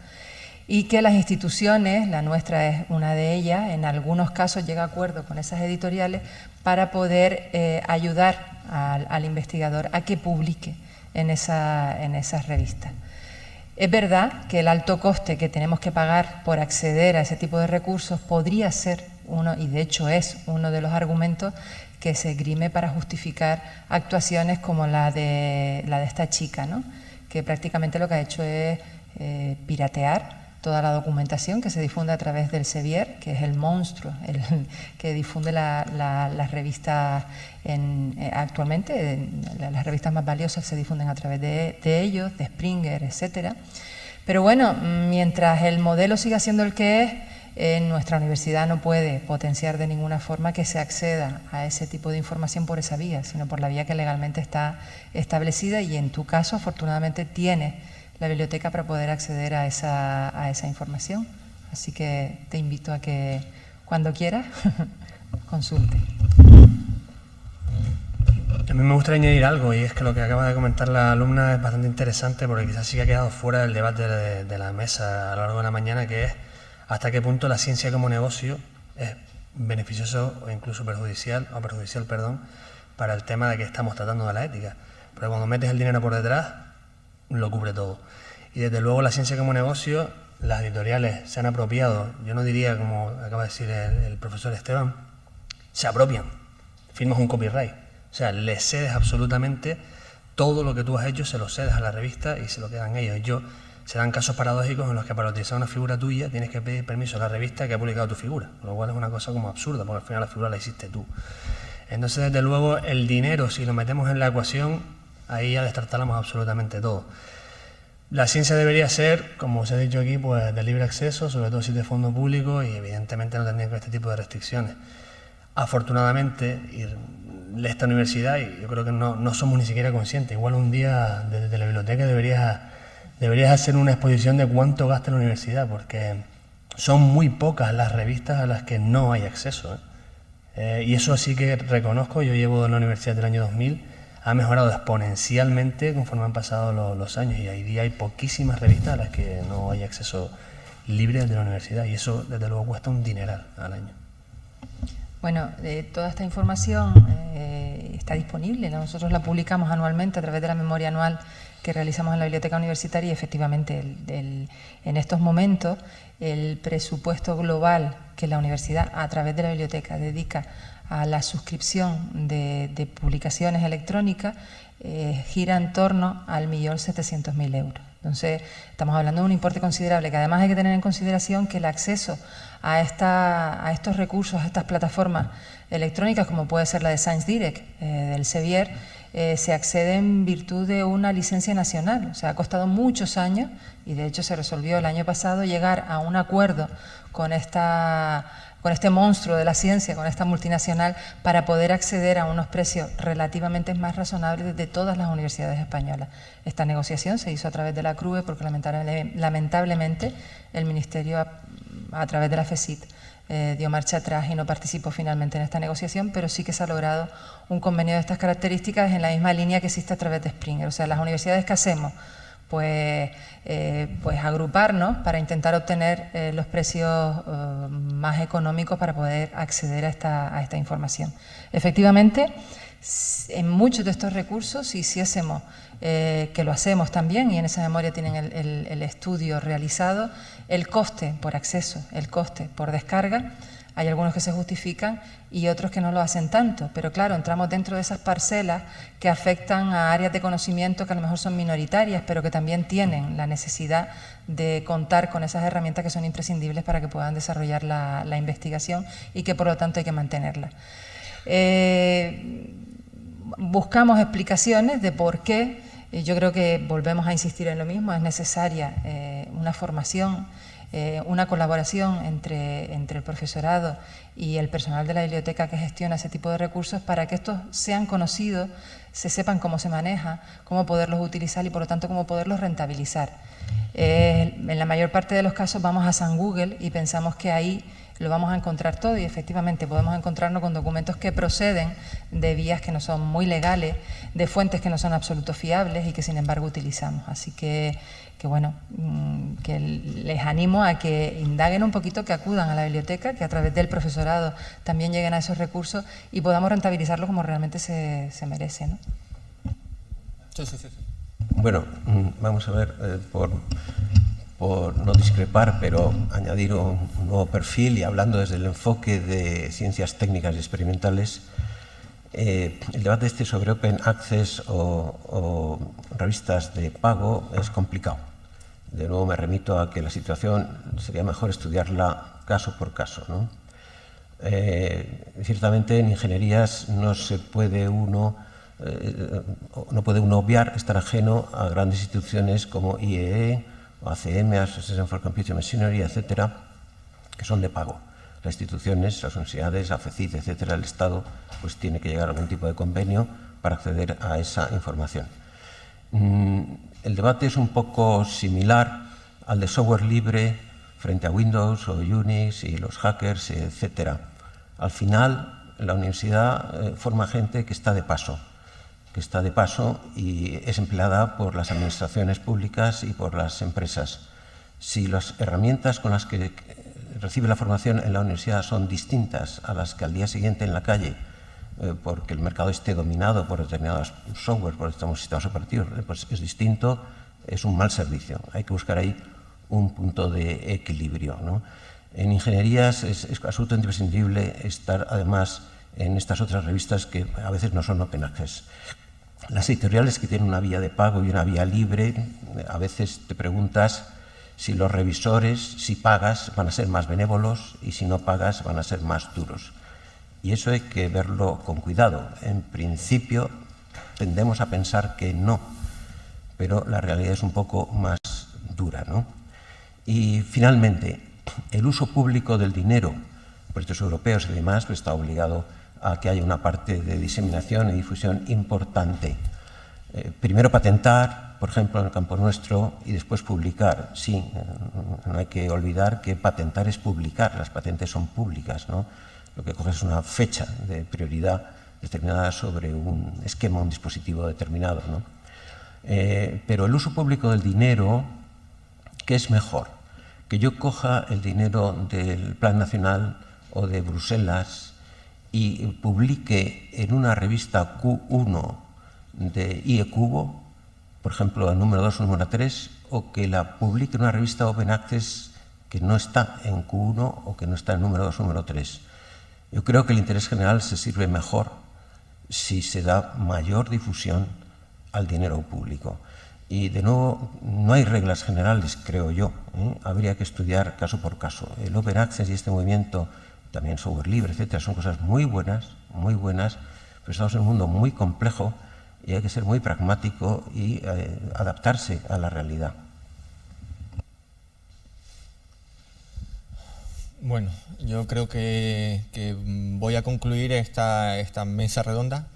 Speaker 5: Y que las instituciones, la nuestra es una de ellas, en algunos casos llega a acuerdo con esas editoriales para poder ayudar al investigador a que publique en esas revistas. Es verdad que el alto coste que tenemos que pagar por acceder a ese tipo de recursos podría ser uno, y de hecho es uno de los argumentos que se esgrime para justificar actuaciones como la de esta chica, ¿no? Que prácticamente lo que ha hecho es piratear toda la documentación que se difunde a través del Sevier, que es el monstruo que difunde las revistas actualmente. Las revistas más valiosas se difunden a través de ellos, de Springer, etcétera. Pero bueno, mientras el modelo siga siendo el que es, nuestra universidad no puede potenciar de ninguna forma que se acceda a ese tipo de información por esa vía, sino por la vía que legalmente está establecida, y en tu caso, afortunadamente, tienes la biblioteca para poder acceder a esa información. Así que te invito a que, cuando quieras, consulte.
Speaker 2: A mí me gustaría añadir algo, y es que lo que acaba de comentar la alumna es bastante interesante, porque quizás sí que ha quedado fuera del debate de la mesa a lo largo de la mañana, que es hasta qué punto la ciencia como negocio es beneficioso o incluso perjudicial para el tema de que estamos tratando de la ética. Pero cuando metes el dinero por detrás, lo cubre todo. Y desde luego la ciencia como negocio, las editoriales se han apropiado, yo no diría, como acaba de decir el profesor Esteban, se apropian, firmas un copyright, o sea, le cedes absolutamente todo lo que tú has hecho, se lo cedes a la revista y se lo quedan ellos. Se dan casos paradójicos en los que para utilizar una figura tuya tienes que pedir permiso a la revista que ha publicado tu figura, lo cual es una cosa como absurda, porque al final la figura la hiciste tú. Entonces, desde luego, el dinero, si lo metemos en la ecuación, ahí ya destartalamos absolutamente todo. La ciencia debería ser, como os he dicho aquí, pues de libre acceso, sobre todo si es de fondo público, y evidentemente no tendría que haber este tipo de restricciones. Afortunadamente, esta universidad, y yo creo que no somos ni siquiera conscientes, igual un día desde la biblioteca deberías hacer una exposición de cuánto gasta la universidad, porque son muy pocas las revistas a las que no hay acceso, Y eso sí que reconozco, yo llevo en la universidad del año 2000, ha mejorado exponencialmente conforme han pasado los años, y hoy día hay poquísimas revistas a las que no hay acceso libre de la universidad, y eso desde luego cuesta un dineral al año.
Speaker 5: Bueno, toda esta información está disponible. Nosotros la publicamos anualmente a través de la memoria anual que realizamos en la Biblioteca Universitaria, y efectivamente en estos momentos el presupuesto global que la universidad a través de la biblioteca dedica a la suscripción de publicaciones electrónicas gira en torno al 1.700.000 euros. Entonces, estamos hablando de un importe considerable, que además hay que tener en consideración que el acceso a estos recursos, a estas plataformas electrónicas, como puede ser la de Science Direct del Sevier, se accede en virtud de una licencia nacional. O sea, ha costado muchos años, y de hecho se resolvió el año pasado, llegar a un acuerdo con este monstruo de la ciencia, con esta multinacional, para poder acceder a unos precios relativamente más razonables de todas las universidades españolas. Esta negociación se hizo a través de la CRUE porque lamentablemente el Ministerio, a través de la FESIT, dio marcha atrás y no participó finalmente en esta negociación, pero sí que se ha logrado un convenio de estas características en la misma línea que existe a través de Springer. O sea, las universidades que hacemos, pues agruparnos para intentar obtener los precios más económicos para poder acceder a esta información. Efectivamente, en muchos de estos recursos, si hiciésemos, que lo hacemos también, y en esa memoria tienen el estudio realizado, el coste por acceso, el coste por descarga, hay algunos que se justifican y otros que no lo hacen tanto, pero claro, entramos dentro de esas parcelas que afectan a áreas de conocimiento que a lo mejor son minoritarias, pero que también tienen la necesidad de contar con esas herramientas que son imprescindibles para que puedan desarrollar la investigación, y que por lo tanto hay que mantenerla. Buscamos explicaciones de por qué. Yo creo que volvemos a insistir en lo mismo, es necesaria una formación, una colaboración entre el profesorado y el personal de la biblioteca que gestiona ese tipo de recursos, para que estos sean conocidos, se sepan cómo se maneja, cómo poderlos utilizar y por lo tanto cómo poderlos rentabilizar. En la mayor parte de los casos vamos a San Google y pensamos que ahí lo vamos a encontrar todo, y efectivamente podemos encontrarnos con documentos que proceden de vías que no son muy legales, de fuentes que no son absolutos fiables y que sin embargo utilizamos. Así que bueno, que les animo a que indaguen un poquito, que acudan a la biblioteca, que a través del profesorado también lleguen a esos recursos y podamos rentabilizarlo como realmente se merece, ¿no?
Speaker 8: Sí.
Speaker 6: Bueno, vamos a ver, por no discrepar, pero añadir un nuevo perfil, y hablando desde el enfoque de ciencias técnicas y experimentales, el debate sobre Open Access o revistas de pago es complicado. De nuevo me remito a que la situación sería mejor estudiarla caso por caso, ¿no? Ciertamente en ingenierías no puede uno obviar estar ajeno a grandes instituciones como IEE, o ACM, Association for Computing Machinery, etcétera, que son de pago. Las instituciones, las universidades, la FECIT, etcétera, el Estado, pues tiene que llegar a algún tipo de convenio para acceder a esa información. El debate es un poco similar al de software libre frente a Windows o Unix y los hackers, etcétera. Al final, la universidad forma gente que está de paso y es empleada por las administraciones públicas y por las empresas. Si las herramientas con las que recibe la formación en la universidad son distintas a las que al día siguiente en la calle, porque el mercado esté dominado por determinados software, por determinados sistemas operativos, pues es distinto, es un mal servicio. Hay que buscar ahí un punto de equilibrio, ¿no? En ingenierías es absolutamente imprescindible estar además en estas otras revistas que a veces no son open access. Las editoriales que tienen una vía de pago y una vía libre, a veces te preguntas si los revisores, si pagas, van a ser más benévolos, y si no pagas, van a ser más duros. Y eso hay que verlo con cuidado. En principio, tendemos a pensar que no, pero la realidad es un poco más dura, ¿no? Y finalmente, el uso público del dinero, proyectos europeos y demás, pues está obligado a que haya una parte de diseminación y difusión importante. Primero patentar, por ejemplo, en el campo nuestro, y después publicar. Sí, no hay que olvidar que patentar es publicar, las patentes son públicas, ¿no? Lo que coges es una fecha de prioridad determinada sobre un esquema, un dispositivo determinado, ¿no? Pero el uso público del dinero, ¿qué es mejor? Que yo coja el dinero del Plan Nacional o de Bruselas y publique en una revista Q1 de IECubo, por ejemplo, el número 2 o número 3, o que la publique en una revista Open Access que no está en Q1 o que no está en número 2 o número 3. Yo creo que el interés general se sirve mejor si se da mayor difusión al dinero público. Y de nuevo, no hay reglas generales, creo yo, ¿eh? Habría que estudiar caso por caso. El Open Access y este movimiento, también software libre, etcétera, son cosas muy buenas, pero estamos en un mundo muy complejo y hay que ser muy pragmático y adaptarse a la realidad.
Speaker 8: Bueno, yo creo que voy a concluir esta mesa redonda.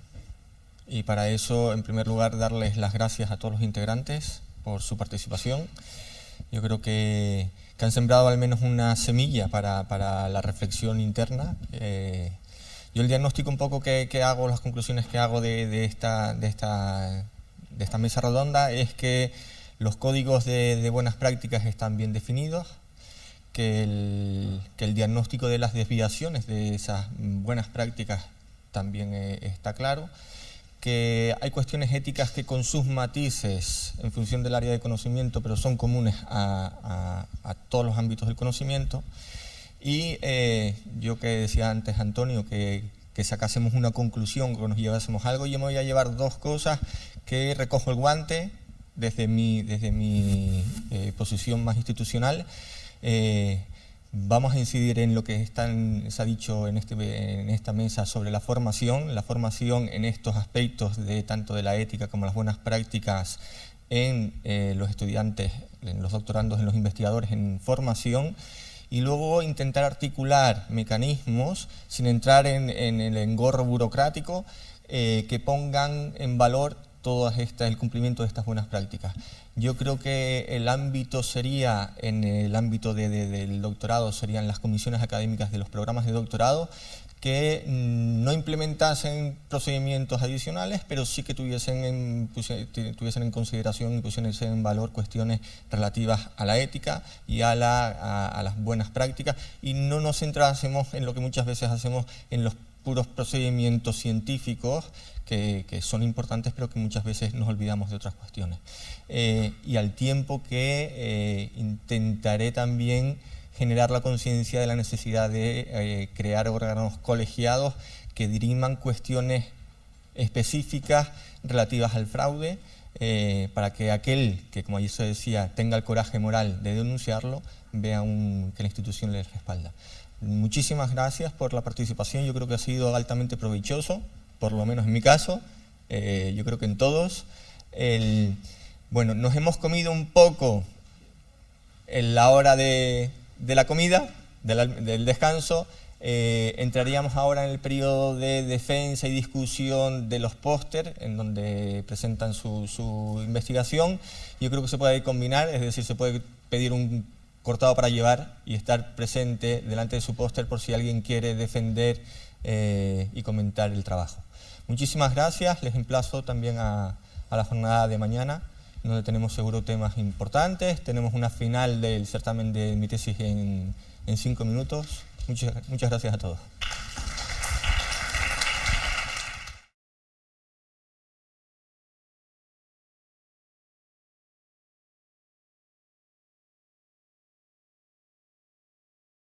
Speaker 8: Y para eso, en primer lugar, darles las gracias a todos los integrantes por su participación. Yo creo que han sembrado al menos una semilla para la reflexión interna. Yo el diagnóstico un poco que hago, las conclusiones que hago de esta mesa redonda es que los códigos de buenas prácticas están bien definidos, que el diagnóstico de las desviaciones de esas buenas prácticas también está claro, que hay cuestiones éticas que con sus matices en función del área de conocimiento, pero son comunes a todos los ámbitos del conocimiento. Y yo que decía antes, Antonio, que sacásemos una conclusión, que nos llevásemos algo, yo me voy a llevar dos cosas que recojo el guante desde mi posición más institucional. Vamos a incidir en lo que se ha dicho en esta mesa sobre la formación en estos aspectos tanto de la ética como las buenas prácticas en los estudiantes, en los doctorandos, en los investigadores en formación, y luego intentar articular mecanismos sin entrar en el engorro burocrático que pongan en valor el cumplimiento de estas buenas prácticas. Yo creo que el ámbito sería, en el ámbito del doctorado, serían las comisiones académicas de los programas de doctorado que no implementasen procedimimientos adicionales, pero sí que tuviesen en consideración y pusiesen en valor cuestiones relativas a la ética y a las buenas prácticas, y no nos centrásemos en lo que muchas veces hacemos, en los puros procedimientos científicos que son importantes, pero que muchas veces nos olvidamos de otras cuestiones. Y al tiempo que intentaré también generar la conciencia de la necesidad de crear órganos colegiados que diriman cuestiones específicas relativas al fraude, para que aquel que, como ayer se decía, tenga el coraje moral de denunciarlo, vea que la institución le respalda. Muchísimas gracias por la participación, yo creo que ha sido altamente provechoso, por lo menos en mi caso, yo creo que en todos. Bueno, nos hemos comido un poco en la hora de la comida, del descanso. Entraríamos ahora en el periodo de defensa y discusión de los póster, en donde presentan su investigación. Yo creo que se puede combinar, es decir, se puede pedir un cortado para llevar y estar presente delante de su póster por si alguien quiere defender y comentar el trabajo. Muchísimas gracias, les emplazo también a la jornada de mañana, donde tenemos seguro temas importantes. Tenemos una final del certamen de mi tesis en 5 minutos. Muchas gracias a todos.